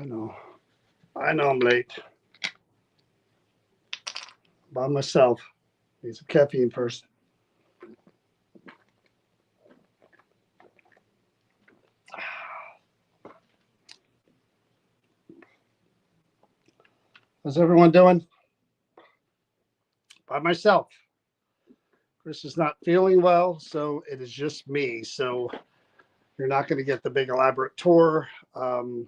know. I know I'm late. By myself. Need some caffeine first. How's everyone doing? By myself. Chris is not feeling well, so it is just me. So you're not going to get the big elaborate tour. I'm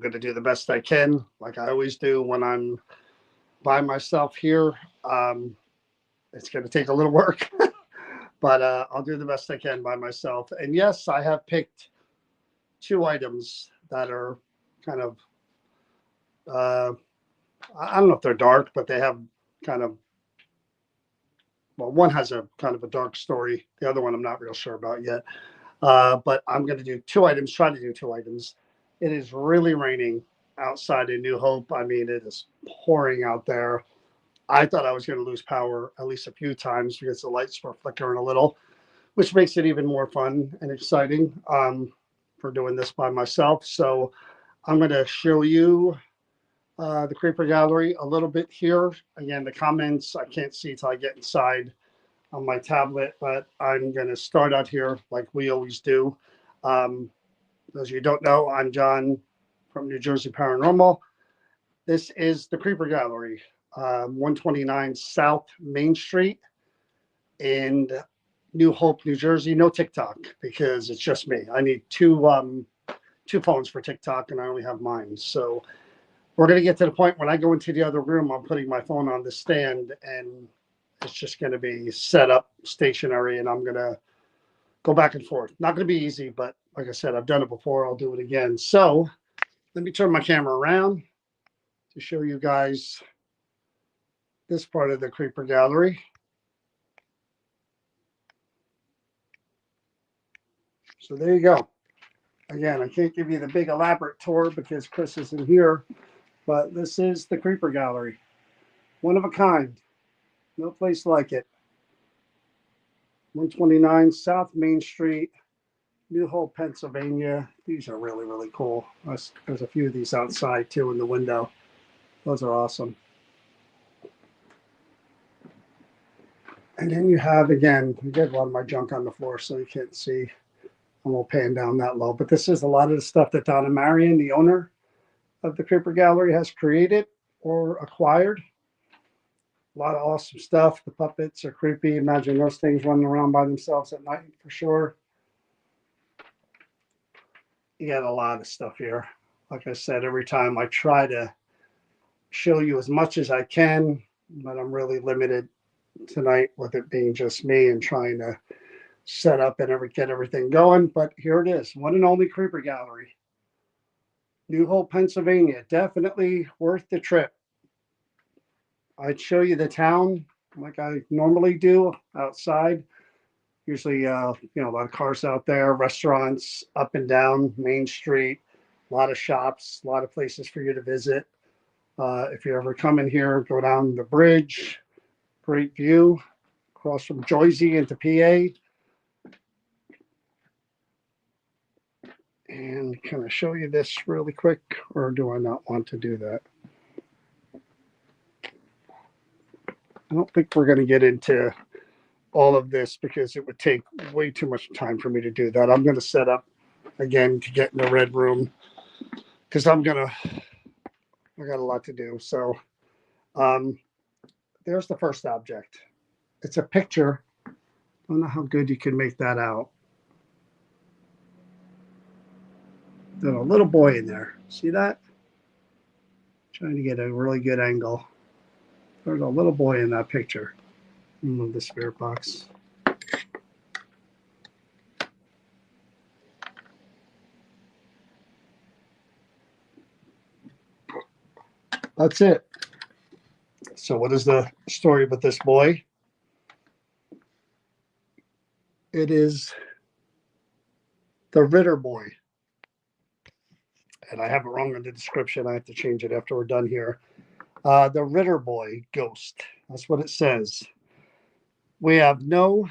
going to do the best I can, like I always do when I'm by myself here. Um, it's going to take a little work, but I'll do the best I can by myself. And yes, I have picked two items that are kind of, uh, I don't know if they're dark, but they have kind of, well, one has a kind of a dark story. The other one I'm not real sure about yet. But I'm going to do two items, try to do two items. It is really raining outside in New Hope. I mean, it is pouring out there. I thought I was going to lose power at least a few times because the lights were flickering a little, which makes it even more fun and exciting for doing this by myself. So I'm going to show you the Creeper Gallery a little bit here. Again, the comments I can't see till I get inside on my tablet, but I'm going to start out here like we always do. Those of you who don't know, I'm John from New Jersey Paranormal. This is the Creeper Gallery, 129 South Main Street in New Hope, New Jersey. No TikTok because it's just me. I need two phones for TikTok, and I only have mine. So we're going to get to the point when I go into the other room, I'm putting my phone on the stand, and it's just going to be set up stationary, and I'm going to go back and forth. Not going to be easy, but like I said, I've done it before. I'll do it again. So let me turn my camera around to show you guys this part of the Creeper Gallery. So there you go. Again, I can't give you the big elaborate tour because Chris isn't here, but this is the Creeper Gallery. One of a kind. No place like it. 129 South Main Street, New Hope, Pennsylvania. These are really, really cool. There's a few of these outside too in the window. Those are awesome. And then you have, again, I get a lot of my junk on the floor so you can't see. I won't pan down that low. But this is a lot of the stuff that Donna Marion, the owner of the Creeper Gallery, has created or acquired. A lot of awesome stuff. The puppets are creepy. Imagine those things running around by themselves at night for sure. You got a lot of stuff here. Like I said, every time I try to show you as much as I can, but I'm really limited tonight with it being just me and trying to set up and get everything going. But here it is, one and only Creeper Gallery. New Hope, Pennsylvania. Definitely worth the trip. I'd show you the town like I normally do outside. Usually, a lot of cars out there, restaurants up and down Main Street, a lot of shops, a lot of places for you to visit. If you're ever coming here, go down the bridge. Great view across from Jersey into PA. And can I show you this really quick, or do I not want to do that? I don't think we're going to get into all of this because it would take way too much time for me to do that. I'm going to set up again to get in the red room because I got a lot to do. So there's the first object. It's a picture. I don't know how good you can make that out. There's a little boy in there. See that? Trying to get a really good angle. There's a little boy in that picture. Move the spirit box. That's it. So what is the story with this boy? It is the Ritter Boy. And I have it wrong in the description. I have to change it after we're done here. The Ritter Boy Ghost. That's what it says. We have no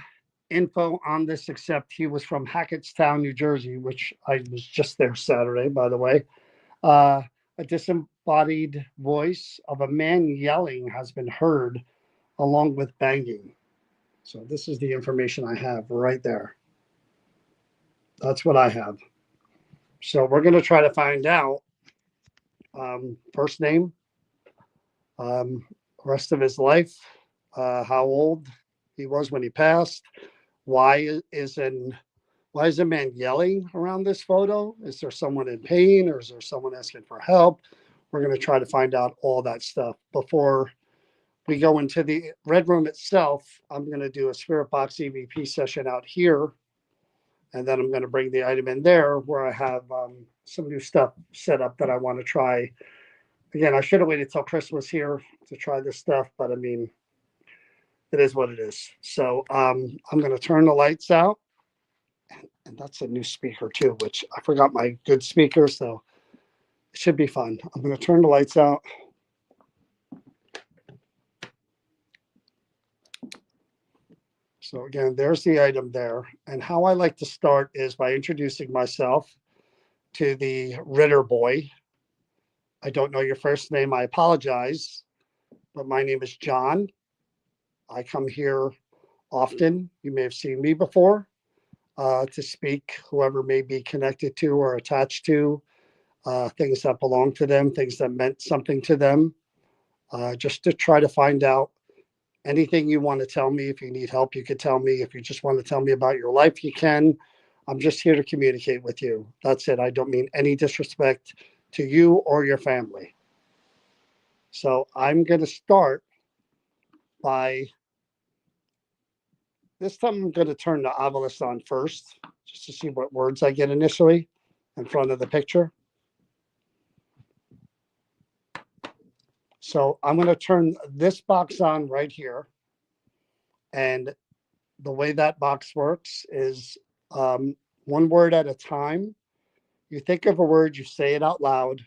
info on this except he was from Hackettstown, New Jersey, which I was just there Saturday, by the way. Uh, a disembodied voice of a man yelling has been heard along with banging. So this is the information I have right there. That's what I have. So we're going to try to find out first name, rest of his life, how old he was when he passed, why is in why is a man yelling around this photo? Is there someone in pain or is there someone asking for help? We're going to try to find out all that stuff before we go into the red room itself. I'm going to do a Spirit Box EVP session out here, and then I'm going to bring the item in there where I have some new stuff set up that I want to try. Again, I should have waited till Christmas here to try this stuff, but I mean, it is what it is. So I'm going to turn the lights out, and that's a new speaker too, which I forgot my good speaker, so it should be fun. I'm going to turn the lights out. So again, there's the item there. And how I like to start is by introducing myself to the Ritter Boy. I don't know your first name. I apologize, but my name is John. I come here often. You may have seen me before to speak, whoever may be connected to or attached to things that belong to them, things that meant something to them, just to try to find out anything you want to tell me. If you need help, you could tell me. If you just want to tell me about your life, you can. I'm just here to communicate with you. That's it. I don't mean any disrespect to you or your family. So I'm going to start by this time. I'm going to turn the obelisk on first just to see what words I get initially in front of the picture. So I'm going to turn this box on right here. And the way that box works is one word at a time. You think of a word, you say it out loud,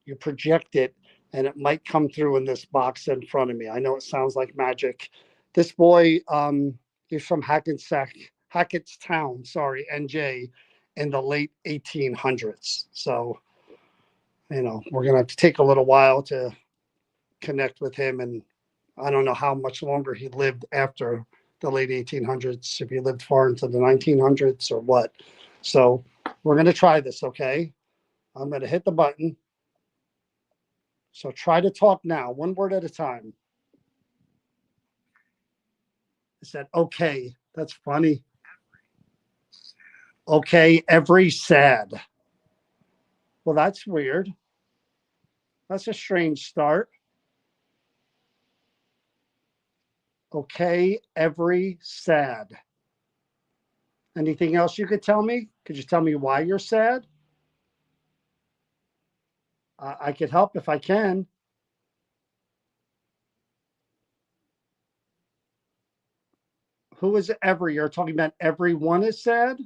you project it, and it might come through in this box in front of me. I know it sounds like magic. This boy, he's from Hackettstown, sorry, NJ, in the late 1800s. So, we're going to have to take a little while to connect with him. And I don't know how much longer he lived after the late 1800s, if he lived far into the 1900s or what. So we're going to try this, okay? I'm going to hit the button. So try to talk now, one word at a time. I said, okay, that's funny. Okay, every sad. Well, that's weird. That's a strange start. Okay, every sad. Anything else you could tell me? Could you tell me why you're sad? I could help if I can. Who is every? You're talking about everyone is sad?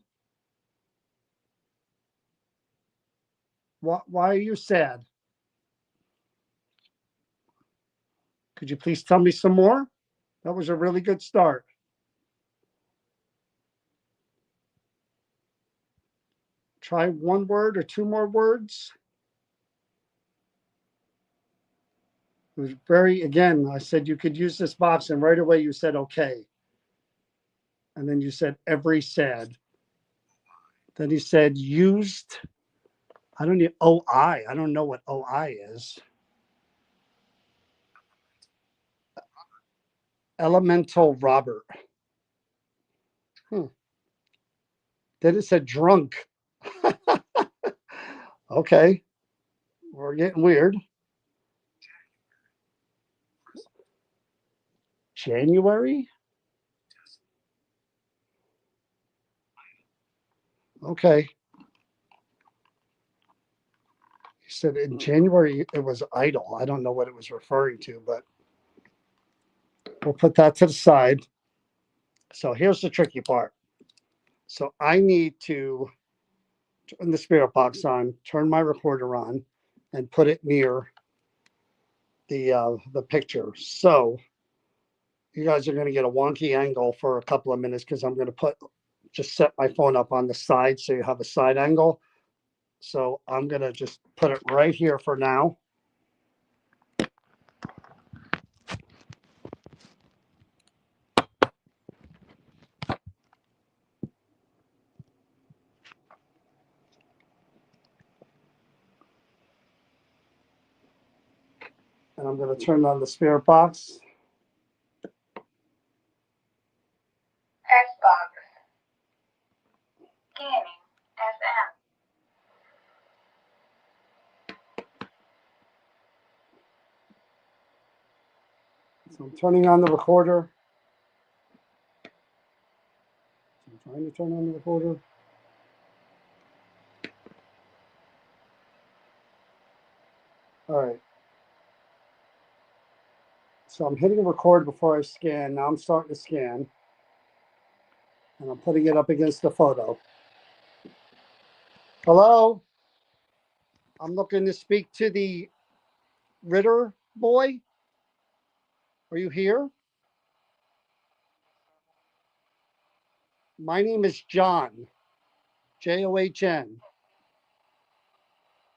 Why are you sad? Could you please tell me some more? That was a really good start. Try one word or two more words. It was again, I said you could use this box, and right away you said okay. And then you said every sad. Then he said used. I don't need OI. I don't know what OI is. Elemental Robert. Hmm. Then it said drunk. Okay. We're getting weird. January? Okay. He said in January it was idle. I don't know what it was referring to, but we'll put that to the side. So here's the tricky part. So I need to turn the spirit box on, turn my recorder on, and put it near the picture. So you guys are going to get a wonky angle for a couple of minutes because I'm going to just set my phone up on the side so you have a side angle. So I'm going to just put it right here for now. And I'm going to turn on the spirit box. Xbox. Scanning. FM. So I'm turning on the recorder. I'm trying to turn on the recorder. All right. So I'm hitting record before I scan. Now I'm starting to scan. And I'm putting it up against the photo. Hello? I'm looking to speak to the Ritter Boy. Are you here? My name is John. John.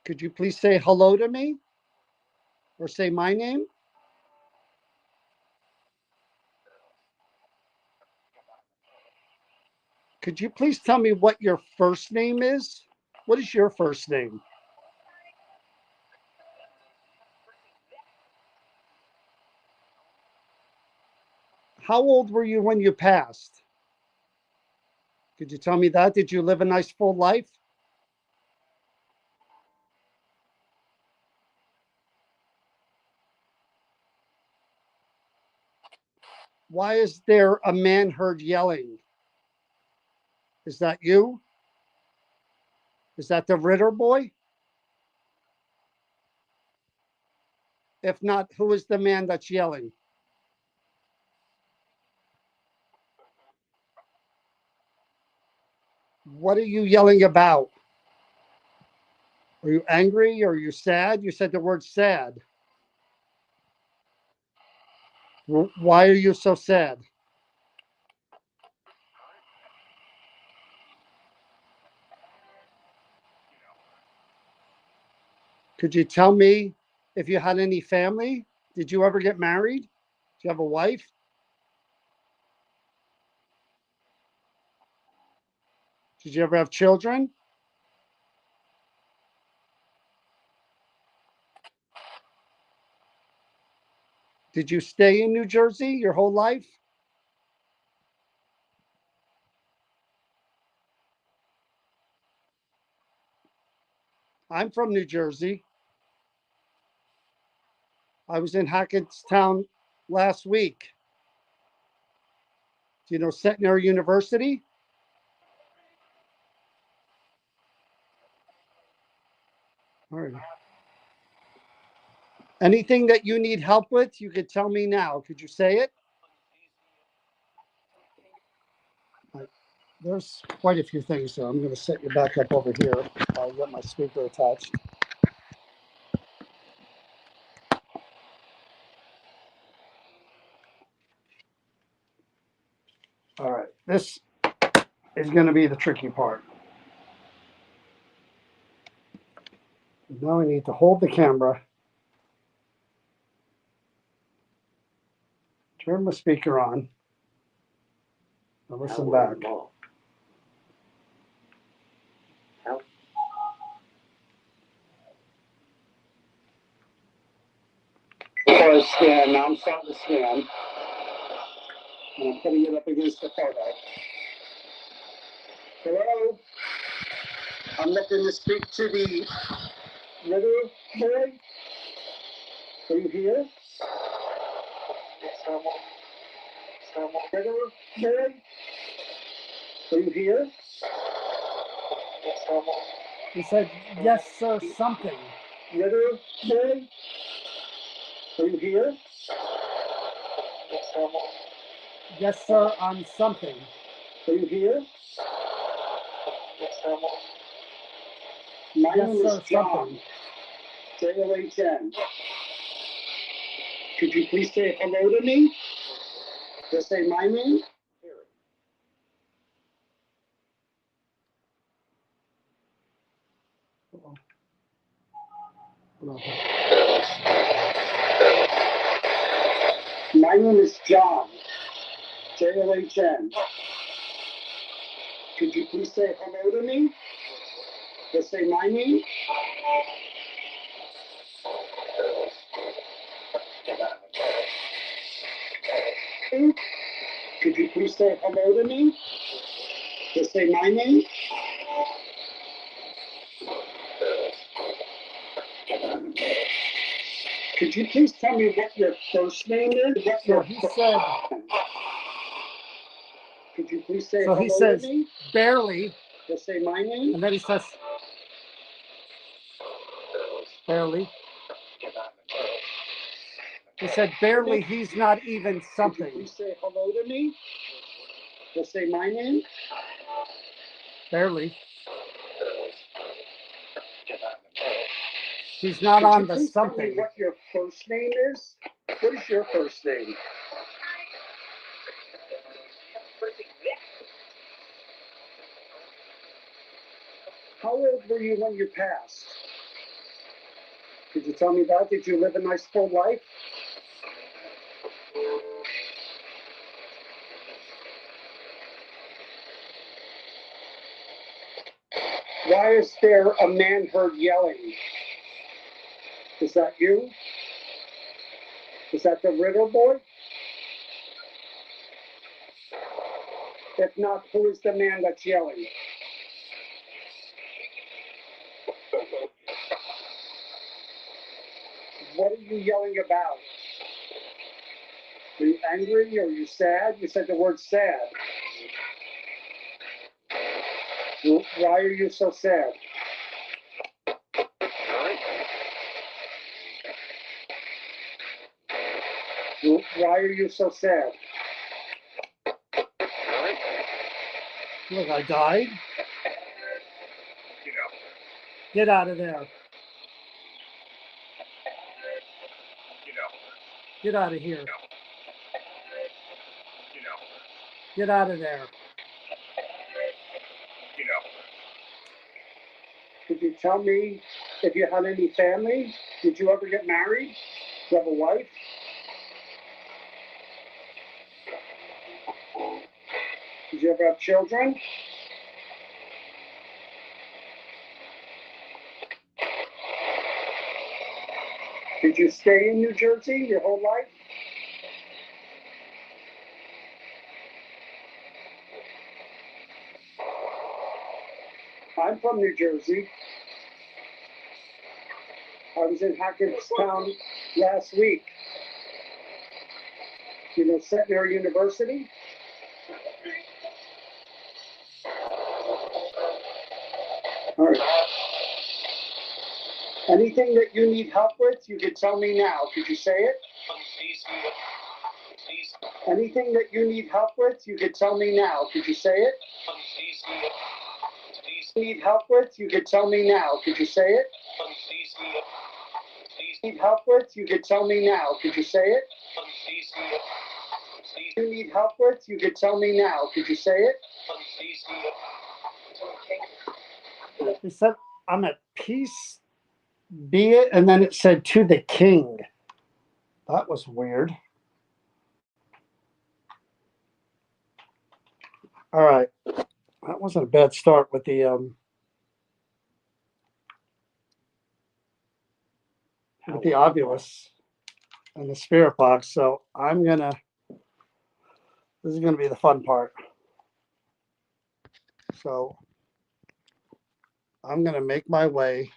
Could you please say hello to me? Or say my name? Could you please tell me what your first name is? What is your first name? How old were you when you passed? Could you tell me that? Did you live a nice full life? Why is there a man heard yelling? Is that you? Is that the Ritter Boy? If not, who is the man that's yelling? What are you yelling about? Are you angry? Are you sad? You said the word sad. Why are you so sad? Could you tell me if you had any family? Did you ever get married? Do you have a wife? Did you ever have children? Did you stay in New Jersey your whole life? I'm from New Jersey. I was in Hackettstown last week. Do you know Centenary University? All right. Anything that you need help with, you could tell me now. Could you say it? There's quite a few things, so I'm going to set you back up over here. I'll get my speaker attached. All right, this is going to be the tricky part. Now I need to hold the camera, turn my speaker on, and listen back. Before I scan, now I'm starting to scan, and I'm putting it up against the photo. Hello? I'm looking to speak to the Ritter Boy. Are you here? Ritter Boy? Are you here? He said, yes, sir, something. Ritter Boy? Are you here? Yes, sir, on something. Are you here? My name is John. John. Could you please say hello to me? Just say my name. My name is John. J-O-H-N. Could you please say hello to me? Just say my name. Could you please say hello to me? Just say my name. Could you please tell me what your first name is? So he said. Could you please say So hello he says to me? barely, Just say my name. and then he says barely. He said barely. He's not even Could you something. please say hello to me? Just say my name. Barely. He's not Could on you the please tell me something. what your first name is? What is your first name? How old were you when you passed? Could you tell me that? Did you live a nice full life? Why is there a man heard yelling? Is that you? Is that the Ritter Boy? If not, who is the man that's yelling? What are you yelling about? Are you angry? Are you sad? You said the word sad. Why are you so sad? Why are you so sad? Look, I died. Get out of there. Get out of here. Get out of there. Could you tell me if you had any family? Did you ever get married? Do you have a wife? Did you ever have children? Did you stay in New Jersey your whole life? I'm from New Jersey. I was in Hackettstown last week. You know, Centenary University? All right. Anything that you need help with, you could tell me now. Could you say it? Anything that you need help with, you could tell me now. Could you say it? Need help with, you could tell me now. Could you say it? Need help with, you could tell me now. Could you say it? You need help with, you could tell me now. Could you say it? He said, I'm at peace, be it, and then it said to the king. That was weird. All right. That wasn't a bad start with the Ovilus and the spirit box. So this is gonna be the fun part. So I'm gonna make my way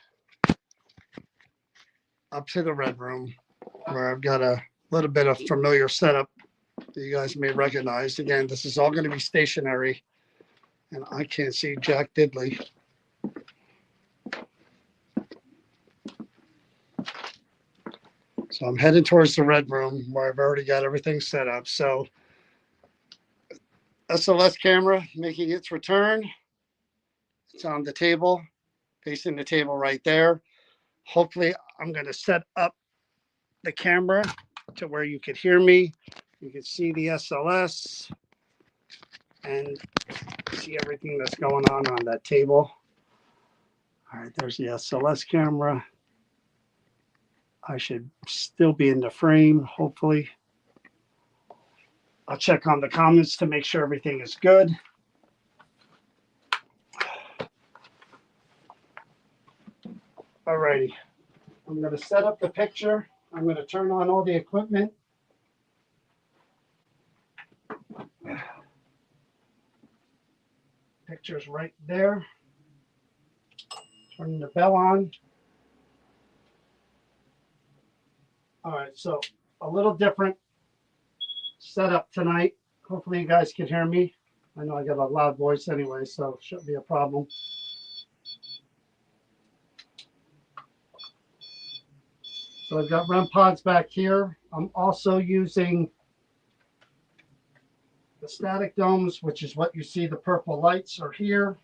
up to the red room where I've got a little bit of familiar setup that you guys may recognize. Again, this is all gonna be stationary, and I can't see Jack Diddley. So I'm heading towards the red room where I've already got everything set up. So SLS camera making its return. It's on the table, facing the table right there. Hopefully I'm going to set up the camera to where you could hear me. You can see the SLS and see everything that's going on that table. All right, there's the SLS camera. I should still be in the frame, hopefully. I'll check on the comments to make sure everything is good. Alrighty, I'm going to set up the picture. I'm going to turn on all the equipment. Picture's right there. Turning the bell on. All right, so a little different setup tonight. Hopefully you guys can hear me. I know I got a loud voice anyway, so it shouldn't be a problem. So I've got REM pods back here. I'm also using the static domes, which is what you see, the purple lights are here.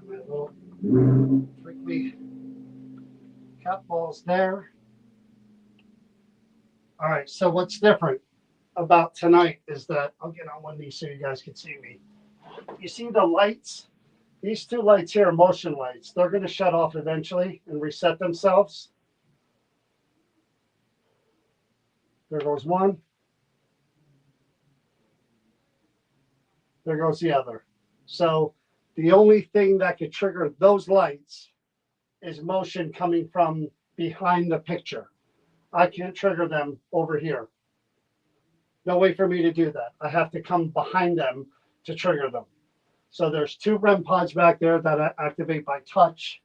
My little prickly cat balls there. All right, so what's different about tonight is that, I'll get on one of these so you guys can see me. You see the lights? These two lights here are motion lights. They're going to shut off eventually and reset themselves. There goes one. There goes the other. So the only thing that could trigger those lights is motion coming from behind the picture. I can't trigger them over here. No way for me to do that. I have to come behind them to trigger them. So there's two REM pods back there that activate by touch.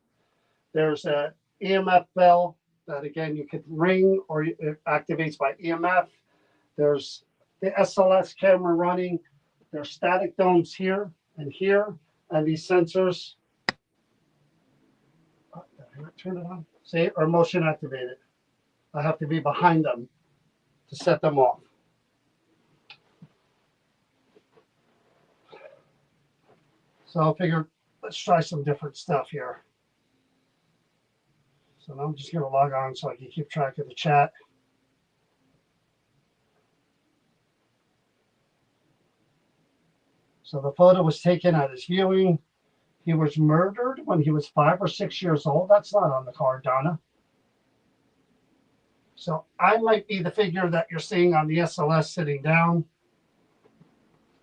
There's a EMF bell that, again, you could ring or it activates by EMF. There's the SLS camera running. There's static domes here, and these sensors. Oh, did I not turn it on? See, are motion activated. I have to be behind them to set them off. So I figured, let's try some different stuff here. So now I'm just going to log on so I can keep track of the chat. So the photo was taken at his viewing. He was murdered when he was 5 or 6 years old. That's not on the card, Donna. So I might be the figure that you're seeing on the SLS sitting down.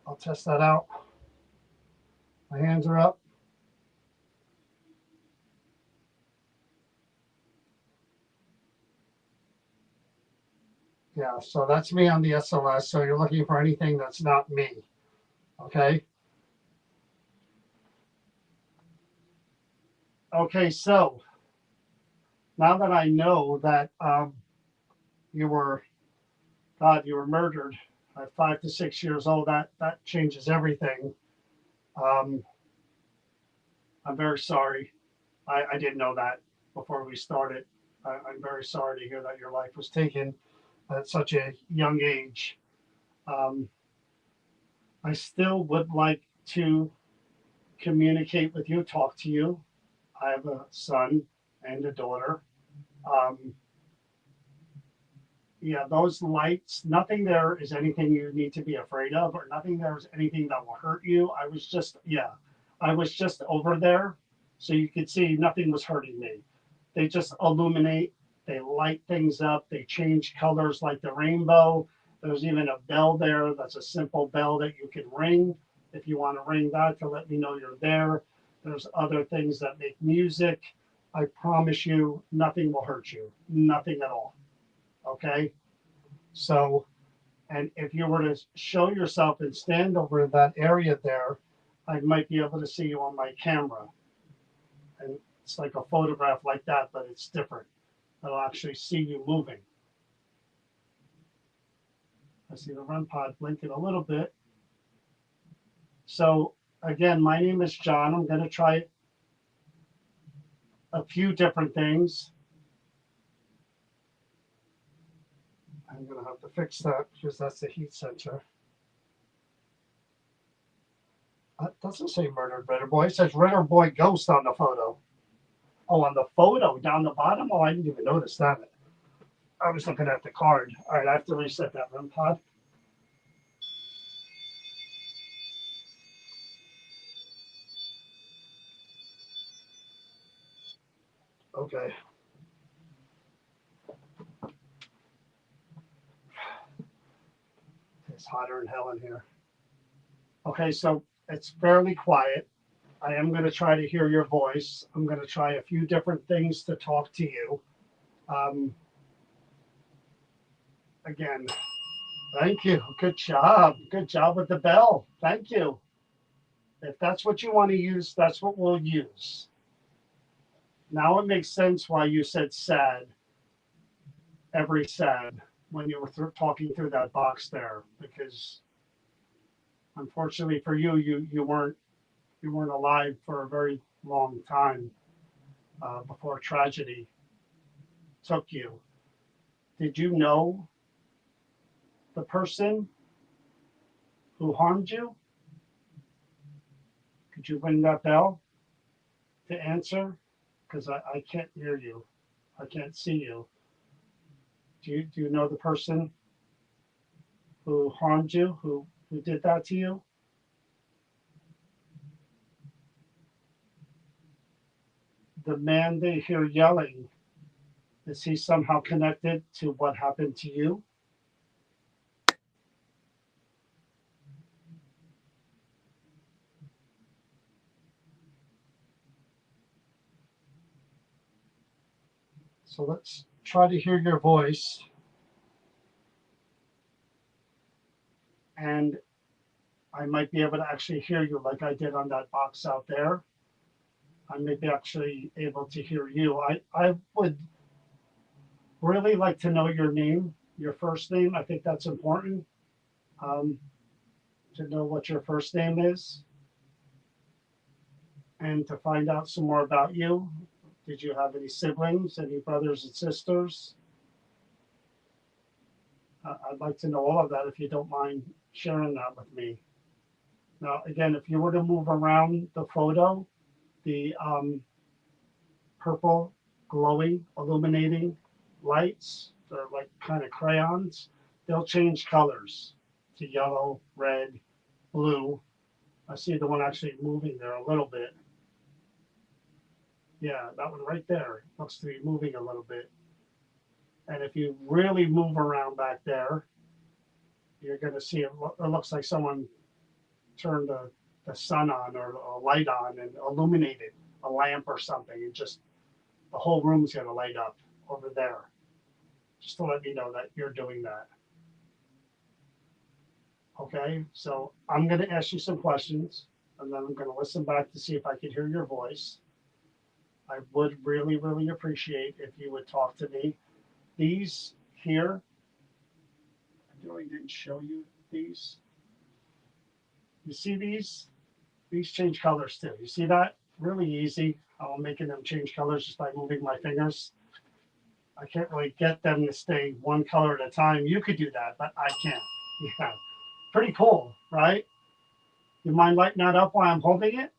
I'll test that out. My hands are up. Yeah, so that's me on the SLS. So you're looking for anything that's not me. Okay. Okay, so now that I know that you were murdered at 5 to 6 years old, that changes everything. I'm very sorry. I didn't know that before we started. I'm very sorry to hear that your life was taken at such a young age. I still would like to communicate with you, talk to you. I have a son and a daughter. Yeah, those lights, nothing there is anything you need to be afraid of, or nothing there is anything that will hurt you. I was just over there so you could see nothing was hurting me. They just illuminate, they light things up, they change colors like the rainbow. There's even a bell there that's a simple bell that you can ring if you want to ring that to let me know you're there. There's other things that make music. I promise you, nothing will hurt you, nothing at all. Okay, so, and if you were to show yourself and stand over that area there, I might be able to see you on my camera. And it's like a photograph like that, but it's different. I'll actually see you moving. I see the REM pod blinking a little bit. So again, my name is John. I'm going to try a few different things. I'm going to have to fix that because that's the heat sensor. It doesn't say murdered Ritter Boy. It says Ritter Boy Ghost on the photo. Oh, on the photo down the bottom? Oh, I didn't even notice that. I was looking at the card. All right, I have to reset that REM pod. Okay. It's hotter than hell in here. Okay, so it's fairly quiet. I am going to try to hear your voice. I'm going to try a few different things to talk to you. Um, Again, thank you. Good job. Good job with the bell. Thank you. If that's what you want to use, that's what we'll use. Now it makes sense why you said sad, every sad, when you were talking through that box there, because unfortunately for you, you weren't alive for a very long time before tragedy took you. Did you know the person who harmed you? Could you ring that bell to answer? Because I can't hear you. I can't see you. Do you know the person who harmed you, who did that to you? The man they hear yelling, is he somehow connected to what happened to you? So let's try to hear your voice. And I might be able to actually hear you like I did on that box out there. I may be actually able to hear you. I would really like to know your name, your first name. I think that's important um, to know what your first name is and to find out some more about you. Did you have any siblings, any brothers and sisters? I'd like to know all of that if you don't mind sharing that with me. Now, again, if you were to move around the photo, the purple, glowing, illuminating lights, they're like kind of crayons, they'll change colors to yellow, red, blue. I see the one actually moving there a little bit. Yeah, that one right there looks to be moving a little bit. And if you really move around back there, you're going to see it looks like someone turned the sun on or a light on and illuminated a lamp or something. And just the whole room's going to light up over there. Just to let me know that you're doing that. Okay, so I'm going to ask you some questions and then I'm going to listen back to see if I can hear your voice. I would really, really appreciate if you would talk to me. These here, I really didn't show you these. You see these? These change colors too. You see that? Really easy. I'm making them change colors just by moving my fingers. I can't really get them to stay one color at a time. You could do that, but I can't. Yeah, pretty cool, right? You mind lighting that up while I'm holding it?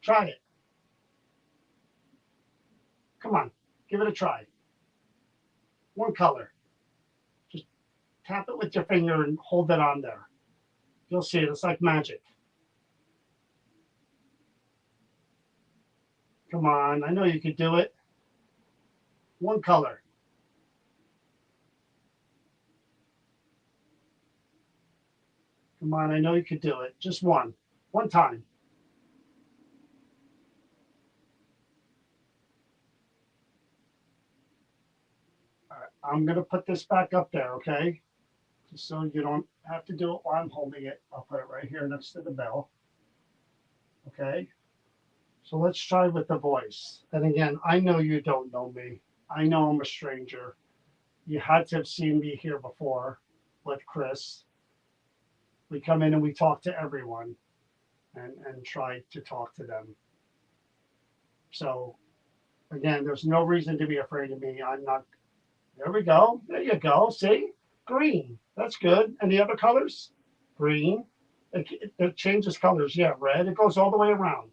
Try it. Come on, give it a try. One color. Just tap it with your finger and hold it on there. You'll see it. It's like magic. Come on, I know you could do it. One color. Come on, I know you could do it. Just one. One time. All right, I'm going to put this back up there, okay? Just so you don't have to do it while I'm holding it. I'll put it right here next to the bell. Okay? So let's try with the voice. And again, I know you don't know me. I know I'm a stranger. You had to have seen me here before with Chris. We come in and we talk to everyone and try to talk to them. So again, there's no reason to be afraid of me. I'm not. There we go. There you go. See? Green. That's good. And the other colors? Green. It changes colors. Yeah, red. It goes all the way around.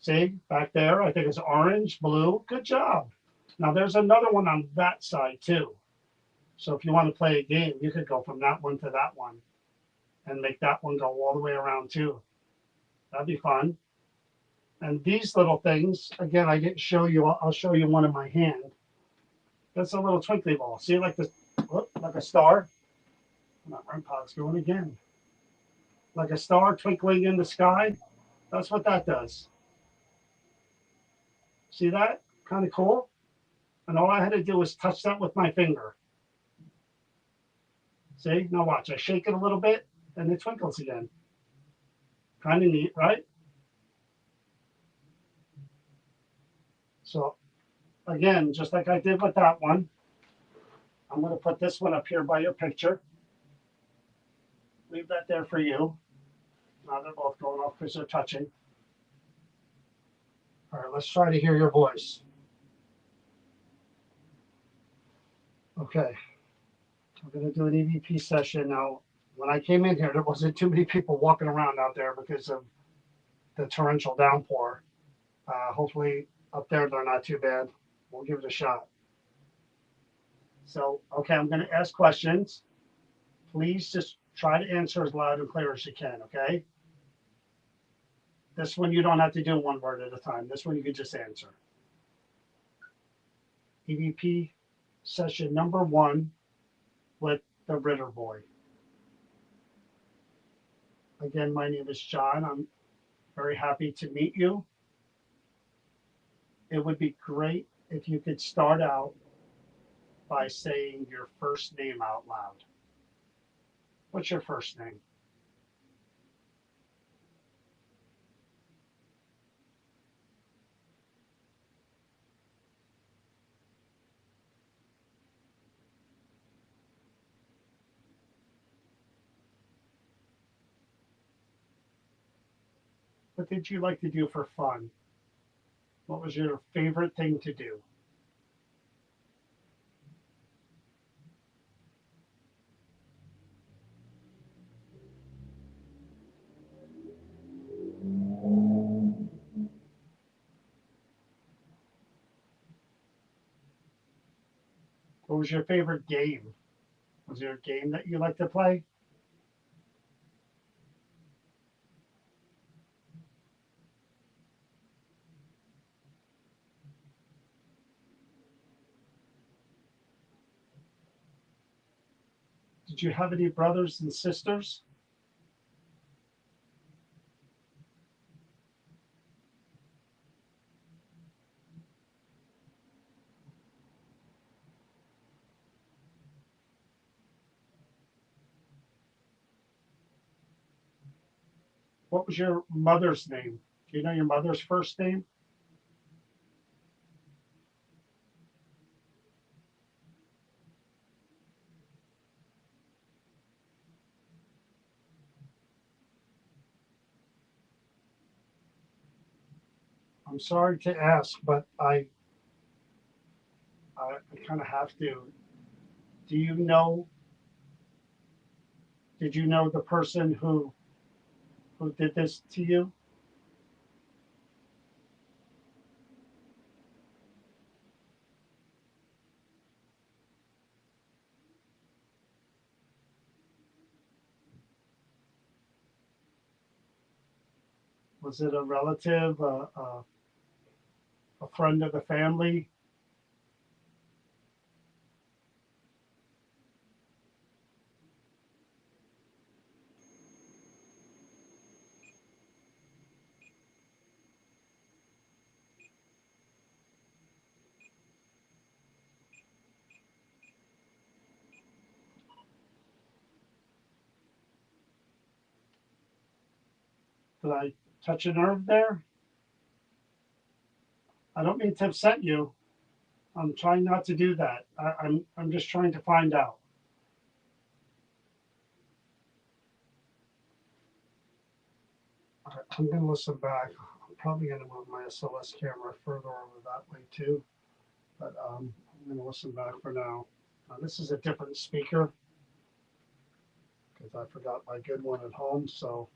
See? Back there, I think it's orange, blue. Good job. Now there's another one on that side too. So if you want to play a game, you could go from that one to that one and make that one go all the way around too. That'd be fun. And these little things, again, I didn't show you. I'll show you one in my hand. That's a little twinkly ball. See, like this, like a star. My REM pod's going again. Like a star twinkling in the sky. That's what that does. See that? Kind of cool. And all I had to do was touch that with my finger. See? Now watch. I shake it a little bit and it twinkles again. Kind of neat, right? So again, just like I did with that one, I'm going to put this one up here by your picture. Leave that there for you. Now they're both going off because they're touching. All right, let's try to hear your voice. Okay, we're going to do an EVP session. Now, when I came in here, there wasn't too many people walking around out there because of the torrential downpour. Hopefully up there, they're not too bad. We'll give it a shot. So, okay, I'm going to ask questions. Please just try to answer as loud and clear as you can, okay? This one, you don't have to do one word at a time. This one, you can just answer. EVP session number 1 with the Ritter Boy. Again, my name is John. I'm very happy to meet you. It would be great if you could start out by saying your first name out loud. What's your first name? What did you like to do for fun? What was your favorite thing to do? What was your favorite game? Was there a game that you like to play? Did you have any brothers and sisters? What was your mother's name? Do you know your mother's first name? I'm sorry to ask, but I kind of have to. Do you know? Did you know the person who did this to you? Was it a relative, a friend of the family? Did I touch a nerve there? I don't mean to upset you. I'm trying not to do that. I'm just trying to find out. All right, I'm gonna listen back. I'm probably gonna move my SLS camera further over that way too, but I'm gonna listen back for now. This is a different speaker because I forgot my good one at home, so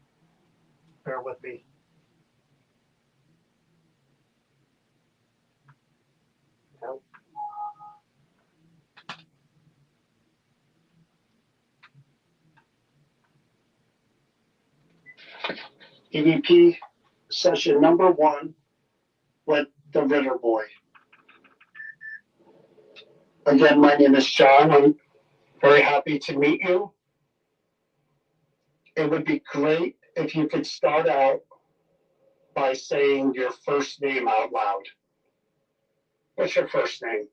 bear with me. EVP session number 1 with the Ritter Boy. Again, my name is John. I'm very happy to meet you. It would be great if you could start out by saying your first name out loud. What's your first name?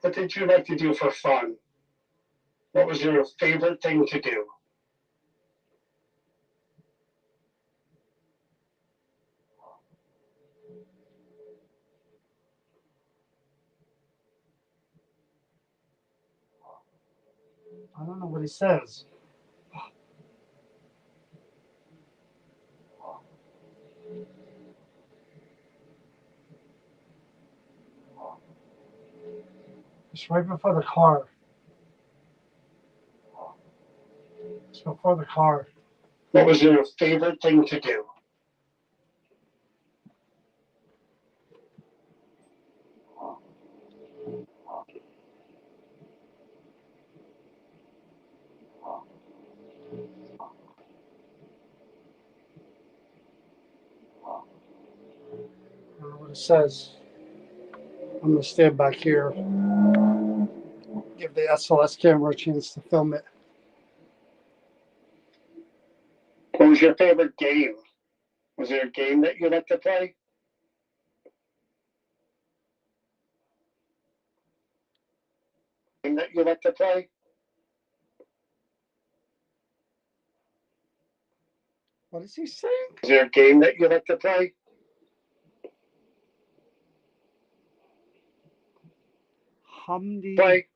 What did you like to do for fun? What was your favorite thing to do? I don't know what he says. It's right before the car. It's before the car. What was your favorite thing to do? I don't know what it says. I'm going to stand back here. Give the SLS camera a chance to film it. What was your favorite game? Was there a game that you like to play? Game that you like to play? What is he saying? Is there a game that you like to play? Humdy. Play.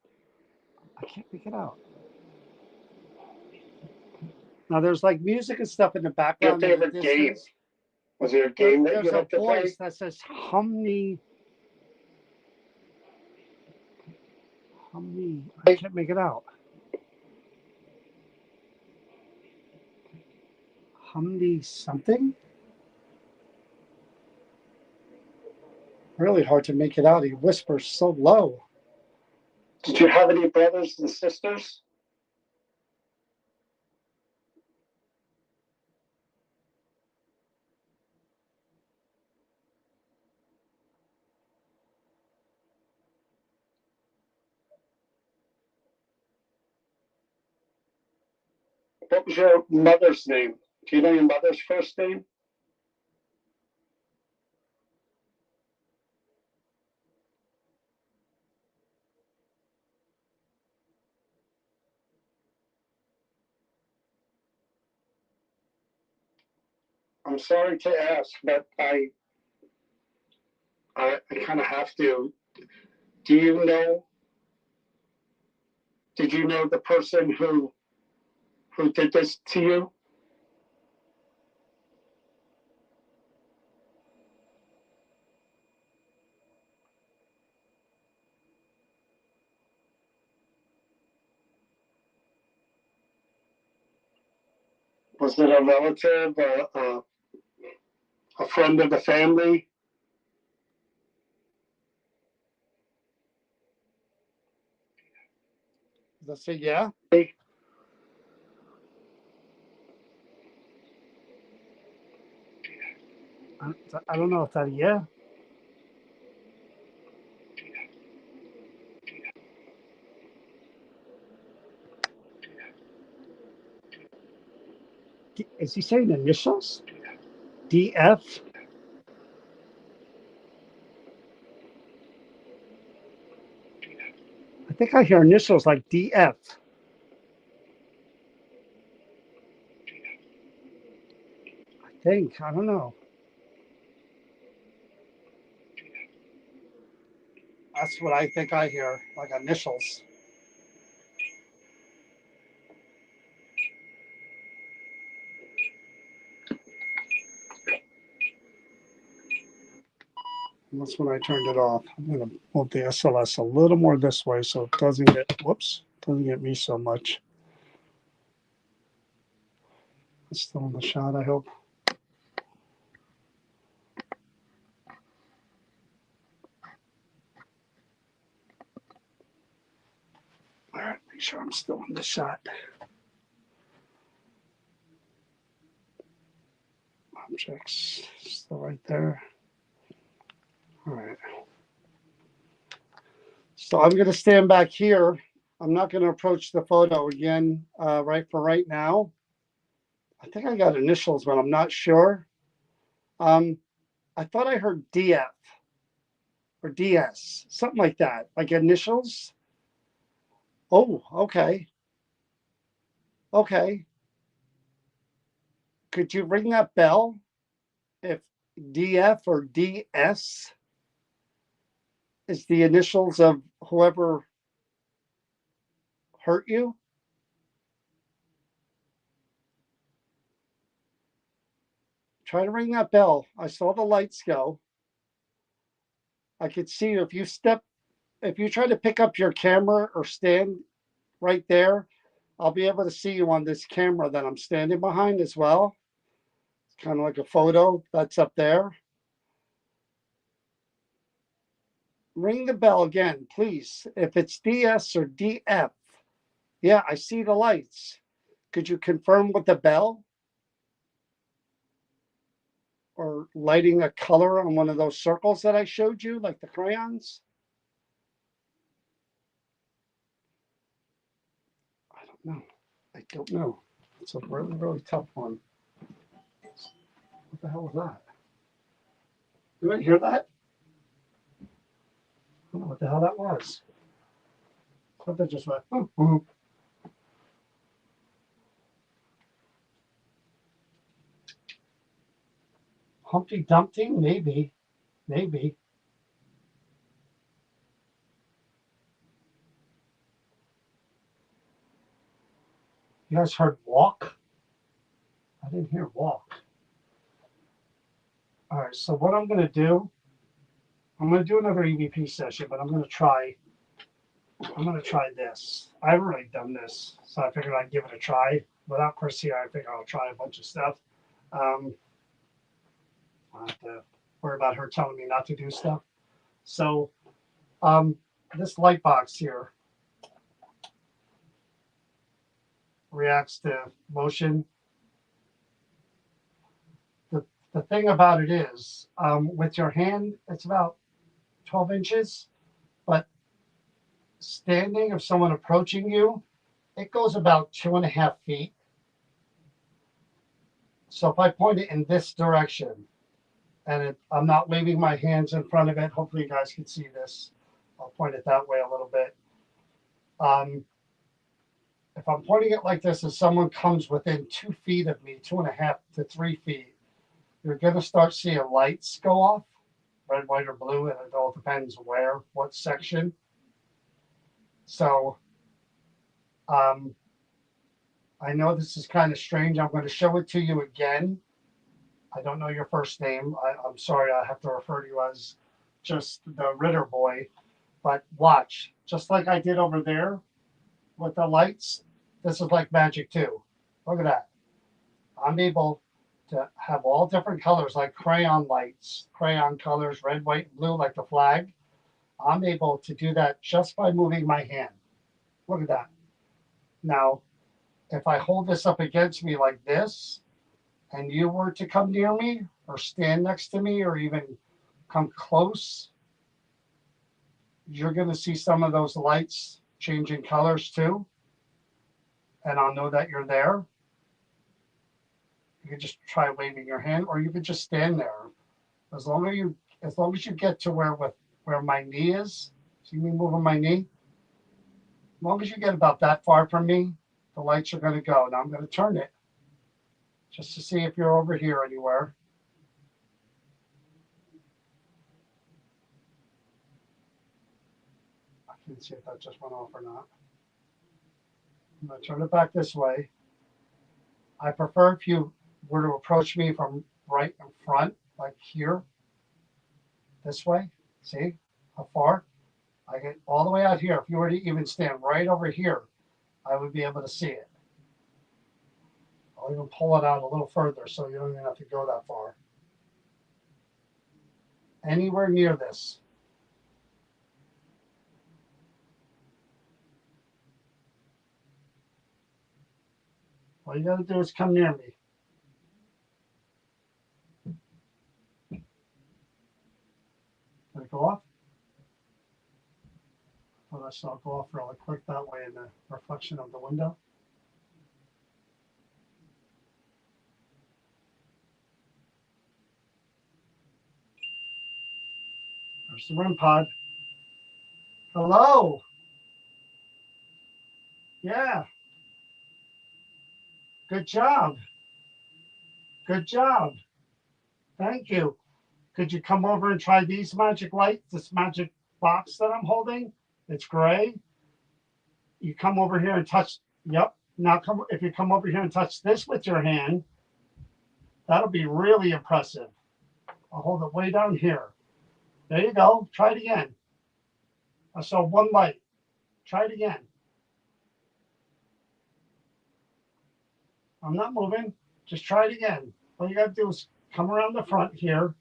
I can't make it out. Now there's like music and stuff in the background. Your favorite game? Was there a game that you like to play? There's a voice that says Humney. Humney. I can't make it out. Humney something? Really hard to make it out. He whispers so low. Did you have any brothers and sisters? What was your mother's name? Do you know your mother's first name? I'm sorry to ask, but I kind of have to. Do you know? Did you know the person who did this to you? Was it a relative or a friend of the family? Does that say yeah? I don't know if that yeah. Is he saying initials? DF? I think I hear initials like DF. I don't know. That's what I think I hear, like initials. And that's when I turned it off. I'm going to move the SLS a little more this way so it doesn't get, whoops, doesn't get me so much. It's still in the shot, I hope. All right, make sure I'm still in the shot. Objects still right there. All right. So I'm going to stand back here. I'm not going to approach the photo again right now. I think I got initials, but I'm not sure. I thought I heard DF or DS, something like that, like initials. Oh, okay. Okay. Could you ring that bell if DF or DS is the initials of whoever hurt you? Try to ring that bell. I saw the lights go. I could see if you try to pick up your camera or stand right there, I'll be able to see you on this camera that I'm standing behind as well. It's kind of like a photo that's up there. Ring the bell again, please. If it's DS or DF, yeah, I see the lights. Could you confirm with the bell? Or lighting a color on one of those circles that I showed you, like the crayons? I don't know. I don't know. It's a really, really tough one. What the hell was that? You didn't hear that? I don't know what the hell that was. Something just went, oh, oh. Humpty Dumpty? Maybe. Maybe. You guys heard walk? I didn't hear walk. All right, so what I'm going to do, I'm going to do another EVP session, but I'm going to try this. I haven't really done this, so I figured I'd give it a try. Without Chris here, I figure I'll try a bunch of stuff. I have to worry about her telling me not to do stuff. So this light box here reacts to motion. The thing about it is, with your hand, it's about 12 inches, but standing, if someone approaching you, it goes about 2.5 feet. So if I point it in this direction, and I'm not waving my hands in front of it, hopefully you guys can see this. I'll point it that way a little bit. If I'm pointing it like this and someone comes within 2 feet of me, 2.5 to 3 feet, you're going to start seeing lights go off, red, white, or blue, and it all depends where, what section. So I know this is kind of strange. I'm going to show it to you again. I don't know your first name. I'm sorry, I have to refer to you as just the Ritter Boy. But watch, just like I did over there with the lights, this is like magic too. Look at that. I'm able to have all different colors, like crayon lights, crayon colors, red, white, and blue, like the flag. I'm able to do that just by moving my hand. Look at that. Now, if I hold this up against me like this, and you were to come near me or stand next to me or even come close, you're going to see some of those lights changing colors too. And I'll know that you're there. You can just try waving your hand, or you can just stand there. As long as you get to where my knee is, see me moving my knee? As long as you get about that far from me, the lights are going to go. Now I'm going to turn it just to see if you're over here anywhere. I can't see if that just went off or not. I'm going to turn it back this way. I prefer if you were to approach me from right in front, like here, this way. See how far? I get all the way out here. If you were to even stand right over here, I would be able to see it. I'll even pull it out a little further so you don't even have to go that far. Anywhere near this. All you got to do is come near me. Did it go off? Well, I saw it go off really quick that way in the reflection of the window. There's the REM pod. Hello. Yeah. Good job. Good job. Thank you. Could you come over and try these magic lights, this magic box that I'm holding? It's gray. You come over here and touch. Yep. Now come. If you come over here and touch this with your hand, that'll be really impressive. I'll hold it way down here. There you go. Try it again. I saw one light. Try it again. I'm not moving. Just try it again. All you got to do is come around the front here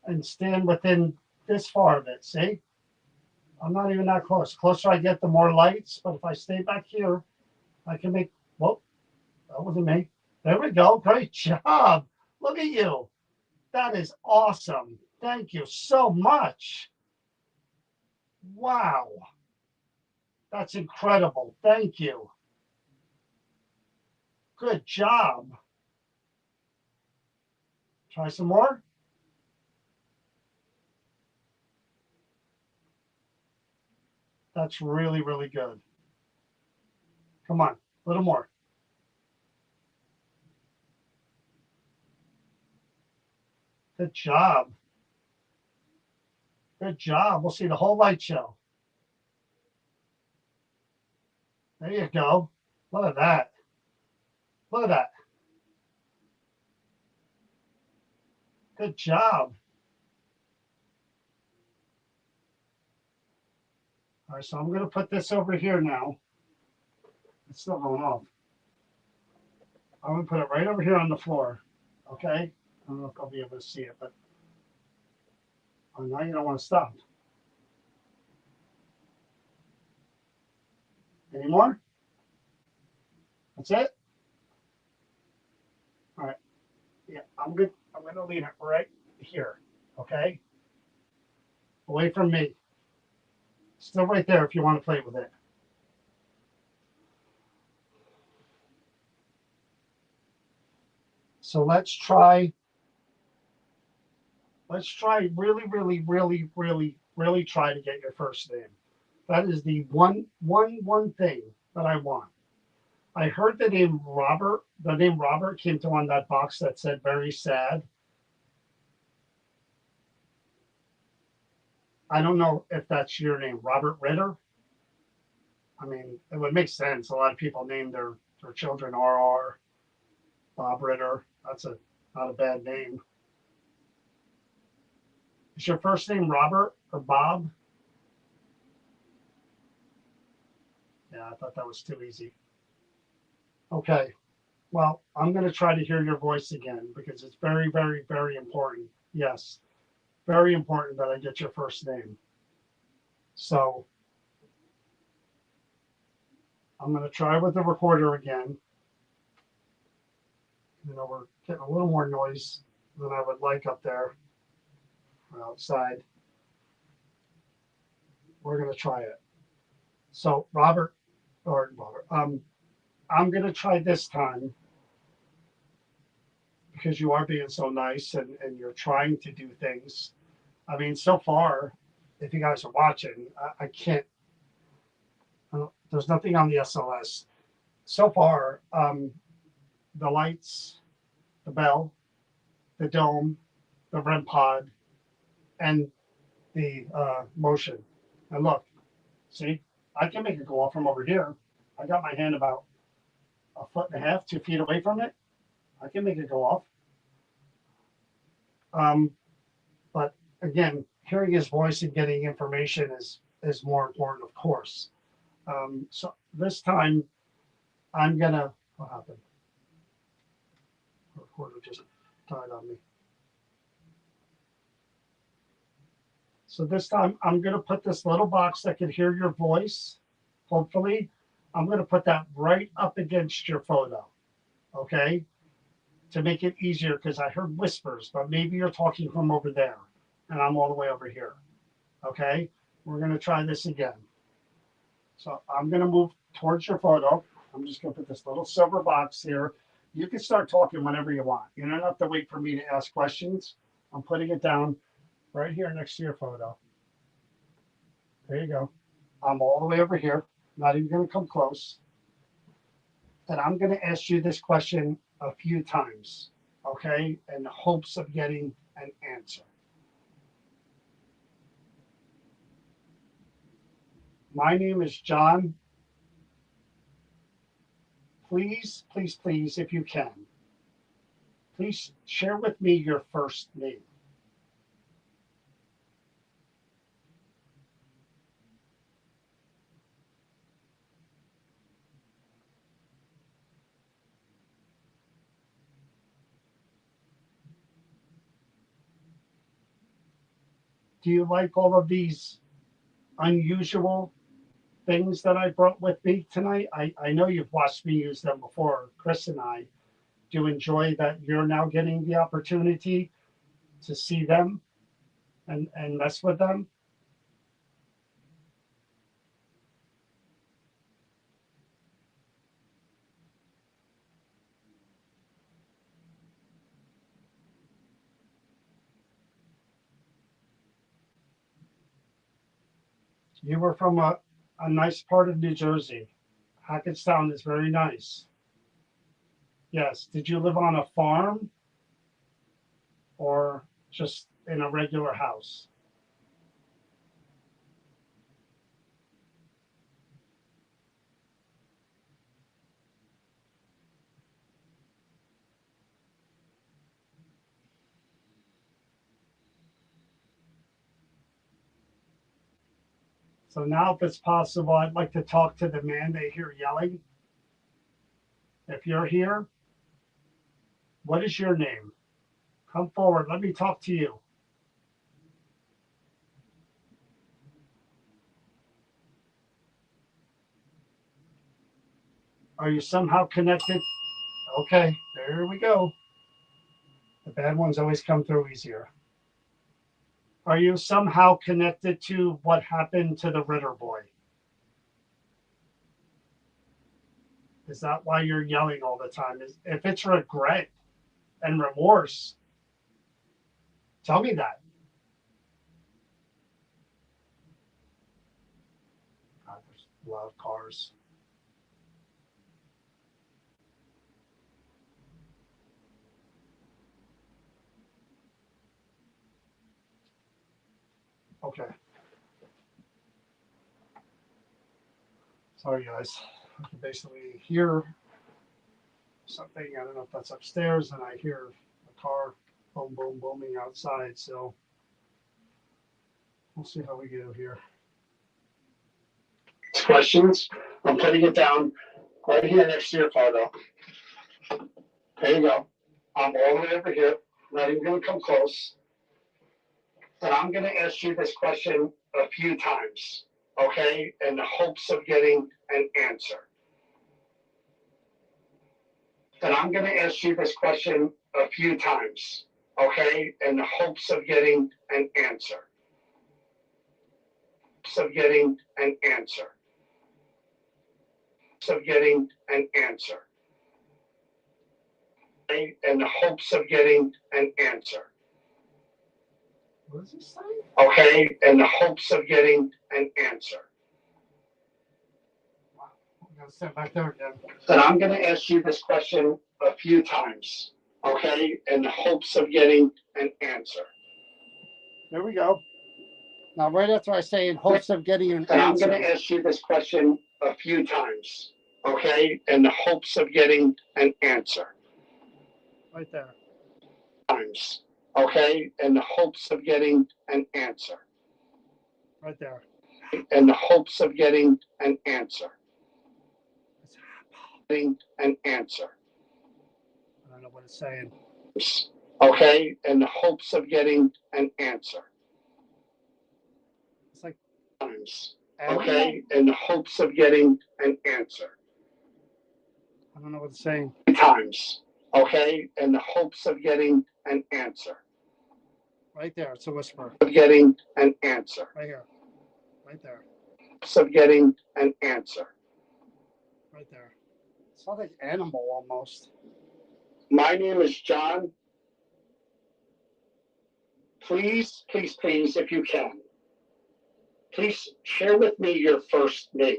and stand within this far of it. See? I'm not even that close. The closer I get, the more lights. But if I stay back here, I can make, whoa, that wasn't me. There we go. Great job. Look at you. That is awesome. Thank you so much. Wow. That's incredible. Thank you. Good job. Try some more. That's really, really good. Come on, a little more. Good job. Good job. We'll see the whole light show. There you go. Look at that. Look at that. Good job. All right, so I'm going to put this over here now. It's still going off. I'm going to put it right over here on the floor. Okay? I don't know if I'll be able to see it, but oh, now you don't want to stop. Any more? That's it? All right. Yeah, I'm good. I'm going to leave it right here. Okay? Away from me. Still right there if you want to play with it. So let's try really, really, really, really, really try to get your first name. That is the one thing that I want. I heard the name Robert. The name Robert came to on that box that said very sad. I don't know if that's your name, Robert Ritter. I mean, it would make sense. A lot of people name their children RR, Bob Ritter. That's not a bad name. Is your first name Robert or Bob? Yeah, I thought that was too easy. Okay. Well, I'm going to try to hear your voice again because it's very, very, very important. Yes. Very important that I get your first name. So I'm going to try with the recorder again. You know, we're getting a little more noise than I would like up there or outside. We're going to try it. So Robert, I'm going to try this time because you are being so nice and you're trying to do things. I mean, so far, if you guys are watching, I can't, there's nothing on the SLS. So far, the lights, the bell, the dome, the REM pod, and the motion. And look, see, I can make it go off from over here. I got my hand about 1.5 feet, 2 feet away from it. I can make it go off. But again, hearing his voice and getting information is more important, of course. So this time I'm gonna, what happened? recorder just died on me. So this time I'm going to put this little box that can hear your voice. Hopefully, I'm going to put that right up against your photo. Okay. To make it easier, because I heard whispers, but maybe you're talking from over there and I'm all the way over here. Okay. We're going to try this again. So I'm going to move towards your photo. I'm just going to put this little silver box here. You can start talking whenever you want. You don't have to wait for me to ask questions. I'm putting it down right here next to your photo. There you go. I'm all the way over here. Not even going to come close. And I'm going to ask you this question a few times, okay, in the hopes of getting an answer. My name is John. Please, please, please, if you can, please share with me your first name. Do you like all of these unusual things that I brought with me tonight? I know you've watched me use them before, Chris and I. Do you enjoy that you're now getting the opportunity to see them and mess with them? You were from a nice part of New Jersey. Hackettstown is very nice. Yes. Did you live on a farm or just in a regular house? So now, if it's possible, I'd like to talk to the man they hear yelling. If you're here, what is your name? Come forward. Let me talk to you. Are you somehow connected? Okay, there we go. The bad ones always come through easier. Are you somehow connected to what happened to the Ritter boy? Is that why you're yelling all the time? If it's regret and remorse, tell me that. God, there's a lot of cars. Okay. Sorry, guys. I can basically hear something. I don't know if that's upstairs, and I hear a car boom, boom, booming outside. So we'll see how we go here. Questions? I'm putting it down right here next to your photo. There you go. I'm all the way over here. Not even going to come close. And I'm going to ask you this question a few times, okay, in the hopes of getting an answer. And I'm going to ask you this question a few times, okay, in the hopes of getting an answer. Of getting an answer. Of getting an answer. Okay, in the hopes of getting an answer. What does he say? Okay, in the hopes of getting an answer. Wow. I'm going to sit back there again. And I'm going to ask you this question a few times, okay, in the hopes of getting an answer. There we go. Now, right after I say in hopes of getting an answer, I'm going to ask you this question a few times, okay, in the hopes of getting an answer. Right there. Times, okay, in the hopes of getting an answer. Right there. In the hopes of getting an answer. Getting an answer. don't know what it's saying. Okay, in the hopes of getting an answer. It's like Times. animal? Okay, in the hopes of getting an answer. I don't know what it's saying. Times. Okay, in the hopes of getting an answer. Right there, it's a whisper. Of getting an answer. Right here. Right there. Hopes of getting an answer. Right there. It sounds like animal almost. My name is John. Please, please, please, if you can, please share with me your first name.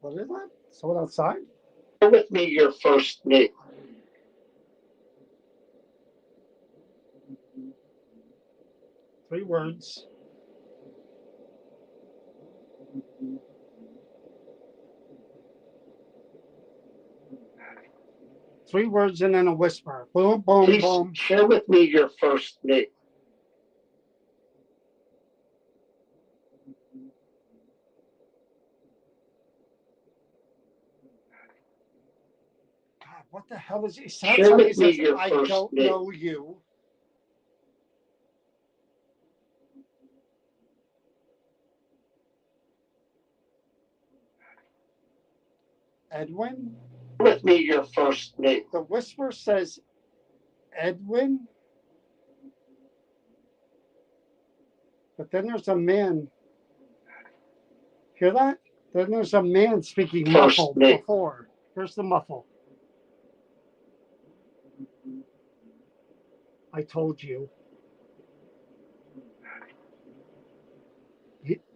What is that? Someone outside? Share with me your first name. Three words. Three words and then a whisper. Boom, boom, Please boom. share with me your first name. God, what the hell is it? Sounds Share like he with me says, your I first don't name. know you. Edwin? Share with me your first name. The whisper says Edwin? But then there's a man. Hear that? Then there's a man speaking First muffled name. before. Here's the muffle. I told you.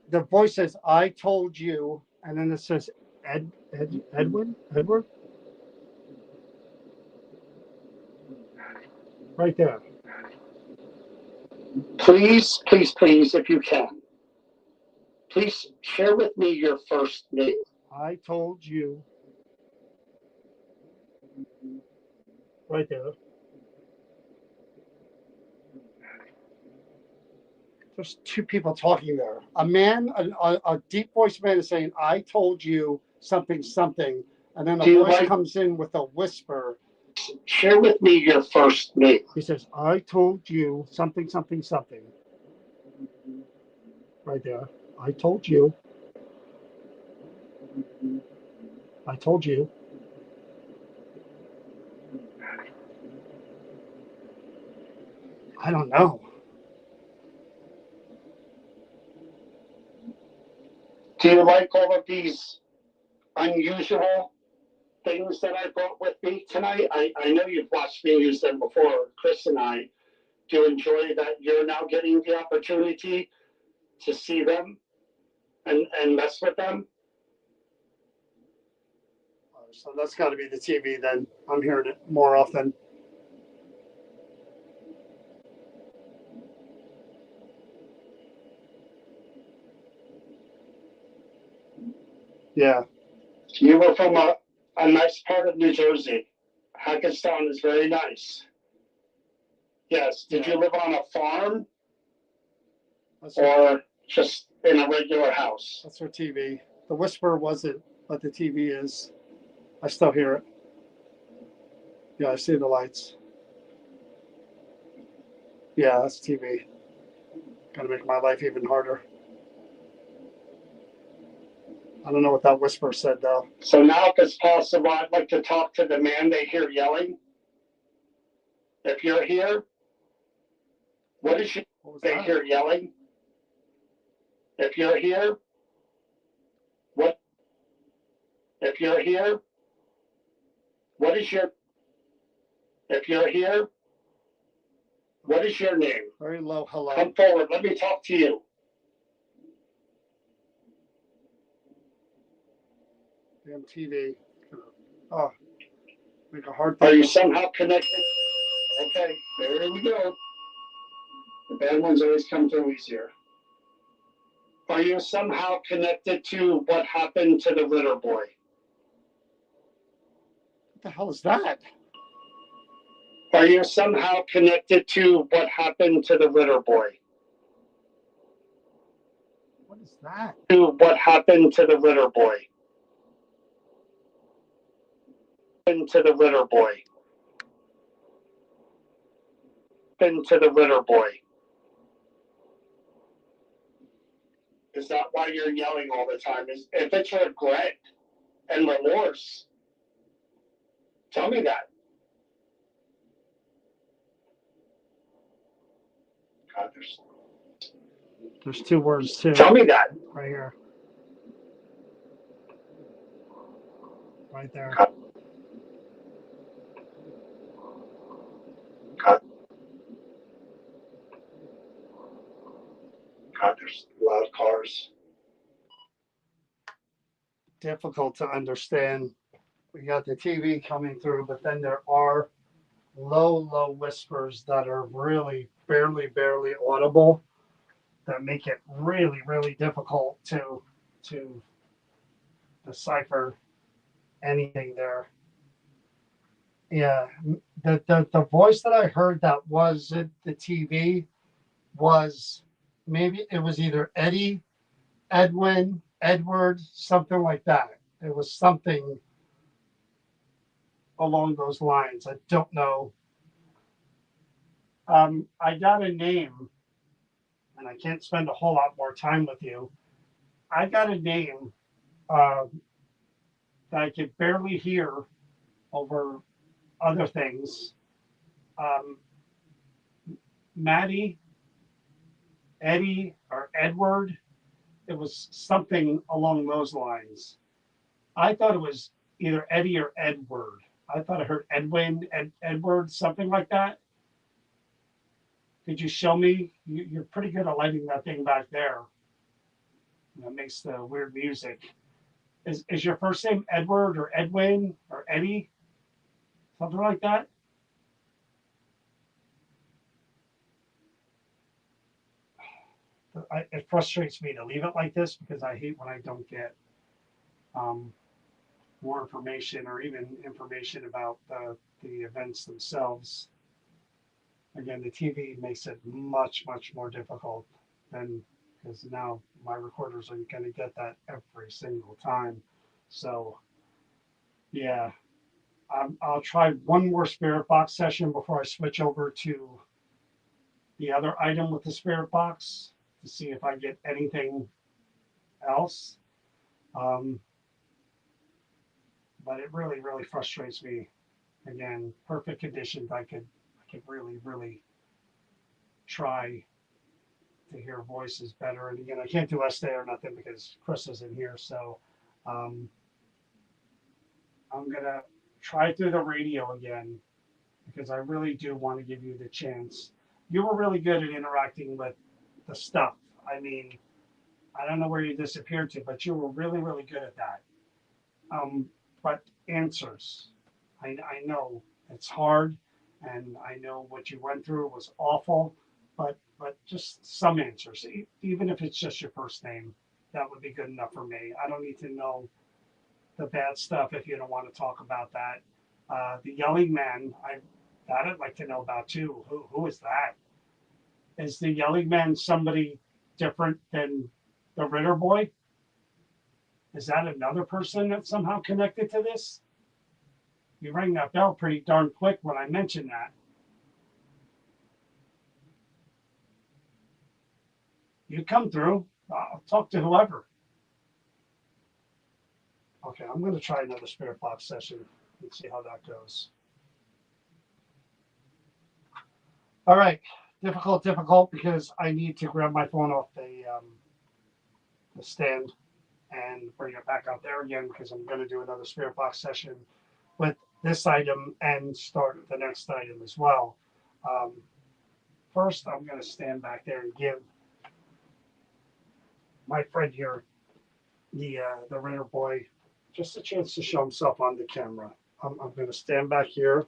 The voice says, I told you. And then it says, Edwin? Edward? Right there. Please, please, please, if you can, please share with me your first name. I told you. Right there. There's two people talking there. A man, a deep voice man is saying, I told you something, something. And then a voice comes in with a whisper. Share with me your first name. He says, I told you something, something, something. Right there. I told you. I told you. I don't know. Do you like all of these unusual things that I brought with me tonight? I know you've watched me use them before, Chris and I. Do you enjoy that you're now getting the opportunity to see them and mess with them? So that's got to be the TV then. I'm hearing it more often. Yeah. You were from a nice part of New Jersey. Hackettstown is very nice. Yes. Did you live on a farm or just in a regular house? That's her TV. The whisper wasn't, but the TV is. I still hear it. Yeah, I see the lights. Yeah, that's TV. Gotta make my life even harder. I don't know what that whisper said, though. So now, if it's possible, I'd like to talk to the man they hear yelling. If you're here, what is it they hear yelling? If you're here, what? If you're here, what is your? If you're here, what is your name? Very low hello. Come forward. Let me talk to you. Damn TV. Oh, make a hard thing. Are you somehow connected? Okay, there we go. The bad ones always come through easier. Are you somehow connected to what happened to the Ritter Boy? What the hell is that? Are you somehow connected to what happened to the Ritter Boy? What is that? To what happened to the Ritter Boy? Into the Ritter Boy. Into the Ritter Boy. Is that why you're yelling all the time? Is if it's regret and remorse, tell me that. God, there's two words too. Tell me that. Right here. Right there. God. God. God, there's loud cars. Difficult to understand. We got the TV coming through, but then there are low whispers that are really barely audible that make it really difficult to decipher anything there. Yeah, the voice that I heard that was at the TV was maybe it was either Eddie, Edwin, Edward, something like that. It was something along those lines. I don't know. I got a name, and I can't spend a whole lot more time with you. I got a name uh, that I could barely hear over other things. Um, Maddie, Eddie, or Edward. It was something along those lines. I thought it was either Eddie or Edward. I thought I heard Edwin, Edward, something like that. Could you show me? You're pretty good at lighting that thing back there. That makes the weird music. Is your first name Edward or Edwin or Eddie? Something like that? It frustrates me to leave it like this because I hate when I don't get more information or even information about the events themselves. Again, the TV makes it much more difficult than because now my recorders are going to get that every single time. So yeah, I'll try one more spirit box session before I switch over to the other item with the spirit box to see if I get anything else. But it really frustrates me. Again, perfect conditions. I could really try to hear voices better. And again, I can't do Estee or nothing because Chris isn't here. So I'm gonna try through the radio again because I really do want to give you the chance. You were really good at interacting with the stuff. I mean, I don't know where you disappeared to, but you were really good at that. But answers, I know it's hard, and I know what you went through was awful, but just some answers, even if it's just your first name, that would be good enough for me. I don't need to know the bad stuff if you don't want to talk about that. The yelling man, I'd like to know about too. Who is that? Is the yelling man somebody different than the Ritter boy? Is that another person that's somehow connected to this? You rang that bell pretty darn quick when I mentioned that. You come through. I'll talk to whoever. Okay, I'm going to try another spirit box session and see how that goes. All right, difficult because I need to grab my phone off the stand and bring it back out there again because I'm going to do another spirit box session with this item and start the next item as well. First, I'm going to stand back there and give my friend here, the Ritter boy, just a chance to show himself on the camera. I'm going to stand back here.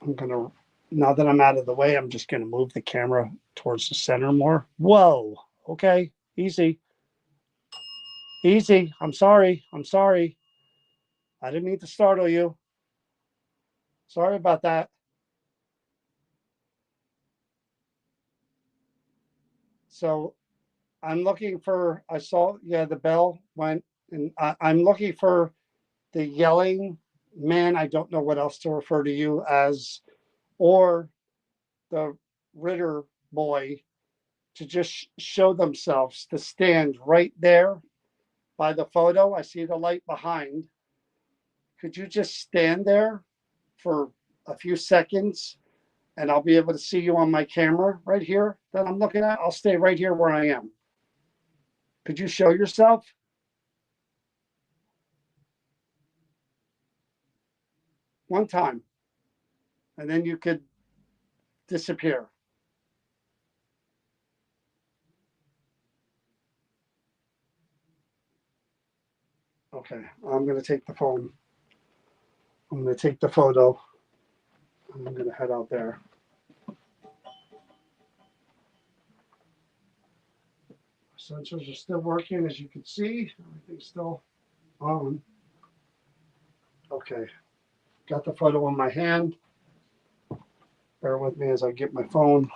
I'm going to, now that I'm out of the way, I'm just going to move the camera towards the center more. Whoa. Okay. Easy. Easy. I'm sorry. I didn't mean to startle you. Sorry about that. So I'm looking for, I saw, yeah, the bell went, And I'm looking for the yelling man. I don't know what else to refer to you as, or the Ritter boy to just show themselves, to stand right there by the photo. I see the light behind. Could you just stand there for a few seconds and I'll be able to see you on my camera right here that I'm looking at? I'll stay right here where I am. Could you show yourself? One time, and then you could disappear. Okay, I'm going to take the phone. I'm going to take the photo. I'm going to head out there. Sensors are still working, as you can see. Everything's still on. Okay, got the photo in my hand. Bear with me as I get my phone.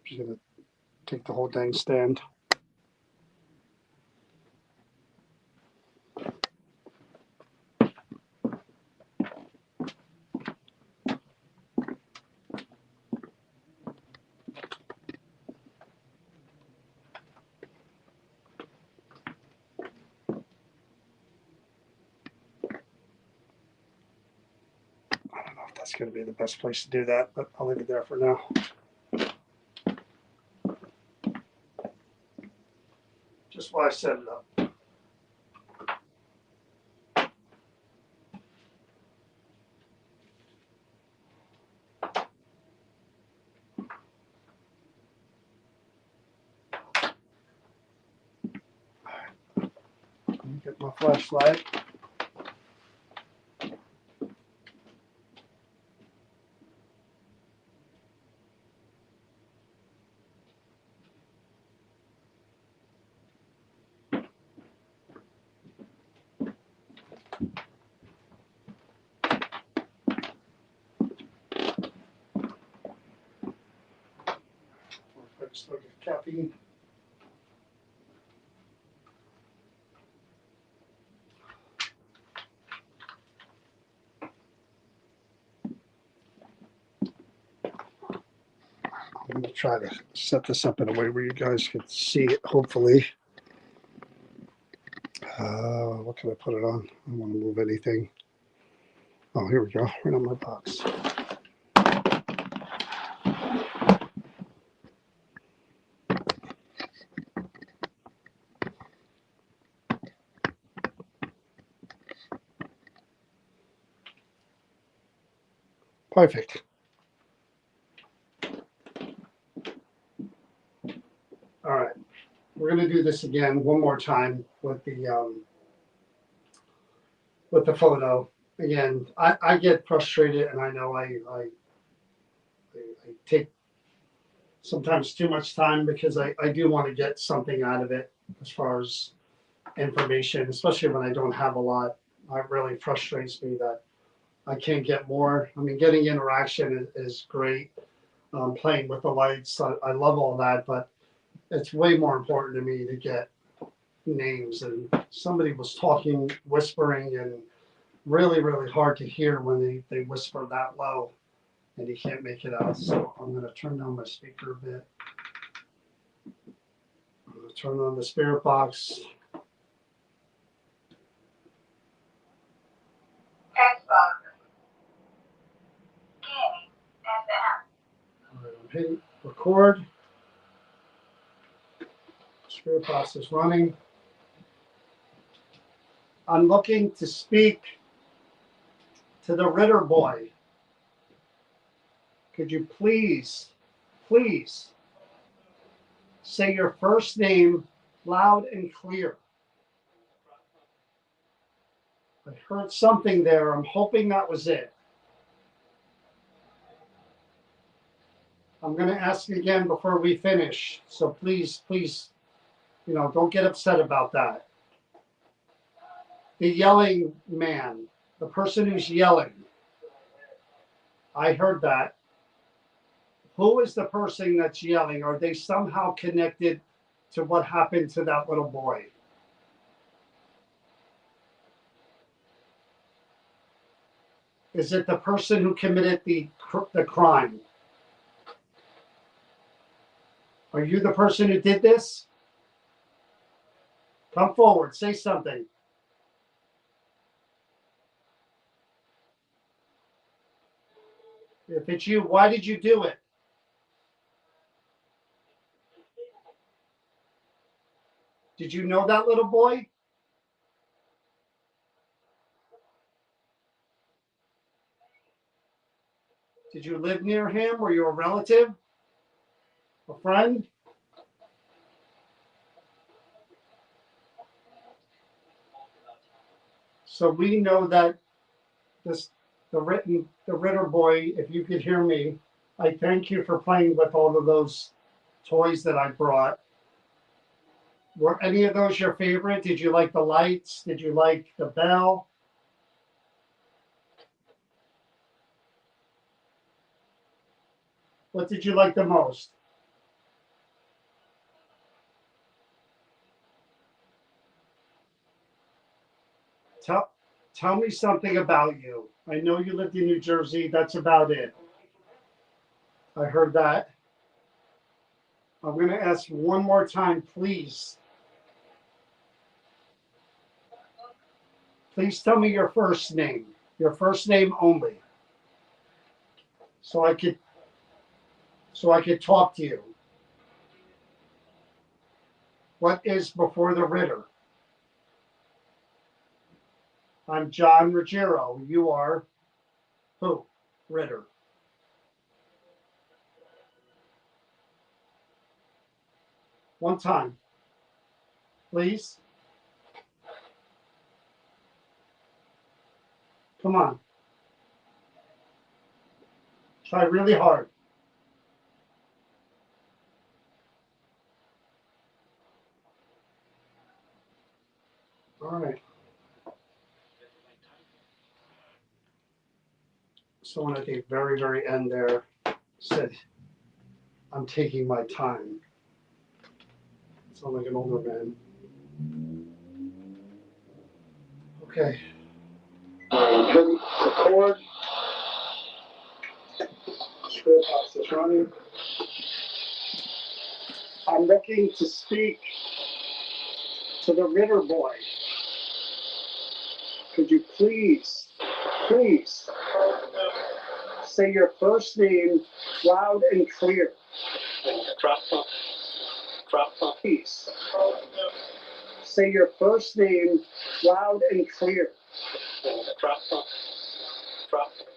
Just going to take the whole dang stand. I don't know if that's going to be the best place to do that, but I'll leave it there for now. Just while I set it up. Let me get my flashlight. Just look at caffeine. I'm going to try to set this up in a way where you guys can see it, hopefully. What can I put it on? I don't want to move anything. Oh, here we go. Right on my box. Perfect. All right. We're going to do this again one more time with the photo. Again, I get frustrated, and I know I take sometimes too much time because I do want to get something out of it as far as information, especially when I don't have a lot. It really frustrates me that I can't get more. I mean, getting interaction is great. Playing with the lights, I love all that, but it's way more important to me to get names. And somebody was talking, whispering, and really, really hard to hear when they whisper that low and you can't make it out. So I'm going to turn down my speaker a bit. I'm going to turn on the spirit box. All right, I'm hitting record. Spirit box is running. I'm looking to speak to the Ritter boy. Could you please say your first name loud and clear? I heard something there. I'm hoping that was it. I'm going to ask again before we finish. So please, don't get upset about that. The yelling man, the person who's yelling. I heard that. Who is the person that's yelling? Are they somehow connected to what happened to that little boy? Is it the person who committed the crime? Are you the person who did this? Come forward, say something. If it's you, why did you do it? Did you know that little boy? Did you live near him? Were you a relative? A friend? So we know that the Ritter Boy, if you could hear me, I thank you for playing with all of those toys that I brought. Were any of those your favorite? Did you like the lights? Did you like the bell? What did you like the most? Tell me something about you. I know you lived in New Jersey. That's about it. I heard that. I'm going to ask one more time, please. Please tell me your first name. Your first name only. So I could talk to you. What is before the Ritter? I'm John Ruggiero. You are who? Ritter. One time, please. Come on. Try really hard. All right. Someone at the very, very end there said, I'm taking my time. Sound like an older man. Okay. Record. Script is running. I'm looking to speak to the Ritter Boy. Could you please say your first name loud and clear? Please say your first name loud and clear.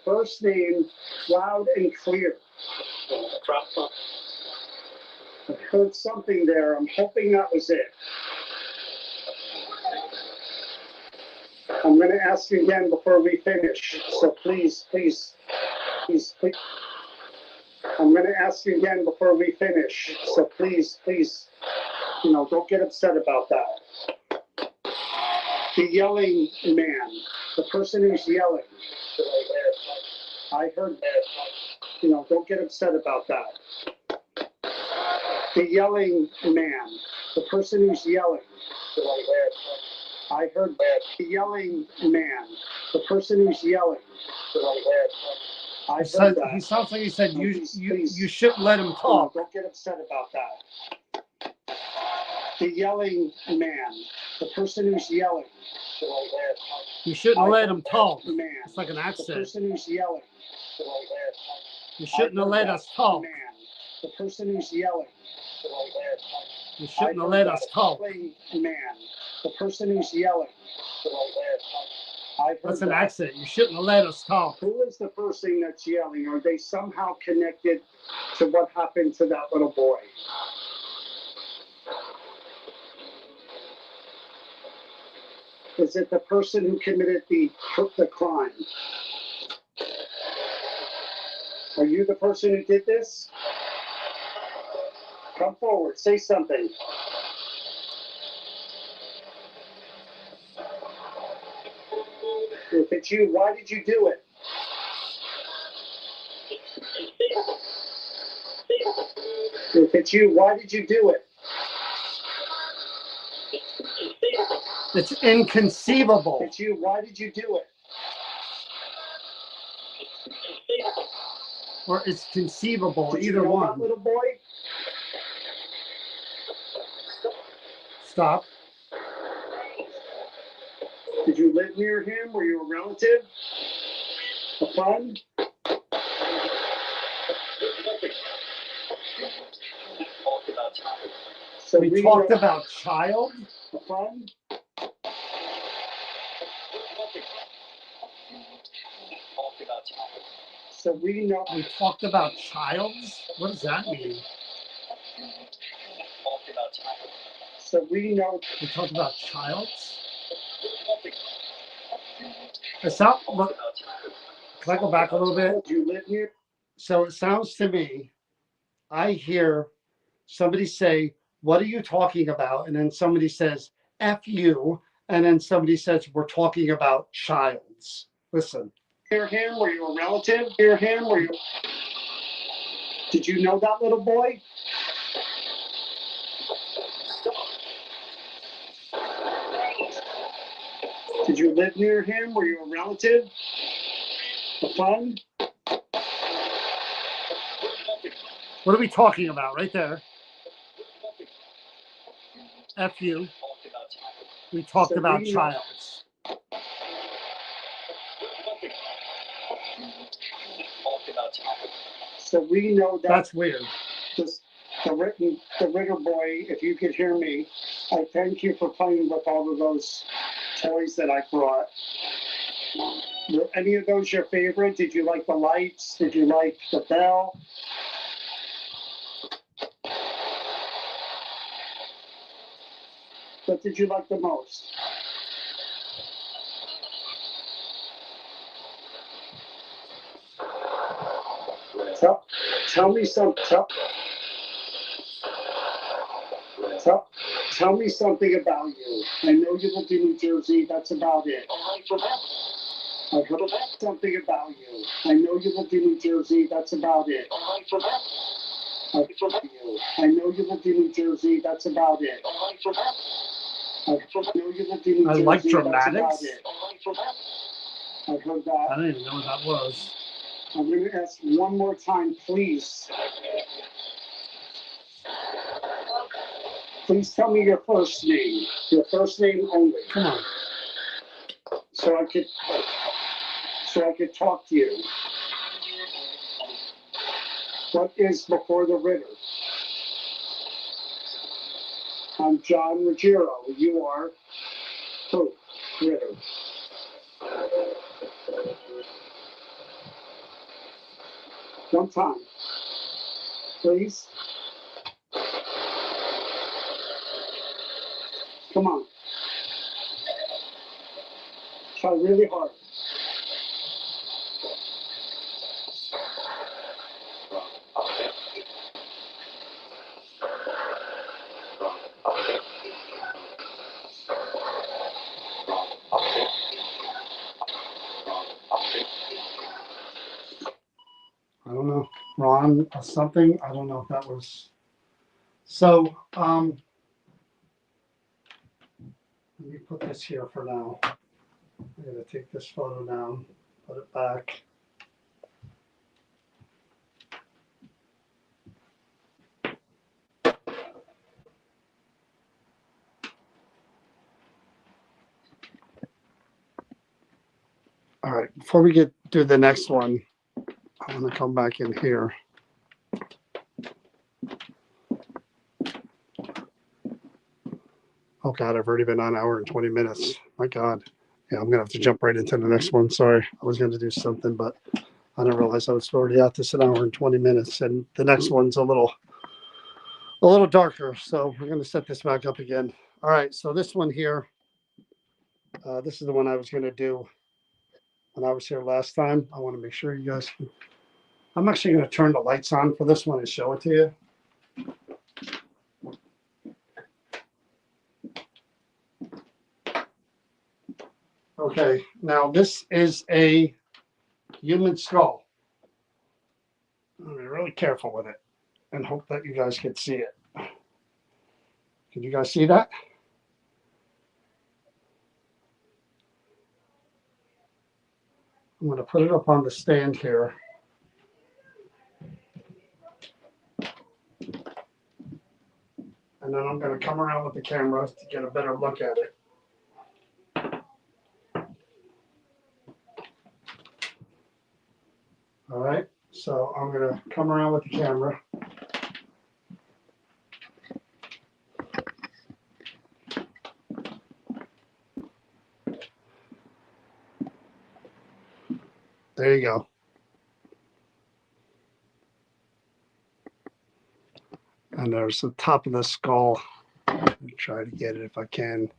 First name loud and clear. I heard something there. I'm hoping that was it. I'm going to ask you again before we finish. So please. I'm going to ask you again before we finish. So please, don't get upset about that. The yelling man, the person who's yelling. I heard that. Don't get upset about that. The yelling man, the person who's yelling. I heard that. The yelling man, the person who's yelling. I heard that. He sounds like he said you shouldn't let him talk. Don't get upset about that. The yelling man, the person who's yelling. You shouldn't let him talk. Man, it's like an accent. The person who's yelling. You shouldn't have let us talk. Man, the person who's yelling. You shouldn't have let us talk. Man, the person who's yelling. That's an accent. You shouldn't have let us talk. Who is the person that's yelling? Are they somehow connected to what happened to that little boy? Is it the person who committed the crime? Are you the person who did this? Come forward, say something. If it's you, why did you do it? If it's you, why did you do it? It's inconceivable. It's you. Why did you do it? Or it's conceivable, Did you either know one. that little boy? Stop. Did you live near him? Were you a relative? A friend? So We talked about child. a friend? So we know. We talked about childs. What does that mean? So we know. We talked about childs. It sounds. Look, can I go back a little bit? Did you live near? So it sounds to me, I hear somebody say, "What are you talking about?" And then somebody says, "F you," and then somebody says, "We're talking about childs." Listen. Near him? Were you a relative? Near him? Were you? Did you know that little boy? Did you live near him? Were you a relative? A friend? What are we talking about right there? F you. We talked So about we know- childs. So we know that That's weird. the Ritter Boy, if you could hear me, I thank you for playing with all of those toys that I brought. Were any of those your favorite? Did you like the lights? Did you like the bell? What did you like the most? Tell me something. Tell me something about you. I know you lived in New Jersey. That's about it. I heard something about you. I know you lived in New Jersey. That's about it. I know you lived in New Jersey. That's about it. I know you lived in New Jersey. I like That's about dramatics. it. I heard that. I didn't even know what that was. I'm going to ask one more time, please. Please tell me your first name. Your first name only. Come on. So I could talk to you. What is before the Ritter? I'm John Ruggiero. You are who? Ritter. One time. Please. Come on. Try really hard. I don't know. Ron or something. I don't know if that was. So, let me put this here for now. I'm going to take this photo down, put it back. All right, before we do the next one, I'm going to come back in here. Oh God, I've already been on an hour and 20 minutes. My God. Yeah, I'm going to have to jump right into the next one. Sorry, I was going to do something, but I didn't realize I was already at this an hour and 20 minutes. And the next one's a little darker. So we're going to set this back up again. All right, so this one here, this is the one I was going to do when I was here last time. I want to make sure you guys can. I'm actually going to turn the lights on for this one and show it to you. Okay, now this is a human skull. I'm be really careful with it and hope that you guys can see it. Can you guys see that? I'm going to put it up on the stand here. And then I'm going to come around with the camera to get a better look at it. All right, so I'm going to come around with the camera. There you go. And there's the top of the skull. I'll try to get it if I can.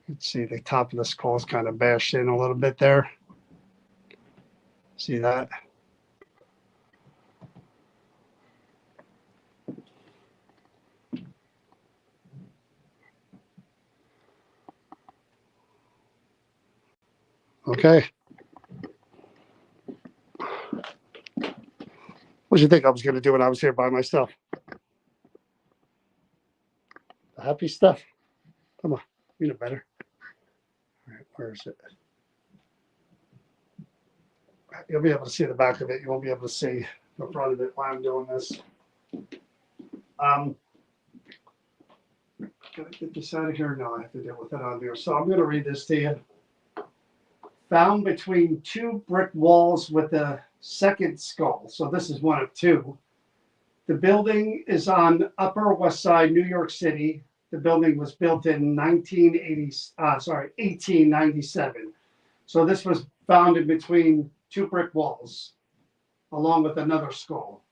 Let's see, the top of the skull is kind of bashed in a little bit there. See that? Okay. What did you think I was going to do when I was here by myself? The happy stuff. Come on, you know better. All right, where is it? You'll be able to see the back of it. You won't be able to see the front of it while I'm doing this. Gotta get this out of here. No, I have to deal with it on there. So I'm going to read this to you. Found between two brick walls with a second skull. So this is one of two. The building is on Upper West Side, New York City. The building was built in 1897. So this was found in between two brick walls, along with another skull,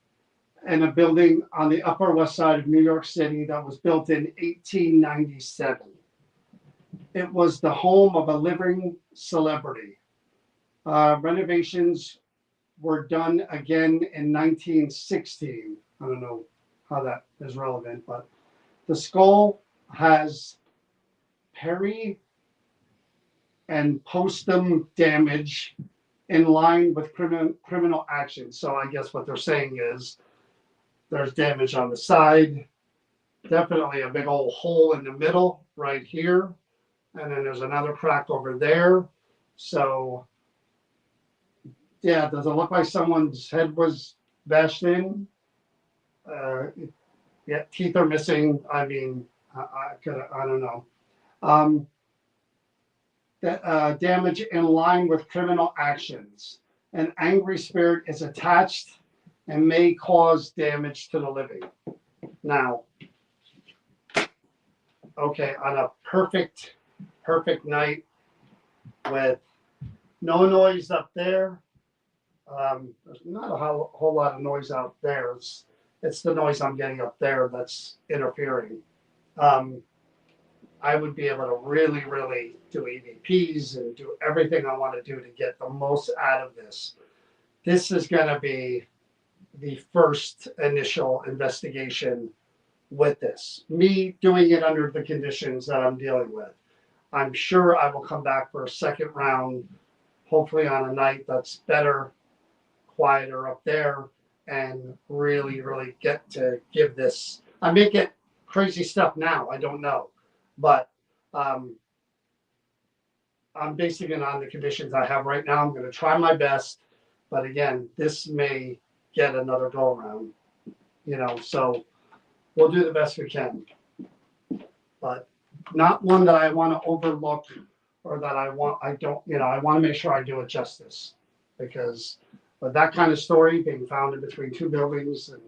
and a building on the Upper West Side of New York City that was built in 1897. It was the home of a living celebrity. Renovations were done again in 1916. I don't know how that is relevant, but the skull has peri and postum damage in line with criminal action. So I guess what they're saying is there's damage on the side, definitely a big old hole in the middle right here, and then there's another crack over there. So yeah, does it look like someone's head was bashed in? Yeah, teeth are missing. I mean, I don't know. Damage in line with criminal actions. An angry spirit is attached and may cause damage to the living. Now, okay, on a perfect night with no noise up there, there's not a whole lot of noise out there. It's the noise I'm getting up there that's interfering. I would be able to really, really do EVPs and do everything I want to do to get the most out of this. This is going to be the first initial investigation with this. Me doing it under the conditions that I'm dealing with. I'm sure I will come back for a second round, hopefully on a night that's better, quieter up there, and really, really get to give this. I may get crazy stuff now. I don't know. But I'm basing it on the conditions I have right now. I'm going to try my best. But again, this may get another go around, so we'll do the best we can. But not one that I want to overlook or that I want to make sure I do it justice. Because with that kind of story being found in between two buildings, and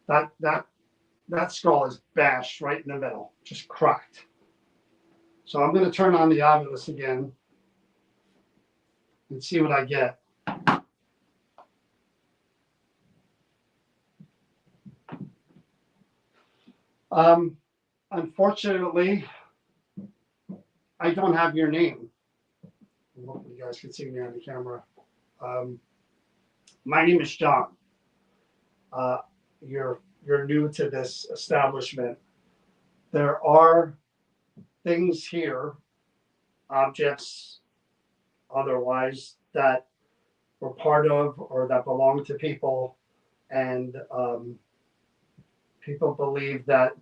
that skull is bashed right in the middle, just cracked. So I'm going to turn on the obelisk again and see what I get. Unfortunately, I don't have your name. Hopefully you guys can see me on the camera. My name is John. You're new to this establishment. There are things here, objects, otherwise, that were part of or that belong to people, and people believe that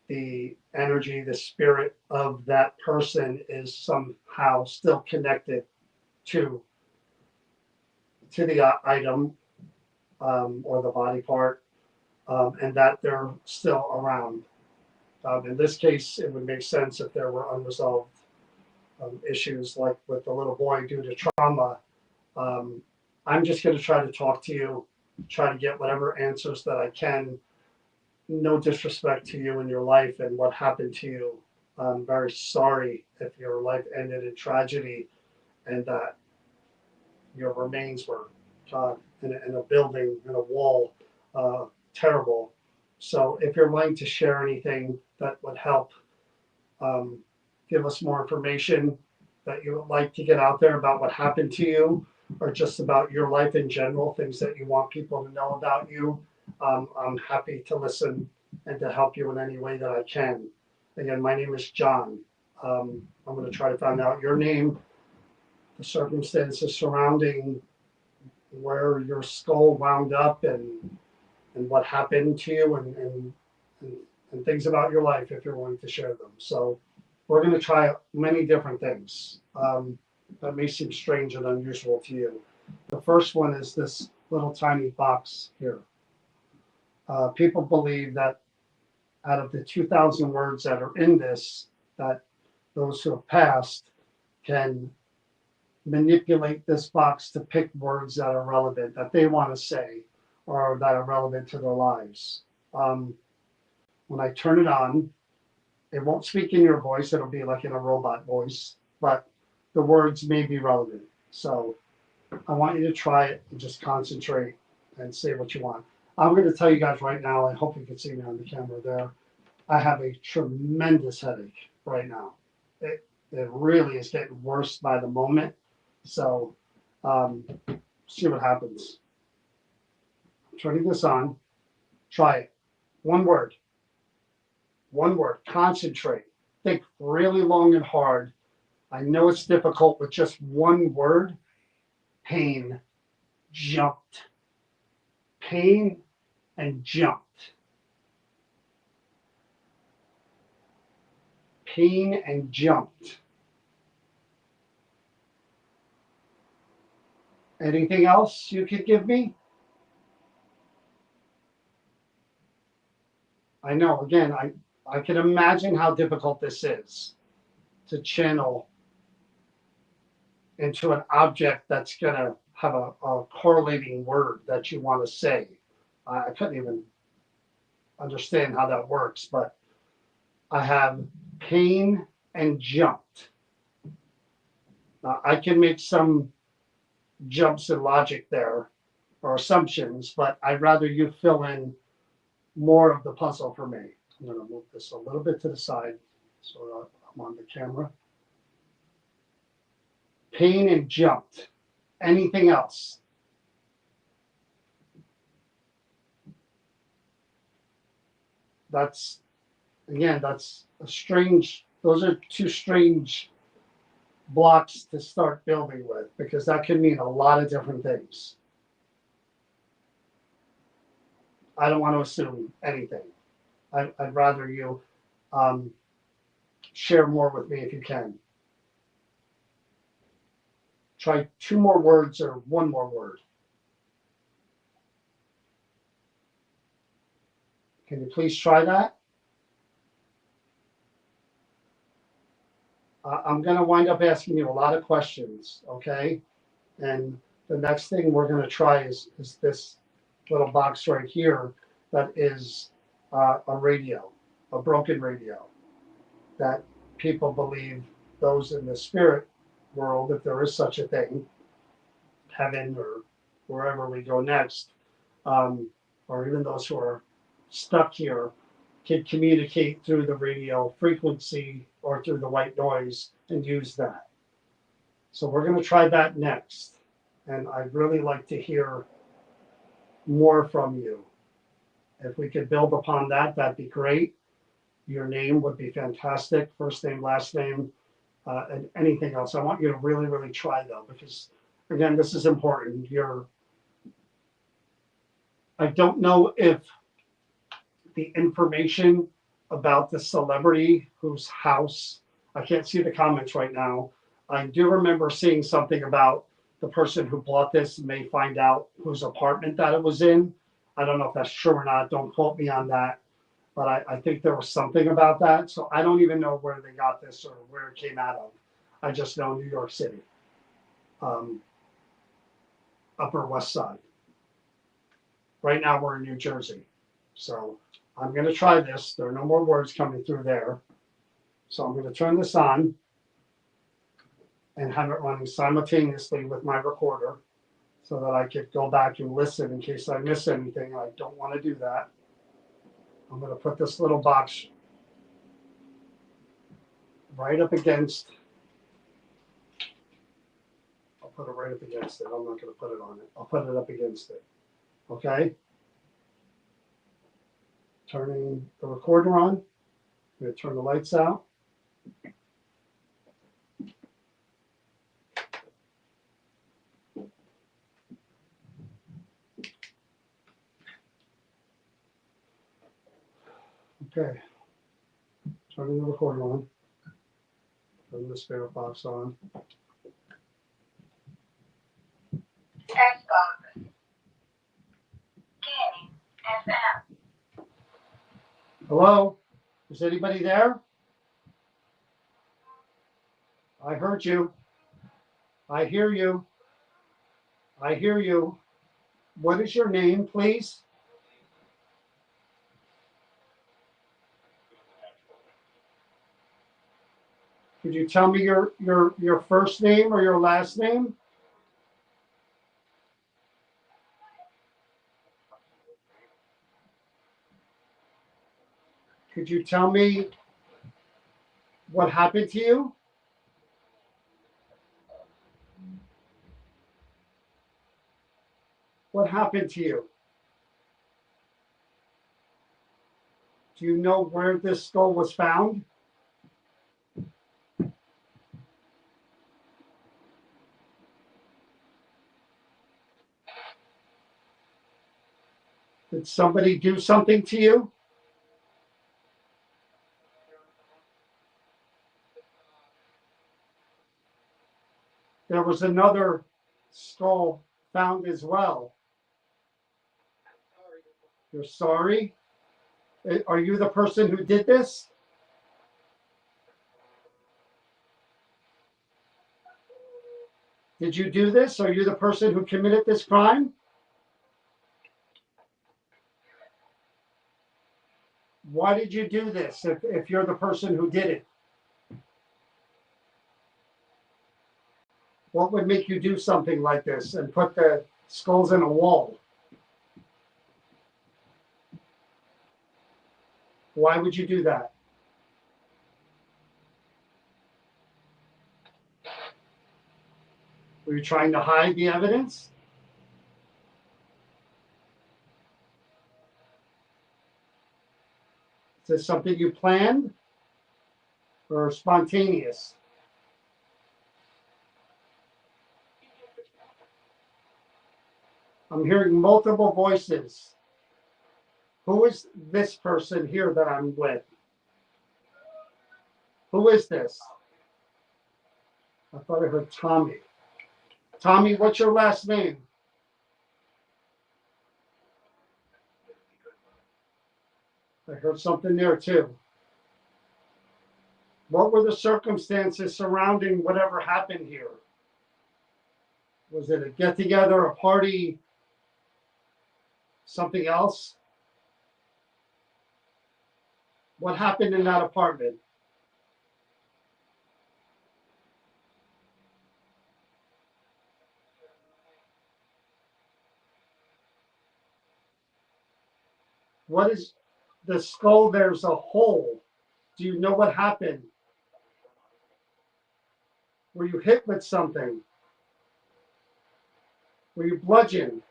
the energy, the spirit of that person is somehow still connected to to the item or the body part, and that they're still around. In this case, it would make sense if there were unresolved issues like with the little boy due to trauma. Um, I'm just going to try to talk to you, try to get whatever answers that I can. No disrespect to you and your life and what happened to you. I'm very sorry if your life ended in tragedy and that your remains were in a building, in a wall, terrible. So if you're willing to share anything that would help, um, give us more information that you would like to get out there about what happened to you or just about your life in general, things that you want people to know about you. I'm happy to listen and to help you in any way that I can. Again, my name is John. I'm going to try to find out your name, the circumstances surrounding where your skull wound up and what happened to you and things about your life if you're willing to share them. So we're going to try many different things that may seem strange and unusual to you. The first one is this little tiny box here. People believe that out of the 2,000 words that are in this, that those who have passed can manipulate this box to pick words that are relevant, that they want to say, or that are relevant to their lives. When I turn it on, it won't speak in your voice. It'll be like in a robot voice, but the words may be relevant. So I want you to try it and just concentrate and say what you want. I'm going to tell you guys right now, I hope you can see me on the camera there. I have a tremendous headache right now. It really is getting worse by the moment. So see what happens. Turning this on. Try it. One word. One word. Concentrate. Think really long and hard. I know it's difficult with just one word. Pain. Jumped. Pain and jumped. Pain and jumped. Anything else you could give me? I know, again, I can imagine how difficult this is to channel into an object that's going to have a correlating word that you want to say. I couldn't even understand how that works, but I have pain and jumped. Now, I can make some jumps in logic there or assumptions, but I'd rather you fill in more of the puzzle for me. I'm going to move this a little bit to the side so I'm on the camera. Pain and jumped. Anything else? That's, again, that's a strange, those are two strange blocks to start building with because that can mean a lot of different things. I don't want to assume anything. I'd rather you share more with me if you can. Try two more words or one more word. Can you please try that? I'm going to wind up asking you a lot of questions, okay? And the next thing we're going to try is this little box right here that is a radio, a broken radio, that people believe those in the spirit world, if there is such a thing, heaven or wherever we go next, or even those who are stuck here, can communicate through the radio frequency or through the white noise and use that. So we're going to try that next. And I'd really like to hear more from you. If we could build upon that, that'd be great. Your name would be fantastic. First name, last name, and anything else. I want you to really, really try though, because again, this is important. I don't know if the information about the celebrity whose house, I can't see the comments right now. I do remember seeing something about the person who bought this may find out whose apartment that it was in. I don't know if that's true or not. Don't quote me on that. But I think there was something about that. So I don't even know where they got this or where it came out of. I just know New York City, Upper West Side. Right now we're in New Jersey. So I'm going to try this. There are no more words coming through there. So I'm going to turn this on and have it running simultaneously with my recorder so that I could go back and listen in case I miss anything. I don't want to do that. I'm going to put this little box right up against, I'll put it right up against it. I'm not going to put it on it. I'll put it up against it. Okay? Turning the recorder on. I'm going to turn the lights out. Okay. Turning the recorder on. Turning the spirit box on. Xbox. Gaming. FM. Hello? Is anybody there? I heard you. I hear you. I hear you. What is your name, please? Could you tell me your first name or your last name? Could you tell me what happened to you? What happened to you? Do you know where this skull was found? Did somebody do something to you? There was another skull found as well. You're sorry? Are you the person who did this? Did you do this? Are you the person who committed this crime? Why did you do this if you're the person who did it? What would make you do something like this and put the skulls in a wall? Why would you do that? Were you trying to hide the evidence? Is this something you planned or spontaneous? I'm hearing multiple voices. Who is this person here that I'm with? Who is this? I thought I heard Tommy. Tommy, what's your last name? I heard something there too. What were the circumstances surrounding whatever happened here? Was it a get together, a party, something else? What happened in that apartment? What is the skull? There's a hole. Do you know what happened? Were you hit with something? Were you bludgeoned?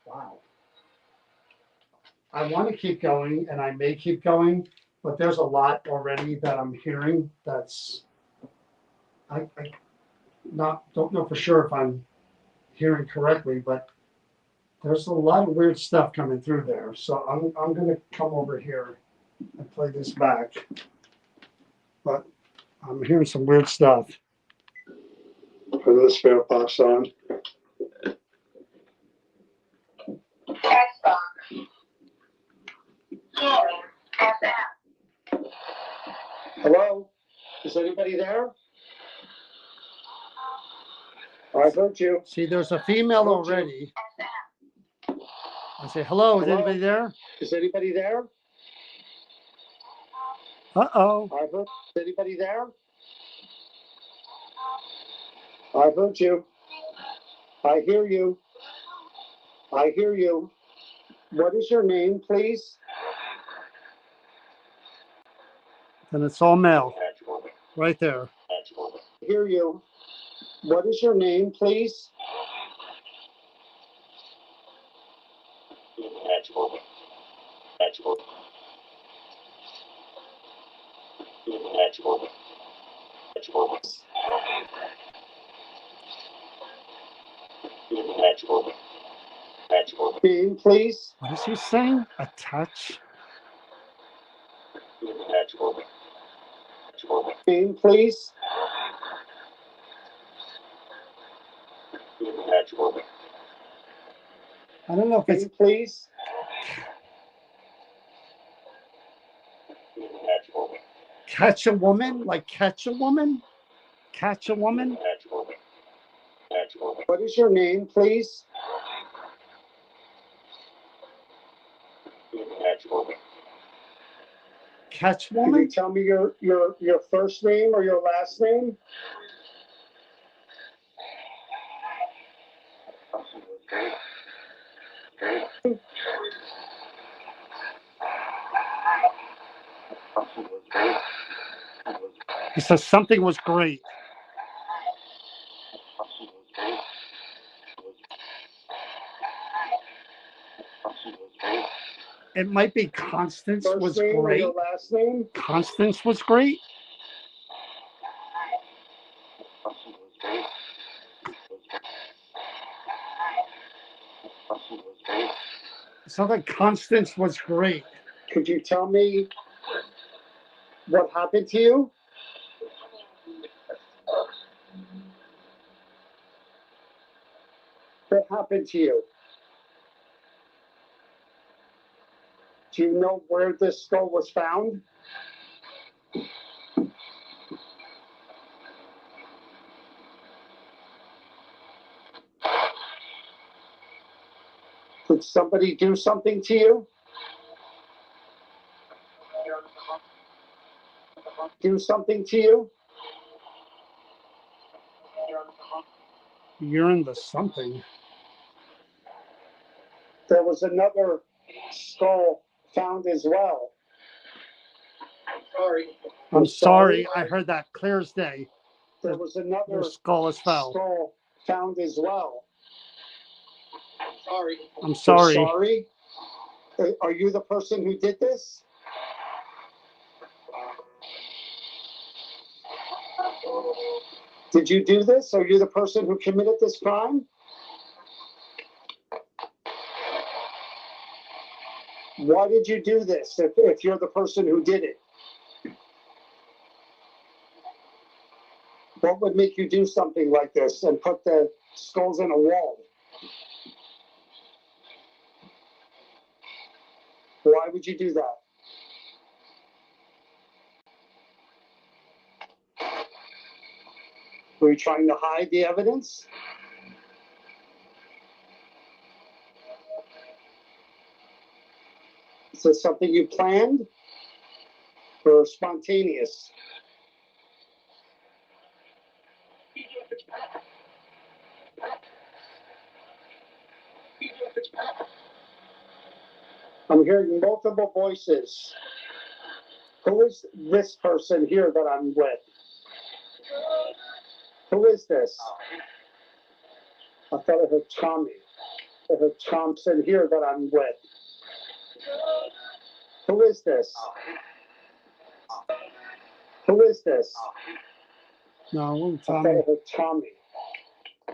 Wow. I want to keep going and I may keep going, but there's a lot already that I'm hearing that's I don't know for sure if I'm hearing correctly, but there's a lot of weird stuff coming through there. So I'm going to come over here and play this back. but I'm hearing some weird stuff. Put the spirit box on. Xbox. Healing FM. Hello? Is anybody there? I heard you. See, there's a female already. I say, hello, is anybody there? Is anybody there? Uh-oh. I heard. Is anybody there? I heard you. I hear you. I hear you. What is your name, please? And it's all male. Right there. I hear you. What is your name, please? Name, please. What is he saying? A touch. Name, please. I don't know if it's name, please. Catch a woman? Like catch a woman? Catch a woman? What is your name, please? Catch woman? Can you tell me your first name or your last name? He says something was great. It might be Constance first was name great. Or your last name? Constance was great. It sounds like Constance was great. Could you tell me what happened to you? What happened to you? Do you know where this skull was found? Did somebody do something to you? Do something to you? You're in the something. There was another skull found as well. I'm sorry. I heard that clear as day. There was another skull as well. Skull found as well. Sorry. I'm sorry. You're sorry? Are you the person who did this? Did you do this? Are you the person who committed this crime? Why did you do this if you're the person who did it? What would make you do something like this and put the skulls in a wall? Why would you do that? Were you trying to hide the evidence? Is this something you planned or spontaneous? I'm hearing multiple voices. Who is this person here that I'm with? Who is this? I thought I heard Tommy. I heard Thompson here that I'm with. Who is this? Who is this? No, Tommy. I thought I heard Tommy.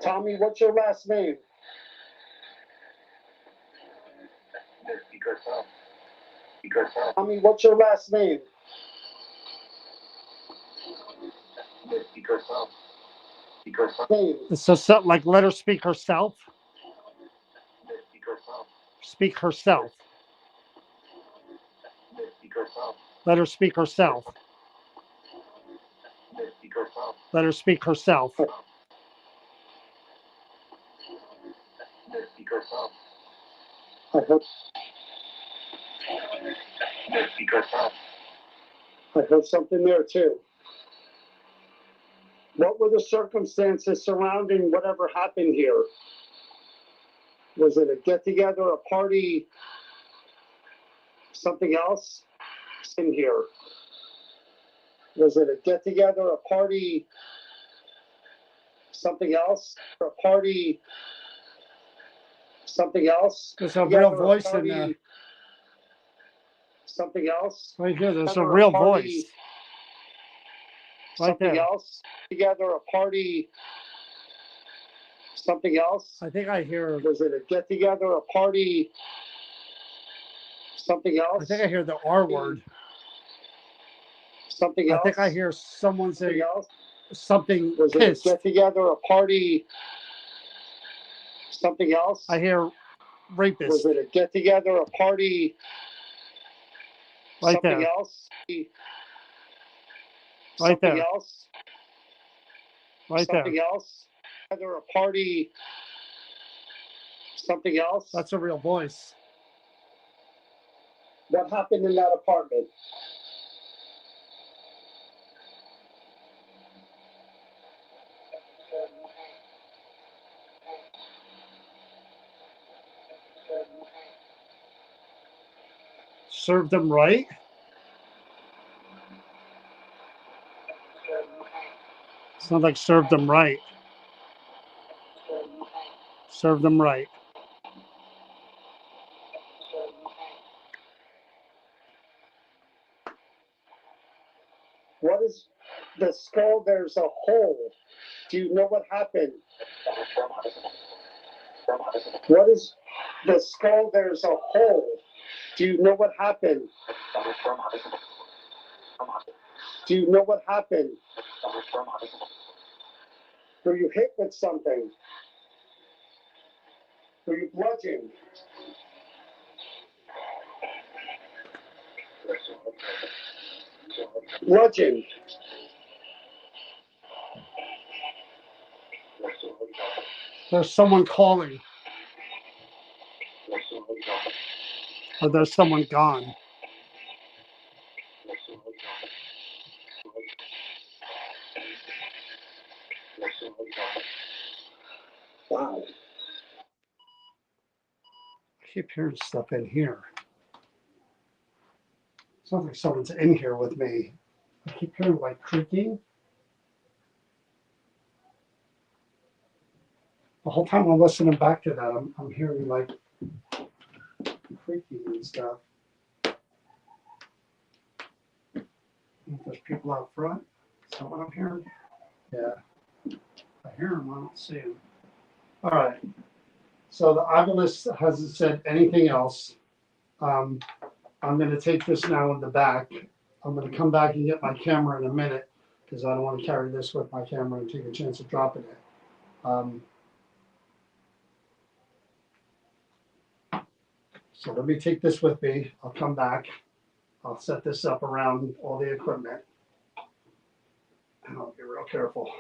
Tommy, what's your last name? Tommy, what's your last name? So like let her speak herself. Speak herself. Let her speak herself. Let her speak herself. I heard, I heard something there too. What were the circumstances surrounding whatever happened here? Was it a get together, a party, something else in here? Was it a get together, a party, something else? A party, something else? There's a real voice in party, there. Something else? Right here, there's a Together, real party, voice. Right something there. else? Together, a party, something else? I think I hear. Was it a get together, a party, something else? I think I hear the R word. Something I else? think I hear someone Something say else? something Was it pissed. a get together, a party, something else? I hear rapist. Was it a get together, a party, Right something there. else? Right Something there. else? Right there. Something else? Together, a party, something else? That's a real voice. What happened in that apartment? Serve them right. Sounds like serve them right. Serve them right. What is the skull? There's a hole. Do you know what happened? What is the skull? There's a hole. Do you know what happened? Do you know what happened? Were you hit with something? Were you bludgeoned? Bludgeoned. There's someone calling. Or there's someone gone. Wow. I keep hearing stuff in here. Sounds like someone's in here with me. I keep hearing like creaking. The whole time I'm listening back to that, I'm hearing like creaking and stuff. There's people out front. Is that what I'm hearing? Yeah. I hear them. I don't see them. All right. So the obelisk hasn't said anything else. I'm going to take this now in the back. I'm going to come back and get my camera in a minute because I don't want to carry this with my camera and take a chance of dropping it. So let me take this with me. I'll come back. I'll set this up around all the equipment. And I'll be real careful.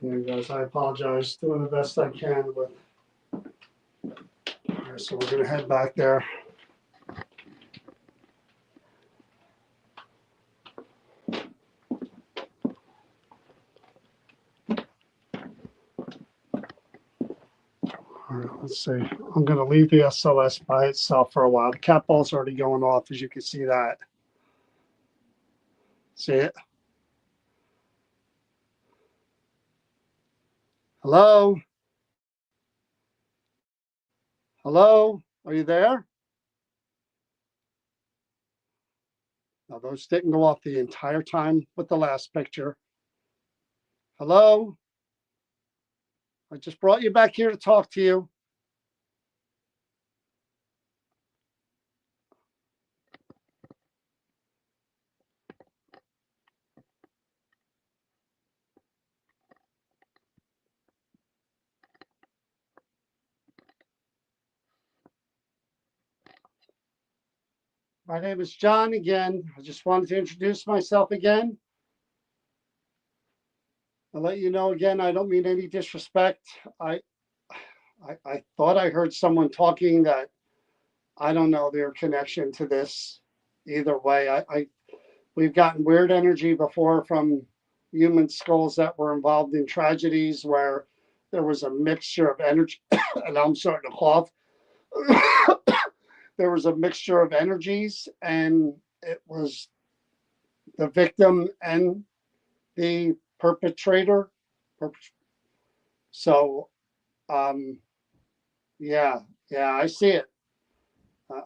Yeah, guys, I apologize. Doing the best I can with. All right, so we're gonna head back there. All right, let's see. I'm gonna leave the SLS by itself for a while. The cat ball's already going off, as you can see that. See it? Hello? Hello? Are you there? Now those didn't go off the entire time with the last picture. Hello? I just brought you back here to talk to you. My name is John again. I just wanted to introduce myself again. I'll let you know again, I don't mean any disrespect. I thought I heard someone talking that I don't know their connection to this. Either way, we've gotten weird energy before from human skulls that were involved in tragedies where there was a mixture of energy, and I'm starting to cough. There was a mixture of energies, and it was the victim and the perpetrator. So, yeah, yeah, I see it.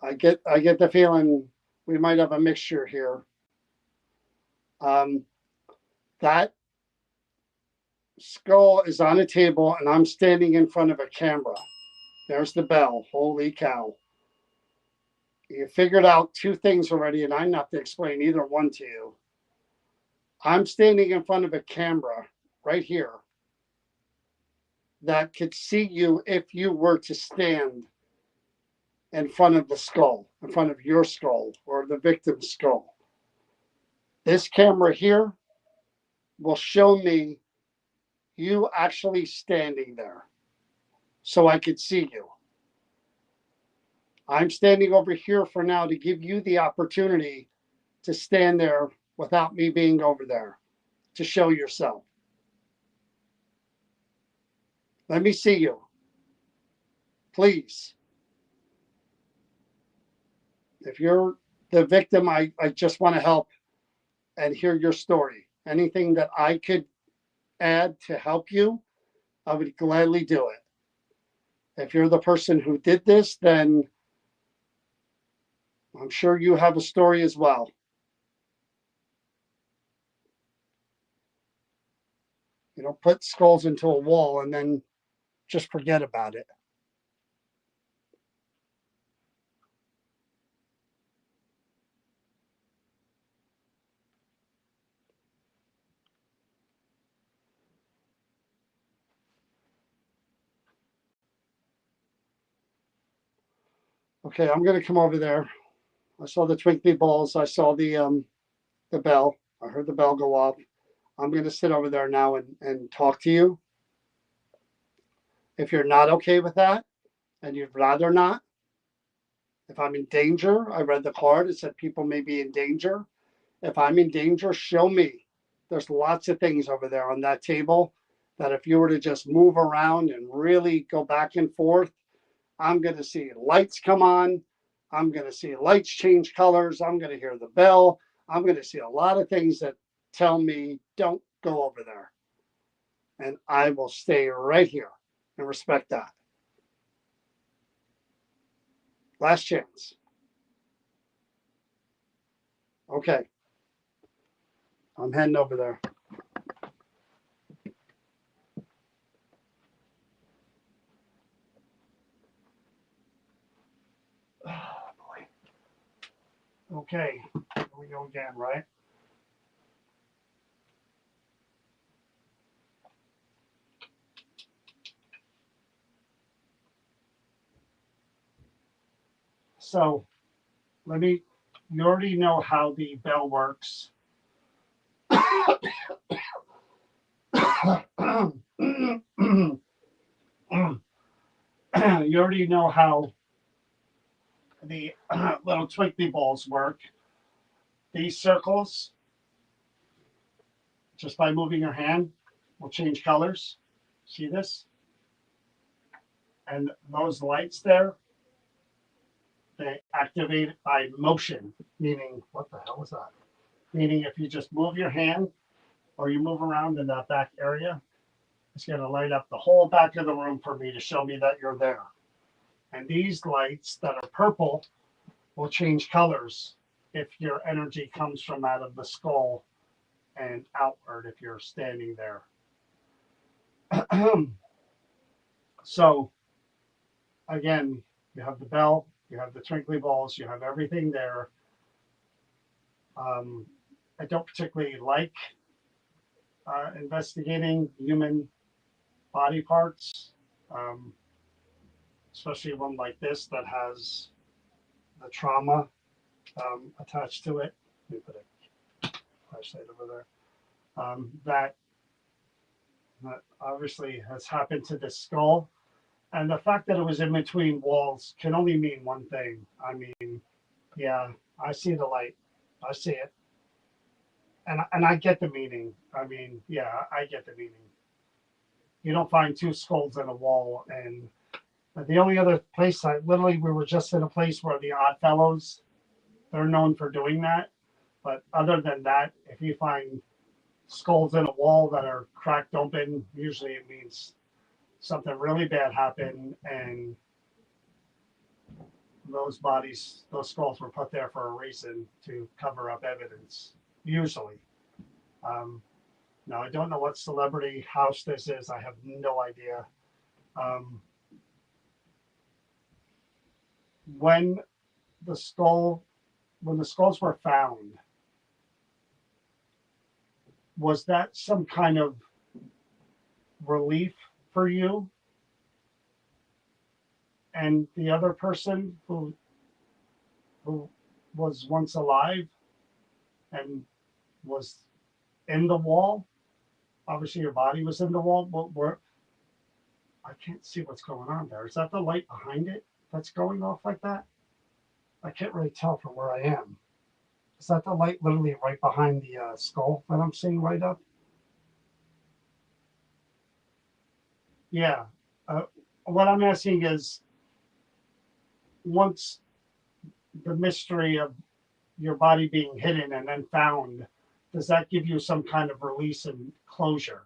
I get the feeling we might have a mixture here. Um, that skull is on a table, and I'm standing in front of a camera. There's the bell. Holy cow! You figured out two things already, and I don't have to explain either one to you. I'm standing in front of a camera right here that could see you if you were to stand in front of the skull, in front of your skull or the victim's skull. This camera here will show me you actually standing there so I could see you. I'm standing over here for now to give you the opportunity to stand there without me being over there to show yourself. Let me see you. Please. If you're the victim, I just want to help and hear your story. Anything that I could add to help you, I would gladly do it. If you're the person who did this, then I'm sure you have a story as well. You know, put skulls into a wall and then just forget about it. Okay, I'm gonna come over there. I saw the twinkly balls. I saw the bell. I heard the bell go off. I'm gonna sit over there now and talk to you. If you're not okay with that and you'd rather not, if I'm in danger, I read the card. It said people may be in danger. If I'm in danger, show me. There's lots of things over there on that table that if you were to just move around and really go back and forth, I'm going to see lights come on. I'm going to see lights change colors. I'm going to hear the bell. I'm going to see a lot of things that tell me don't go over there. And I will stay right here and respect that. Last chance. Okay. I'm heading over there. Oh, boy. Okay. Here we go again, right? So you already know how the bell works. you already know how the little twinkly balls work. These circles, just by moving your hand, will change colors. See this? And those lights there, they activate by motion, meaning, what the hell is that? Meaning if you just move your hand or you move around in that back area, it's going to light up the whole back of the room for me to show me that you're there. And these lights that are purple will change colors if your energy comes from out of the skull and outward if you're standing there. So again, you have the bell, you have the twinkly balls, you have everything there. I don't particularly like investigating human body parts, um, especially one like this that has the trauma attached to it. Let me put a flashlight over there. That obviously has happened to this skull. And the fact that it was in between walls can only mean one thing. I mean, yeah, I see the light. I see it. And I get the meaning. I mean, yeah, I get the meaning. You don't find two skulls in a wall. And the only other place we were just in a place where the Odd Fellows, they're known for doing that. But other than that, if you find skulls in a wall that are cracked open, usually it means something really bad happened and those skulls were put there for a reason to cover up evidence, usually. Um, Now, I don't know what celebrity house this is. I have no idea. Um, when the skull, when the skulls were found, was that some kind of relief for you? And the other person who was once alive and was in the wall. Obviously, your body was in the wall. Where I can't see what's going on there. Is that the light behind it that's going off like that? I can't really tell from where I am. Is that the light literally right behind the skull that I'm seeing light up? Yeah. Uh, what I'm asking is, once the mystery of your body being hidden and then found, does that give you some kind of release and closure?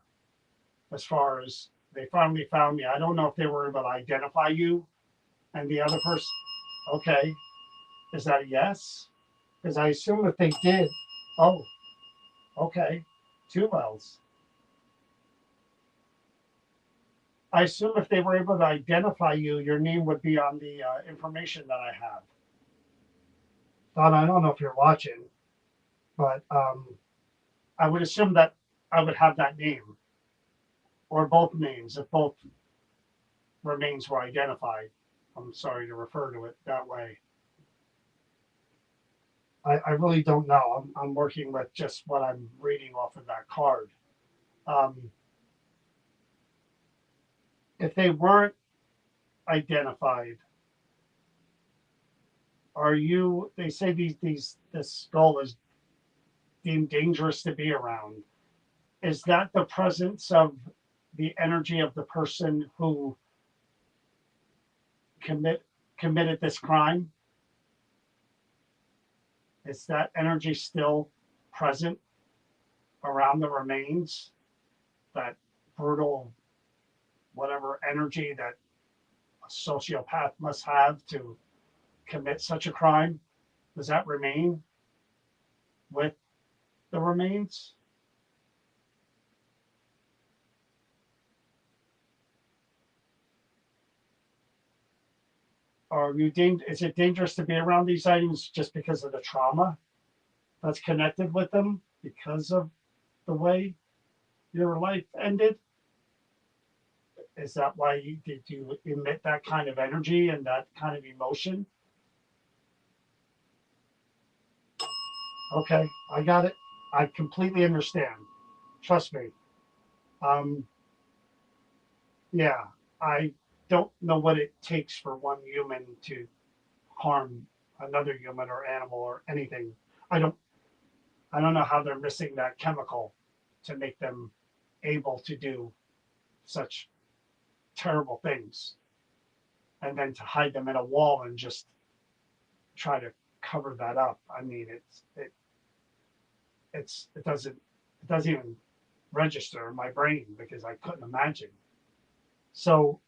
As far as they finally found me, I don't know if they were able to identify you and the other person. Okay, is that a yes? Because I assume if they did, oh, okay, two wells. I assume if they were able to identify you, your name would be on the information that I have. Don, I don't know if you're watching, but I would assume that I would have that name or both names if both remains were identified. I'm sorry to refer to it that way. I really don't know. I'm working with just what I'm reading off of that card. Um, if they weren't identified, are you? They say this skull is deemed dangerous to be around. Is that the presence of the energy of the person who commit committed this crime? Is that energy still present around the remains? That brutal, whatever energy that a sociopath must have to commit such a crime, does that remain with the remains? Or is it dangerous to be around these items just because of the trauma that's connected with them because of the way your life ended? Is that why did you emit that kind of energy and that kind of emotion? Okay, I got it. I completely understand. Trust me. Um, Yeah, I don't know what it takes for one human to harm another human or animal or anything. I don't I don't know how they're missing that chemical to make them able to do such terrible things and then to hide them in a wall and just try to cover that up. I mean, it doesn't even register in my brain because I couldn't imagine. So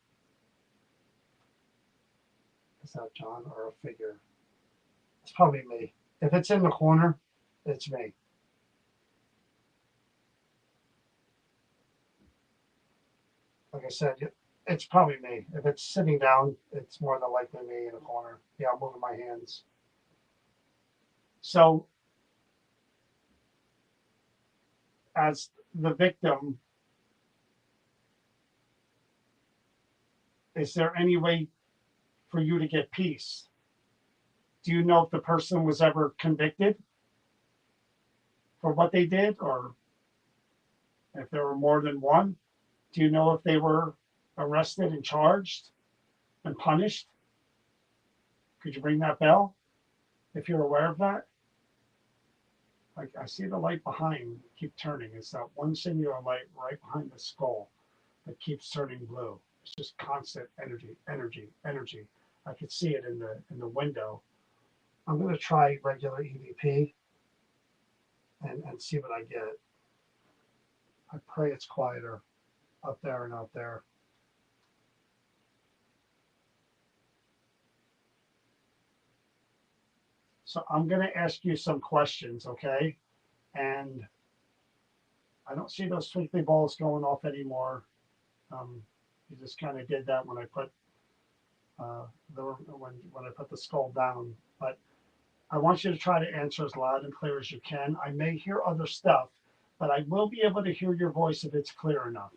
is that John or a figure? It's probably me. If it's in the corner, it's me. Like I said, it's probably me. If it's sitting down, it's more than likely me in the corner. Yeah, I'm moving my hands. So as the victim, is there any way for you to get peace? Do you know if the person was ever convicted for what they did, or if there were more than one? Do you know if they were arrested and charged and punished? Could you ring that bell if you're aware of that? I see the light behind keep turning. It's that one singular light right behind the skull that keeps turning blue. It's just constant energy, energy, energy. I could see it in the window. I'm going to try regular EVP and see what I get. I pray it's quieter up there and out there. So I'm going to ask you some questions, okay? And I don't see those twinkly balls going off anymore. You just kind of did that when I put when I put the skull down. But I want you to try to answer as loud and clear as you can. I may hear other stuff, but I will be able to hear your voice if it's clear enough,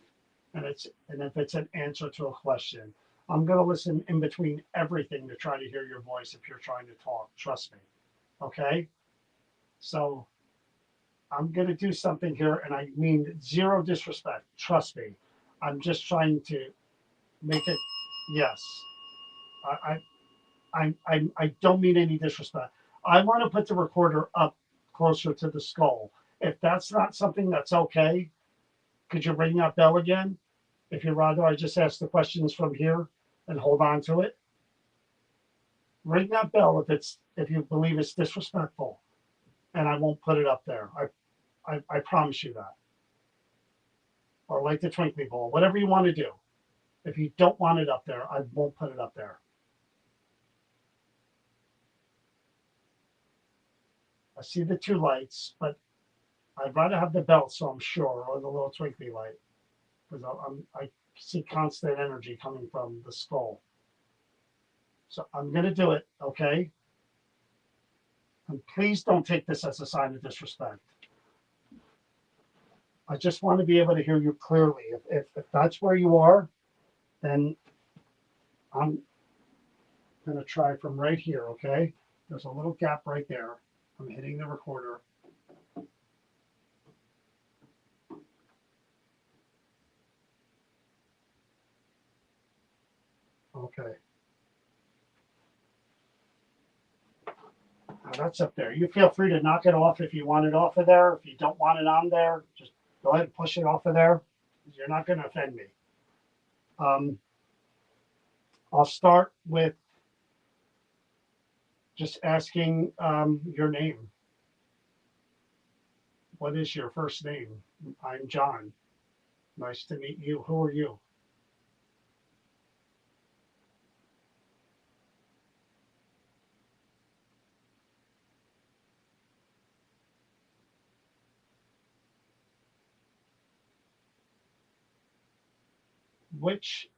and if it's an answer to a question. I'm going to listen in between everything to try to hear your voice if you're trying to talk. Trust me. Okay. So I'm going to do something here, and I mean zero disrespect. Trust me. I'm just trying to make it. Yes. I, I don't mean any disrespect. I want to put the recorder up closer to the skull. If that's not something that's okay, could you ring that bell again? If you'd rather, I just ask the questions from here and hold on to it. Ring that bell if you believe it's disrespectful, and I won't put it up there. I promise you that. Or like the twinkly ball, whatever you want to do. If you don't want it up there, I won't put it up there. I see the two lights, but I'd rather have the belt so I'm sure, or the little twinkly light, because I see constant energy coming from the skull. So I'm going to do it, okay? And please don't take this as a sign of disrespect. I just want to be able to hear you clearly. If that's where you are, then I'm going to try from right here, okay? There's a little gap right there. I'm hitting the recorder. Okay. Now that's up there. You feel free to knock it off if you want it off of there. If you don't want it on there, just go ahead and push it off of there. You're not going to offend me. Um, I'll start with just asking your name. What is your first name? I'm John. Nice to meet you. Who are you? Which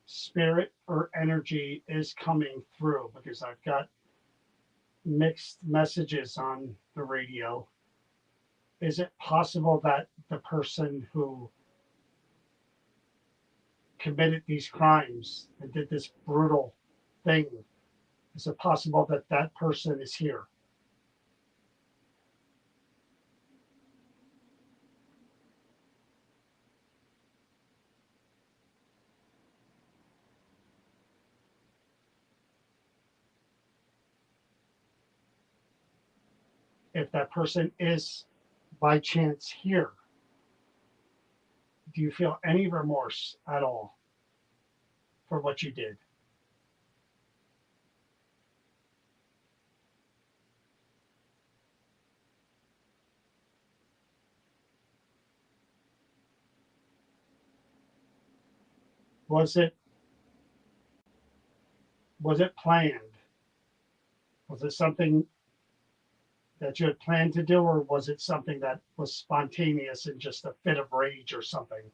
spirit or energy is coming through? Because I've got mixed messages on the radio. Is it possible that the person who committed these crimes and did this brutal thing, is it possible that that person is here? if that person is by chance here, do you feel any remorse at all for what you did? Was it planned? Was it something that you had planned to do, or was it something that was spontaneous and just a fit of rage or something,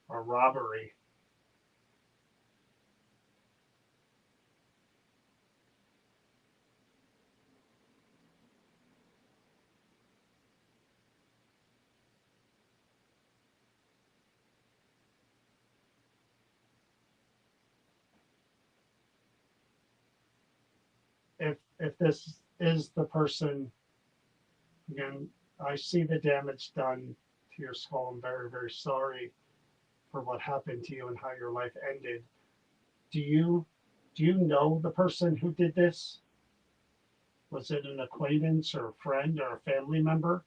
or robbery? If this is the person, again, I see the damage done to your skull. I'm very, very sorry for what happened to you and how your life ended. Do you know the person who did this? Was it an acquaintance or a friend or a family member?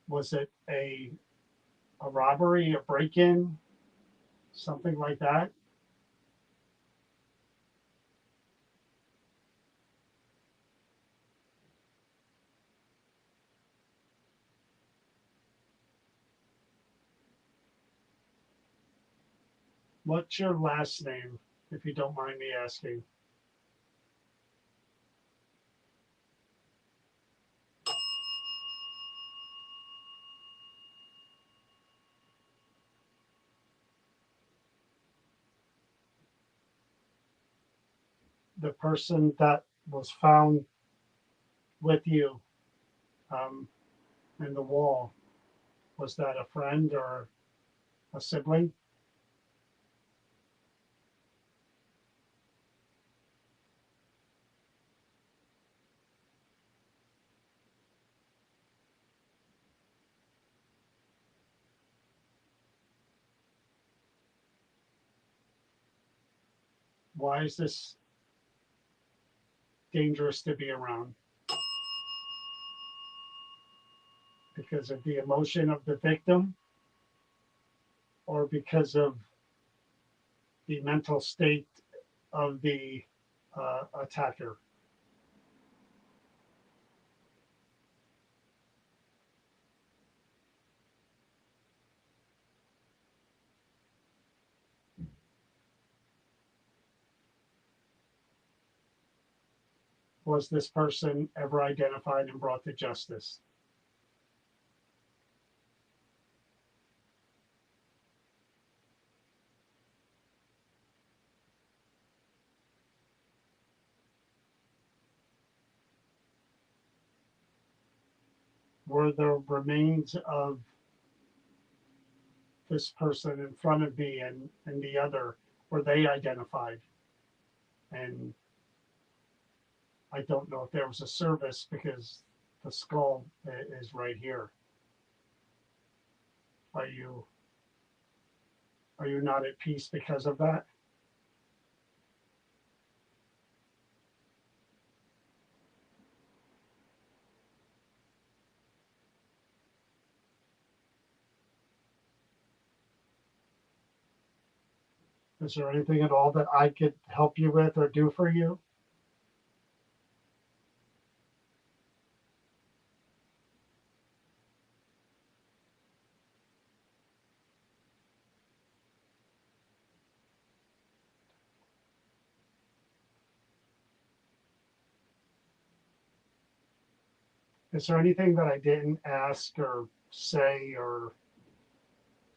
Was it a robbery, a break-in, something like that? What's your last name, if you don't mind me asking? The person that was found with you um, in the wall, was that a friend or a sibling? Why is this dangerous to be around? Because of the emotion of the victim, or because of the mental state of the attacker? Was this person ever identified and brought to justice? Were the remains of this person in front of me and the other, were they identified? And I don't know if there was a service because the skull is right here. Are you not at peace because of that? Is there anything at all that I could help you with or do for you? Is there anything that I didn't ask or say, or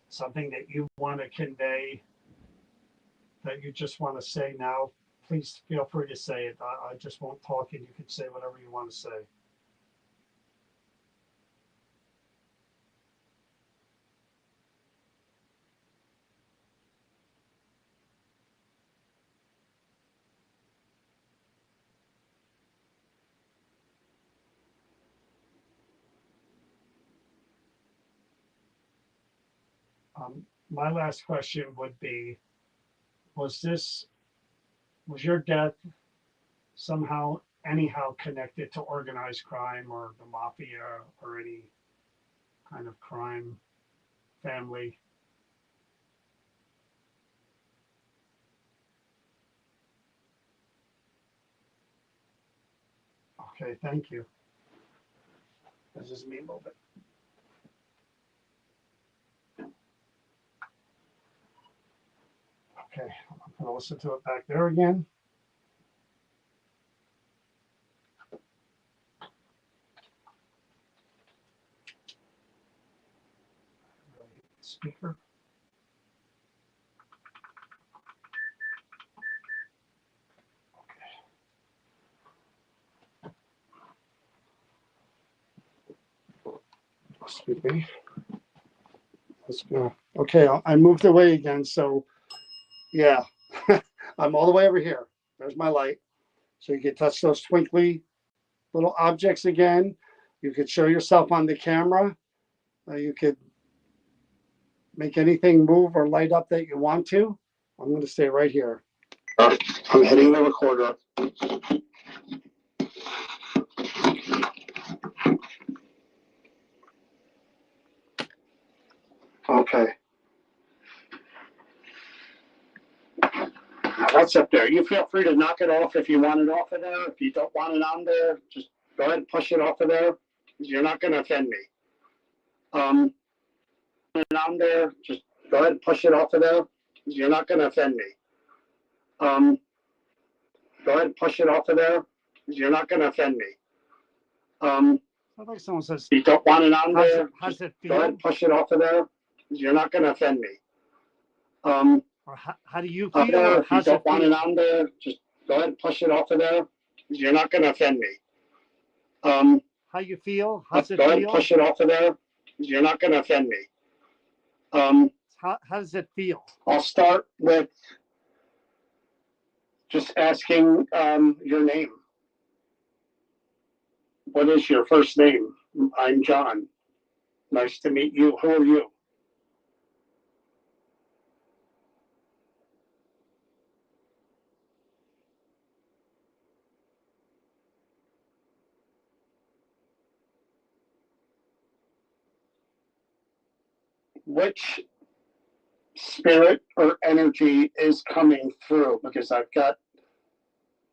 something that you want to convey that you just want to say now? Please feel free to say it. I just won't talk and you can say whatever you want to say. My last question would be, was your death somehow, anyhow connected to organized crime or the mafia or any kind of crime family? Okay, thank you. That's just me a little bit. Okay, I'm gonna listen to it back there again. Speaker. Excuse me. Let's go. Okay, I moved away again. So, yeah, I'm all the way over here. There's my light. So you can touch those twinkly little objects again. You could show yourself on the camera. You could make anything move or light up that you want to. I'm going to stay right here. I'm hitting the recorder. Okay. What's up there? You feel free to knock it off if you want it off of there. If you don't want it on there, just go ahead and push it off of there. You're not going to offend me. On there, just go ahead and push it off of there. You're not going to offend me. Go ahead and push it off of there. You're not going to offend me. Sounds like someone says, you don't want it on there. How's it feel? Go ahead and push it off of there. You're not going to offend me. Or how do you feel? If you don't want it on there, just go ahead and push it off of there. You're not going to offend me. How you feel? How's it feel? Go ahead and push it off of there. You're not going to offend me. How does it feel? I'll start with just asking your name. What is your first name? I'm John. Nice to meet you. Who are you? Which spirit or energy is coming through? Because I've got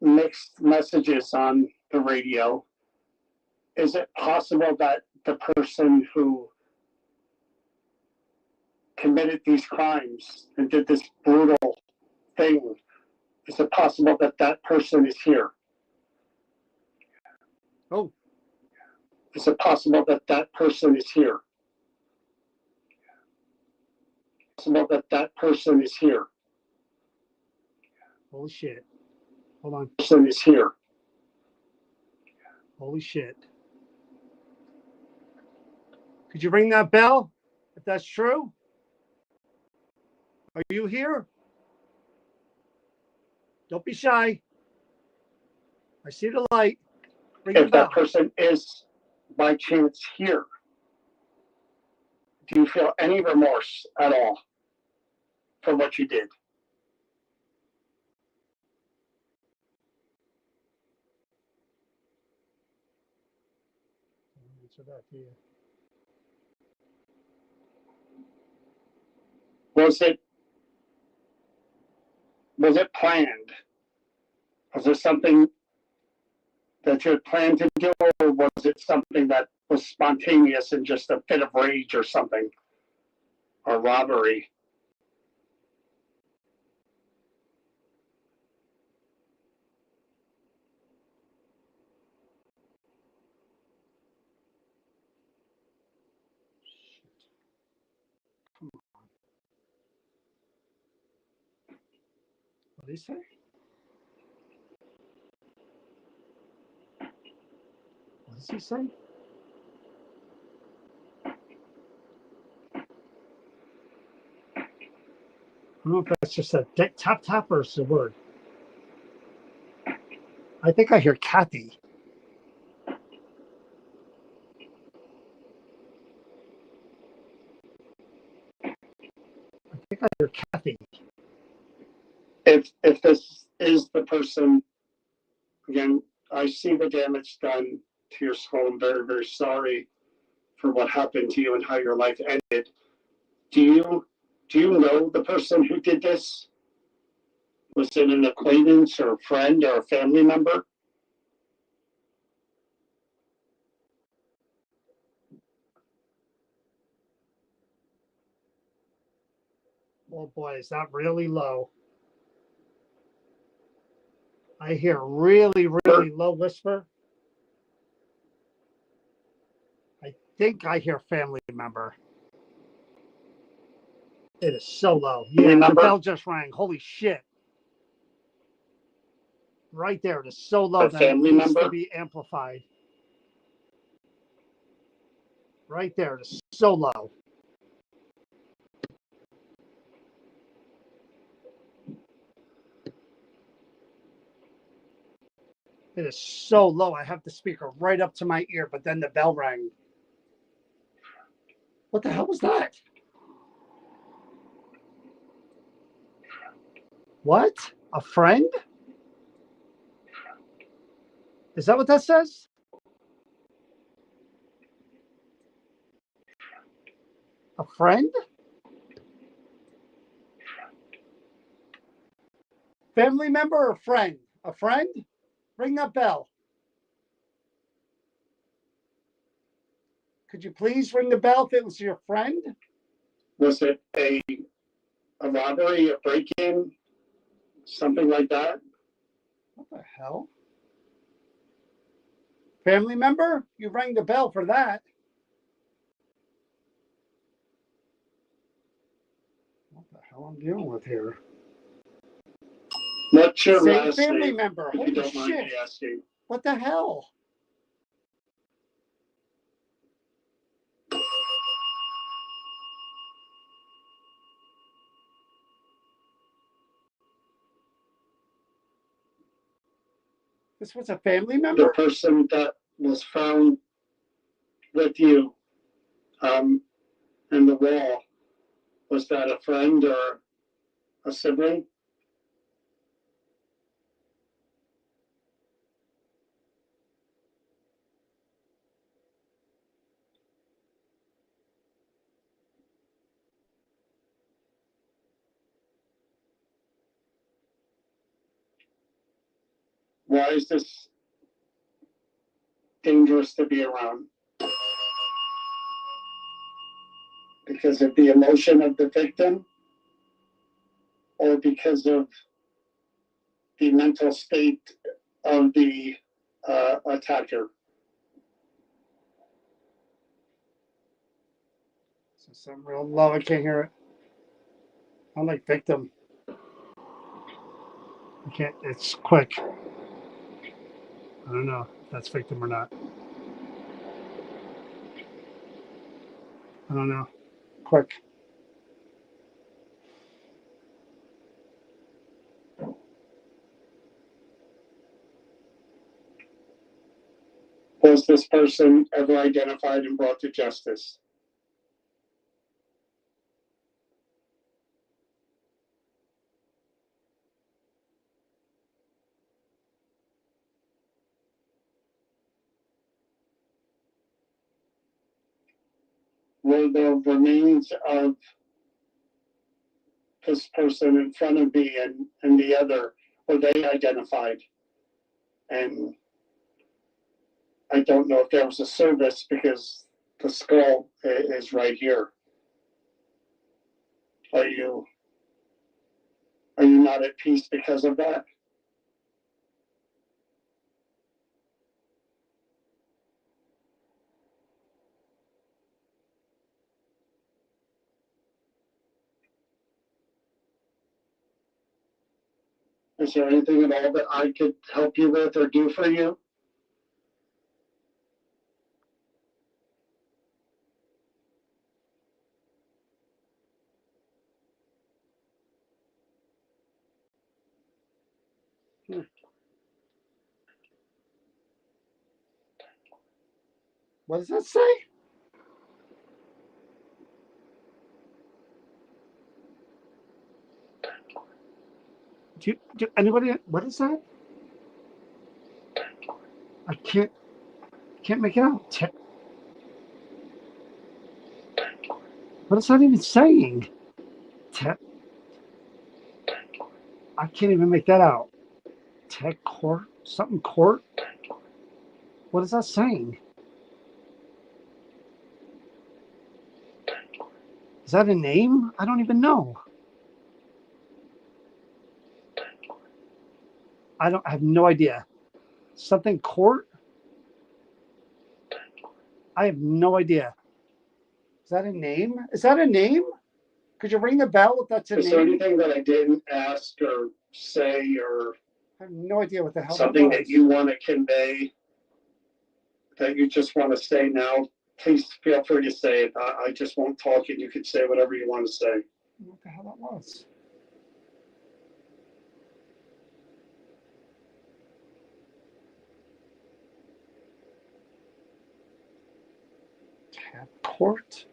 mixed messages on the radio. Is it possible that the person who committed these crimes and did this brutal thing, is it possible that that person is here? Oh. Is it possible that that person is here? Possible that that person is here? Holy shit. Hold on. Person is here. Holy shit. Could you ring that bell if that's true? Are you here? Don't be shy. I see the light. Ring if that person is by chance here, do you feel any remorse at all for what you did? Answer that to you. Was it planned? Was it something that you had planned to do, or was it something that was spontaneous and just a fit of rage or something, or robbery? What did he say? What does he say? I don't know if that's just a tap tap or it's a word. I think I hear Kathy. think I hear Kathy. If this is the person, again, I see the damage done to your skull. I'm very, very sorry for what happened to you and how your life ended. Do you know the person who did this? Was it an acquaintance or a friend or a family member? Oh boy, is that really low? I hear really, really low whisper. I think I hear family member. It is so low. Yeah, the bell just rang. Holy shit. Right there. It is so low that it needs to be amplified. Right there. It is so low. It is so low. I have the speaker right up to my ear, but then the bell rang. What the hell was that? What? A friend? Is that what that says? A friend? Family member or friend? A friend? Ring that bell. Could you please ring the bell if it was your friend? Was it a robbery, a break-in, something like that? What the hell? Family member? You rang the bell for that. What the hell I'm dealing with here? What's your Same last family name, member. if you Holy don't mind shit. me asking? What the hell? This was a family The member? person that was found with you in the wall, was that a friend or a sibling? Why is this dangerous to be around? Because of the emotion of the victim, or because of the mental state of the attacker? This is something real low. I can't hear it. I'm like victim. I can't. It's quick. I don't know if that's victim or not. I don't know. Quick. Was this person ever identified and brought to justice? Were the remains of this person in front of me and the other, were they identified? And I don't know if there was a service because the skull is right here. Are you not at peace because of that? Is there anything at all that I could help you with or do for you? What does that say? Do anybody? What is that? I can't make it out. What is that even saying? I can't even make that out. Tech court? Something court? What is that saying? Is that a name? I don't even know. I have no idea. Something court? I have no idea. Is that a name? Is that a name? Could you ring the bell if that's a Is there name? anything that I didn't ask or say or I have no idea what the hell something that that was. you want to convey that you just want to say now? Please feel free to say it. I just won't talk and you can say whatever you want to say. What the hell that was? Tab court?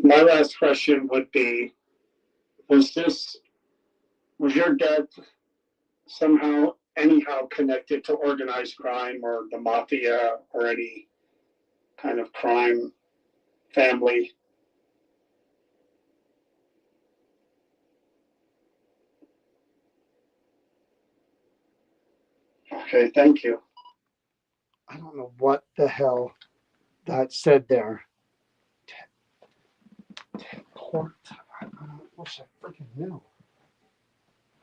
My last question would be, was your death somehow, anyhow connected to organized crime or the mafia or any kind of crime family? Okay, thank you. I don't know what the hell that said there. Court. I wish I freaking knew.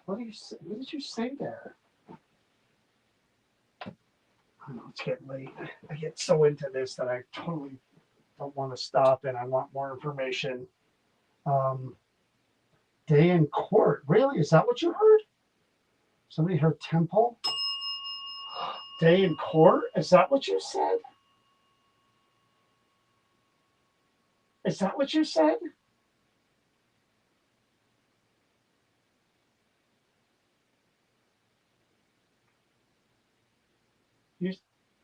What did you say there? I know it's getting late. I get so into this that I totally don't want to stop and I want more information. Day in court. Really? Is that what you heard? Somebody heard temple? Day in court? Is that what you said? Is that what you said?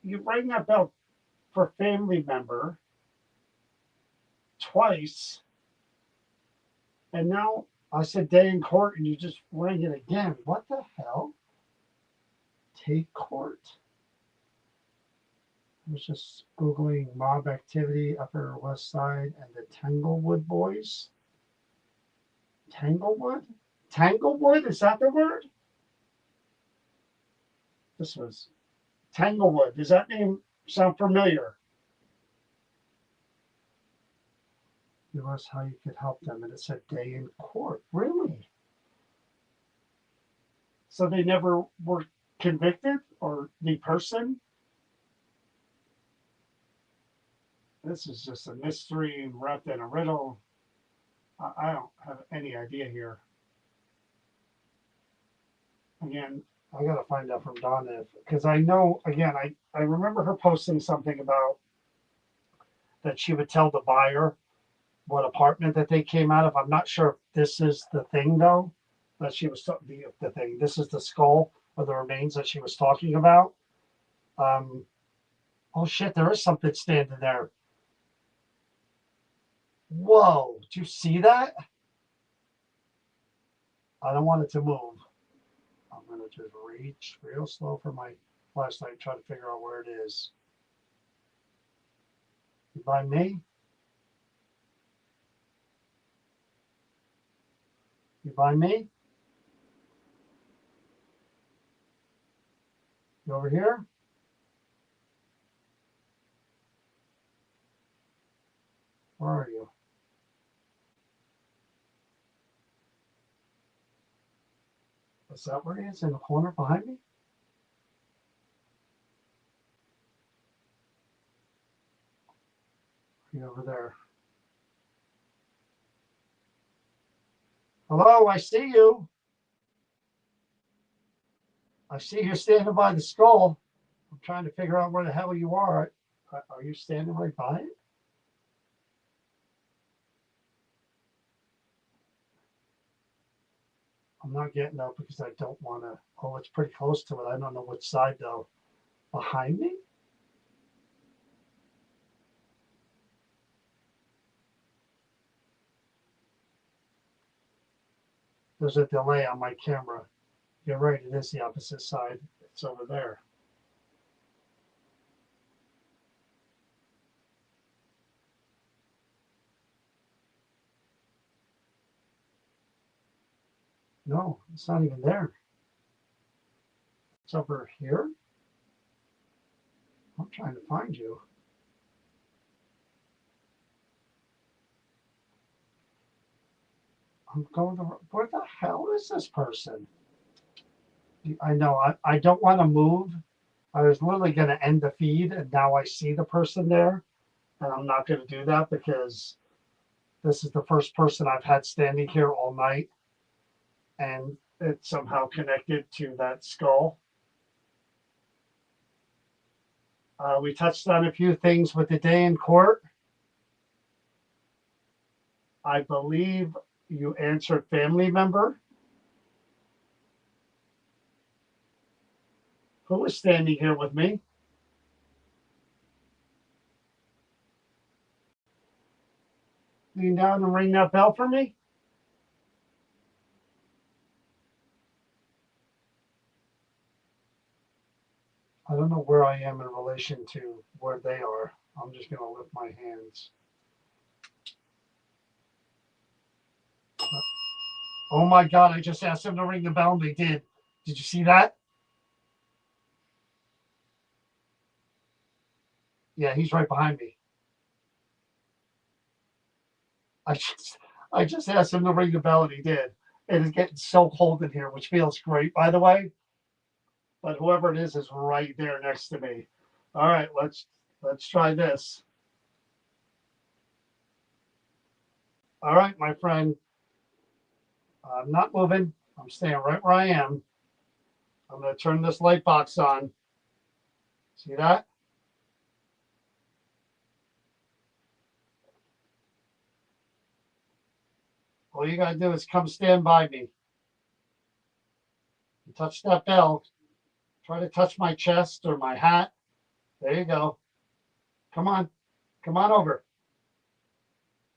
You rang that bell for family member twice, and now I said day in court, and you just rang it again. What the hell? Take court. I was just Googling mob activity, Upper West Side, and the Tanglewood Boys. Tanglewood? Tanglewood? Is that the word? This was Tanglewood. Does that name sound familiar? It was how you could help them, and it said day in court. Really? So they never were convicted, or the person? This is just a mystery wrapped in a riddle. I don't have any idea here. Again, I gotta find out from Donna because I know. Again, I remember her posting something about that she would tell the buyer what apartment that they came out of. I'm not sure if this is the thing though. That she was the thing. This is the skull or the remains that she was talking about. Oh shit! There is something standing there. Whoa! Do you see that? I don't want it to move. I'm gonna just reach real slow for my flashlight, try to figure out where it is. You by me? You by me? You over here? Where are you? Is that where he is? In the corner behind me? Are you over there? Hello, I see you. I see you standing by the skull. I'm trying to figure out where the hell you are. Are you standing right by it? I'm not getting up because I don't want to. Oh, it's pretty close to it. I don't know which side though. Behind me? There's a delay on my camera. You're right, it is the opposite side. It's over there. No, it's not even there. It's over here. I'm trying to find you. I'm going to, where the hell is this person? I know, I don't want to move. I was literally going to end the feed and now I see the person there. And I'm not going to do that because this is the first person I've had standing here all night. And it's somehow connected to that skull. We touched on a few things with the day in court. I believe you answered family member. Who was standing here with me? Lean down and ring that bell for me. I don't know where I am in relation to where they are. I'm just going to lift my hands. Oh my God, I just asked them to ring the bell and they did. Did you see that? Yeah, he's right behind me. I just asked him to ring the bell and he did. It is getting so cold in here, which feels great, by the way. But whoever it is right there next to me. All right, let's try this. All right, my friend. I'm not moving. I'm staying right where I am. I'm going to turn this light box on. See that? All you got to do is come stand by me. You touch that bell. Try to touch my chest or my hat. There you go. Come on. Come on over.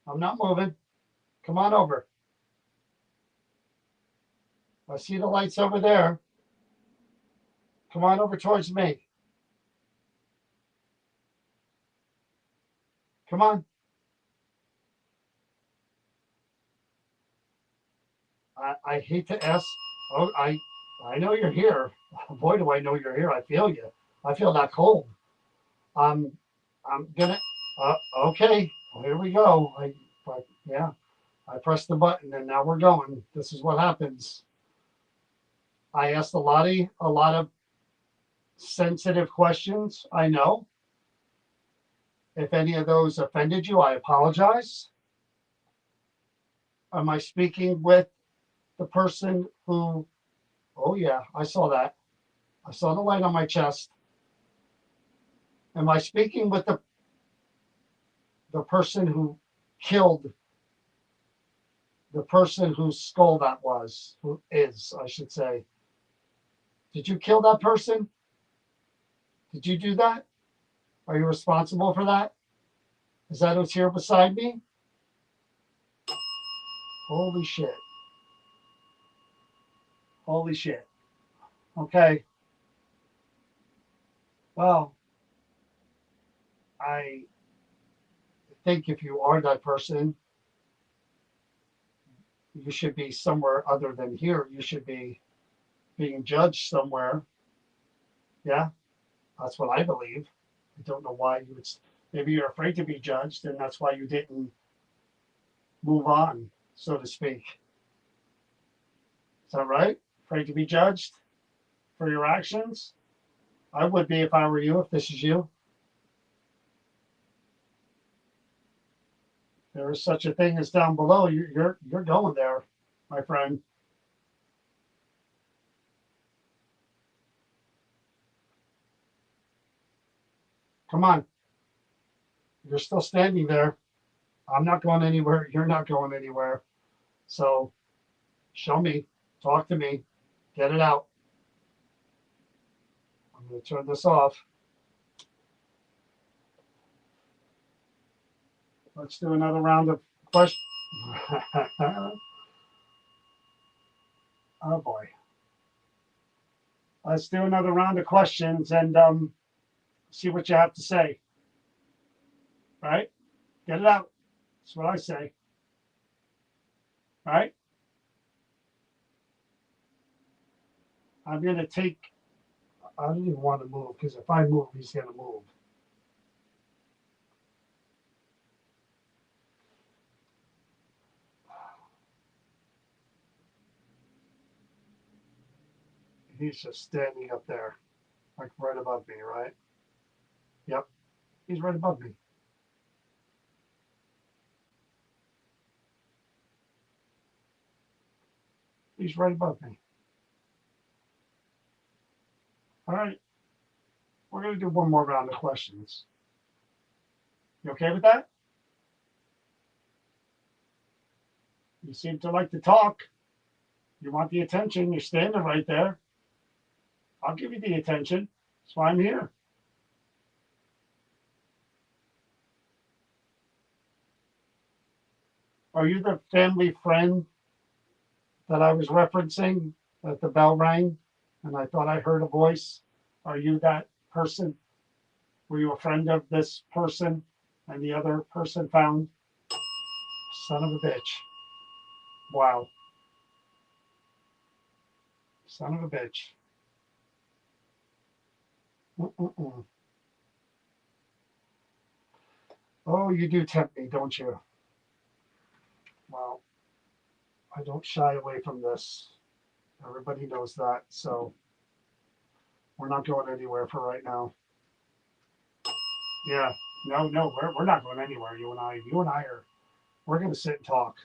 I'm not moving. Come on over. I see the lights over there. Come on over towards me. Come on. I hate to ask. Oh, I know you're here. Boy, do I know you're here. I feel you. I feel that cold. I'm gonna. Okay. Well, here we go. Yeah. I pressed the button and now we're going. This is what happens. I asked a lot of sensitive questions. I know. If any of those offended you, I apologize. Am I speaking with the person who? Oh yeah, I saw that. I saw the light on my chest. Am I speaking with the person who killed the person whose skull that was, who is, I should say? Did you kill that person? Did you do that? Are you responsible for that? Is that who's here beside me? Holy shit. Holy shit. Okay. Well, I think if you are that person, you should be somewhere other than here. You should be being judged somewhere. Yeah, that's what I believe. I don't know why you would. Maybe you're afraid to be judged, and that's why you didn't move on, so to speak. Is that right? Afraid to be judged for your actions? I would be if I were you, if this is you. There is such a thing as down below. You're going there, my friend. Come on. You're still standing there. I'm not going anywhere. You're not going anywhere. So show me. Talk to me. Get it out. I'm going to turn this off. Let's do another round of questions. Oh boy. Let's do another round of questions and see what you have to say. Right? Get it out. That's what I say. Right? I'm going to take. I don't even want to move because if I move, he's going to move. He's just standing up there, like right above me, right? Yep. He's right above me. He's right above me. All right. We're going to do one more round of questions. You okay with that? You seem to like to talk. You want the attention. You're standing right there. I'll give you the attention. That's why I'm here. Are you the family friend that I was referencing that the bell rang and I thought I heard a voice? Are you that person? Were you a friend of this person and the other person found? Son of a bitch. Wow. Son of a bitch. Mm-mm-mm. Oh, you do tempt me, don't you? Well, I don't shy away from this. Everybody knows that. So we're not going anywhere for right now. Yeah. No, we're not going anywhere, you and I. You and I are, we're going to sit and talk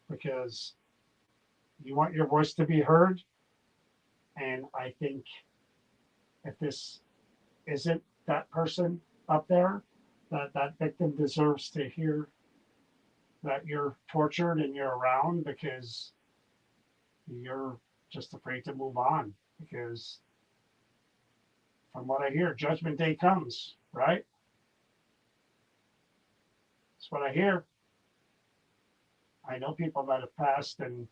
because you want your voice to be heard. And I think if this isn't that person up there, that victim deserves to hear that you're tortured and you're around because you're just afraid to move on. Because from what I hear, Judgment Day comes, right? That's what I hear. I know people that have passed and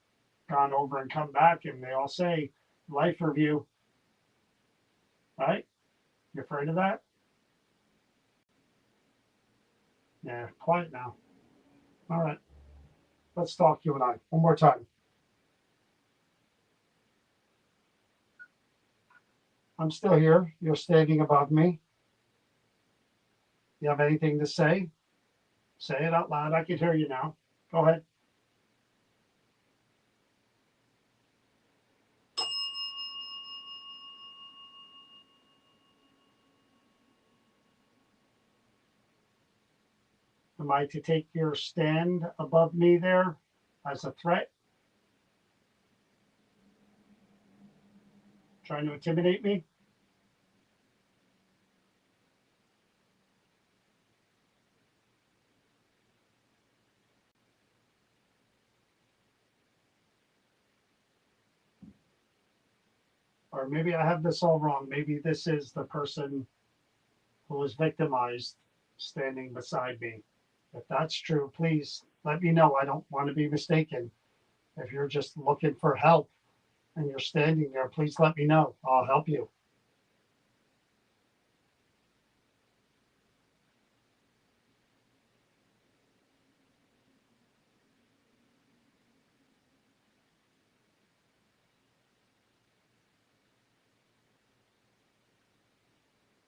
gone over and come back, and they all say life review, right? You afraid of that? Yeah, quiet now. All right, let's talk, you and I, one more time. I'm still here. You're standing above me. You have anything to say? Say it out loud. I can hear you now. Go ahead. Am I to take your stand above me there as a threat? Trying to intimidate me? Or maybe I have this all wrong. Maybe this is the person who was victimized standing beside me. If that's true, please let me know. I don't want to be mistaken. If you're just looking for help and you're standing there, please let me know. I'll help you.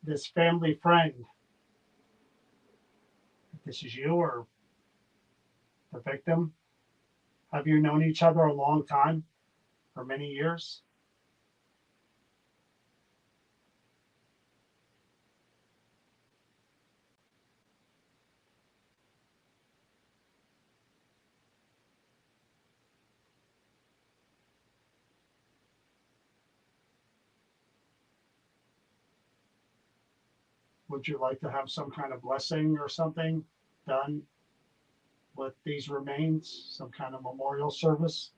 This family friend, if this is you or the victim, have you known each other a long time, for many years? Would you like to have some kind of blessing or something done with these remains, some kind of memorial service?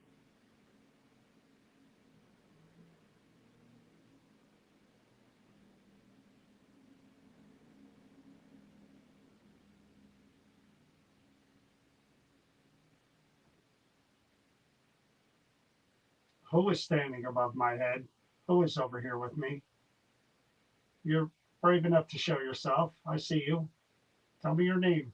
Who is standing above my head? Who is over here with me? You're brave enough to show yourself. I see you. Tell me your name.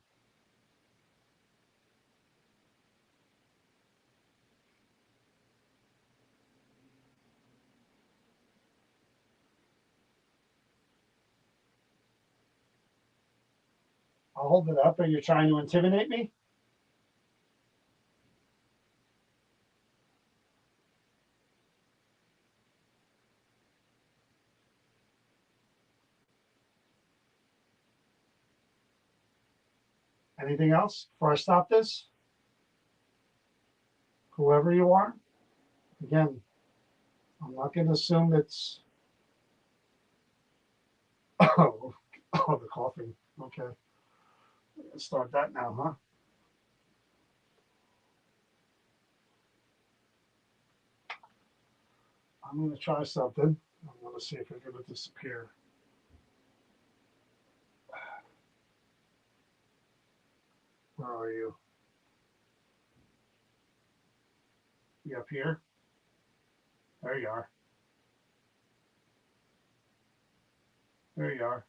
I'll hold it up. Are you trying to intimidate me? Anything else before I stop this? Whoever you are, again, I'm not going to assume it's. Oh, the coughing. Okay. Let's start that now, huh? I'm going to try something. I'm going to see if it's going to disappear. Where are you? You up here? There you are. There you are.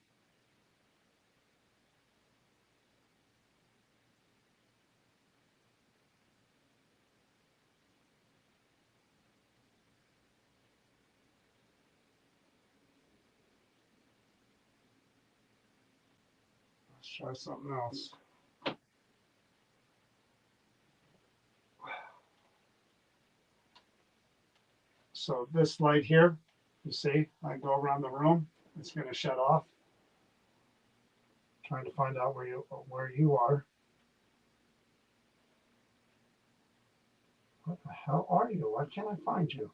Let's try something else. So this light here, you see, I go around the room, it's going to shut off. Trying to find out where you are. What the hell are you? Why can't I find you?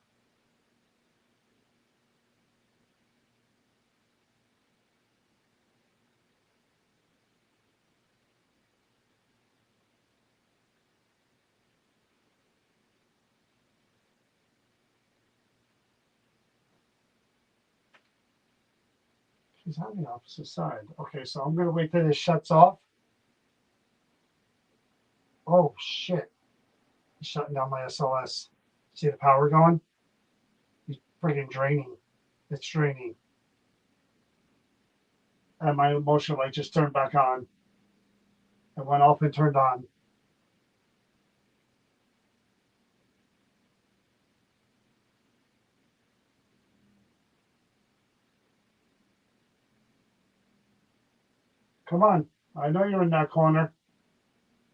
She's on the opposite side. Okay, so I'm going to wait till this shuts off. Oh, shit. He's shutting down my SLS. See the power going? He's freaking draining. It's draining. And my motion light just turned back on. It went off and turned on. Come on. I know you're in that corner.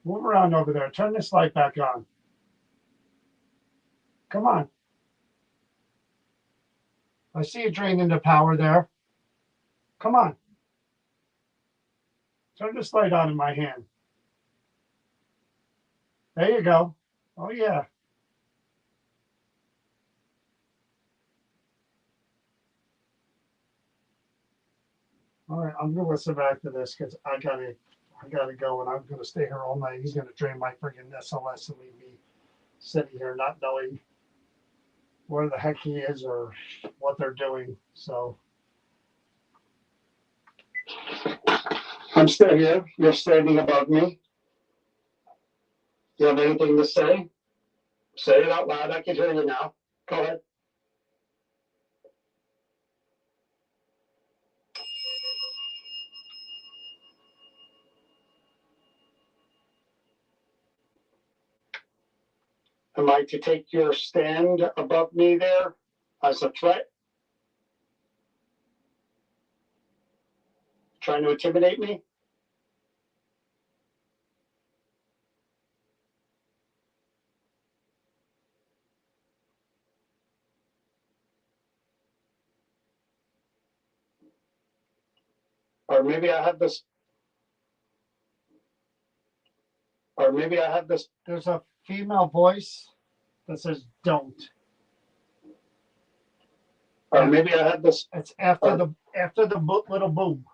Move around over there. Turn this light back on. Come on. I see you draining the power there. Come on. Turn this light on in my hand. There you go. Oh, yeah. All right, I'm gonna listen back to this because I gotta go, and I'm gonna stay here all night. He's gonna drain my freaking SLS and leave me sitting here not knowing where the heck he is or what they're doing. So I'm still here. You're standing above me. You have anything to say? Say it out loud. I can hear you now. Go ahead. Am I to take your stand above me there as a threat? Trying to intimidate me? Or maybe I have this. Or maybe I have this. There's a female voice that says "don't." Or maybe I have this. It's after the little boom.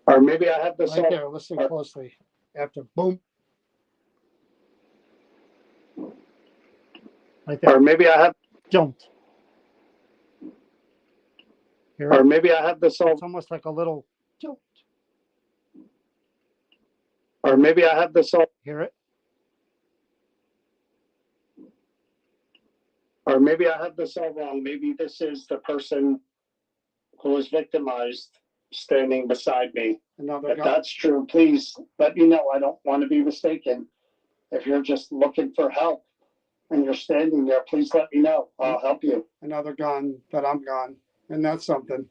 Or maybe I have this right there. Listen closely. After boom. Right there. Or maybe I have don't. Here. Or maybe I have this all. It's almost like a little don't. Or maybe I have this all. Hear it? Or maybe I have this all wrong. Maybe this is the person who was victimized standing beside me. Another If gun. that's true, please let me know. I don't want to be mistaken. If you're just looking for help and you're standing there, please let me know. I'll help you. Another gun, but I'm gone. And that's something.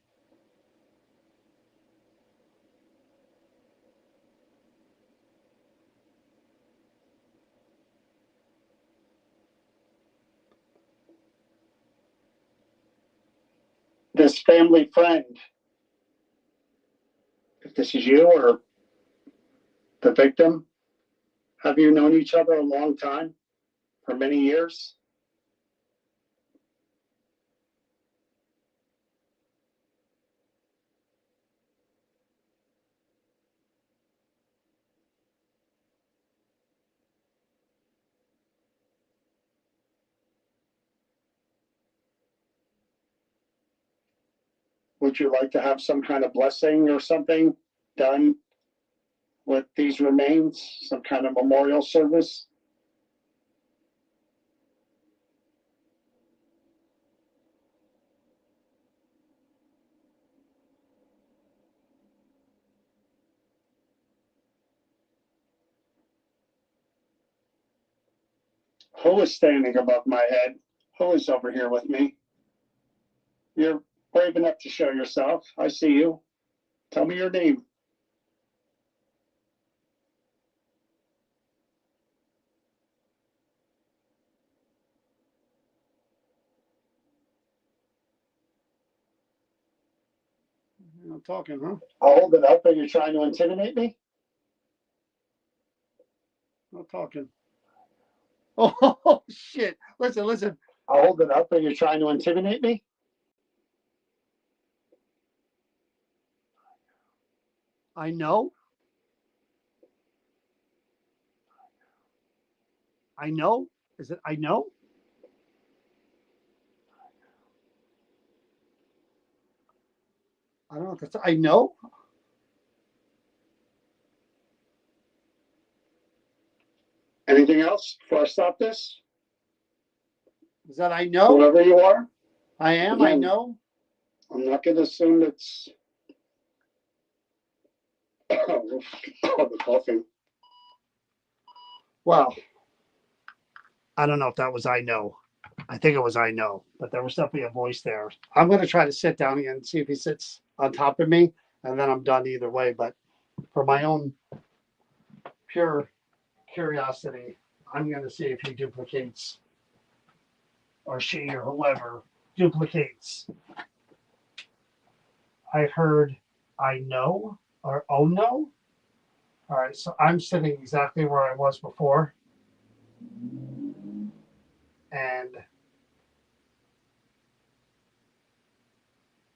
This family friend, if this is you or the victim, have you known each other a long time? For many years? Would you like to have some kind of blessing or something done with these remains? Some kind of memorial service? Who is standing above my head? Who is over here with me? You're brave enough to show yourself. I see you. Tell me your name. You're not talking, huh? I'll hold it up. Are you trying to intimidate me? Not talking. Oh, shit. Listen. I'll hold it up. Are you trying to intimidate me? I know. I know. Is it I know? I don't know if that's I know. Anything else before I stop this? Is that I know? Whoever you are, I am. I know. I'm not going to assume it's the coughing. Well, I don't know if that was I know. I think it was I know, but there was definitely a voice there. I'm going to try to sit down again and see if he sits on top of me, and then I'm done either way. But for my own pure curiosity, I'm going to see if he duplicates, or she, or whoever duplicates. I heard I know, or oh no. All right, so I'm sitting exactly where I was before. And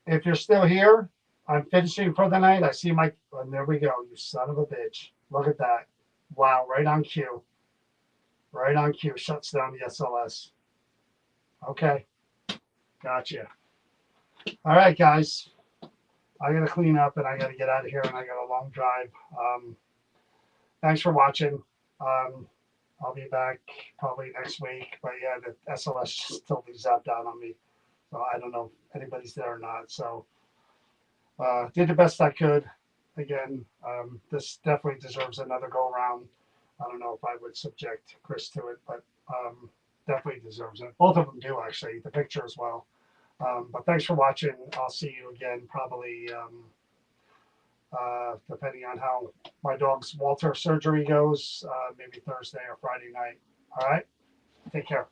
if you're still here, I'm finishing for the night. I see my, and there we go, you son of a bitch. Look at that. Wow, right on cue. Right on cue. Shuts down the SLS. Okay, gotcha. All right, guys. I got to clean up and I got to get out of here and I got a long drive. Thanks for watching. I'll be back probably next week. But yeah, the SLS just totally zapped out on me. So I don't know if anybody's there or not. So did the best I could. Again, this definitely deserves another go around. I don't know if I would subject Chris to it, but definitely deserves it. Both of them do, actually, the picture as well. But thanks for watching. I'll see you again probably depending on how my dog's Walter surgery goes, maybe Thursday or Friday night. All right? Take care.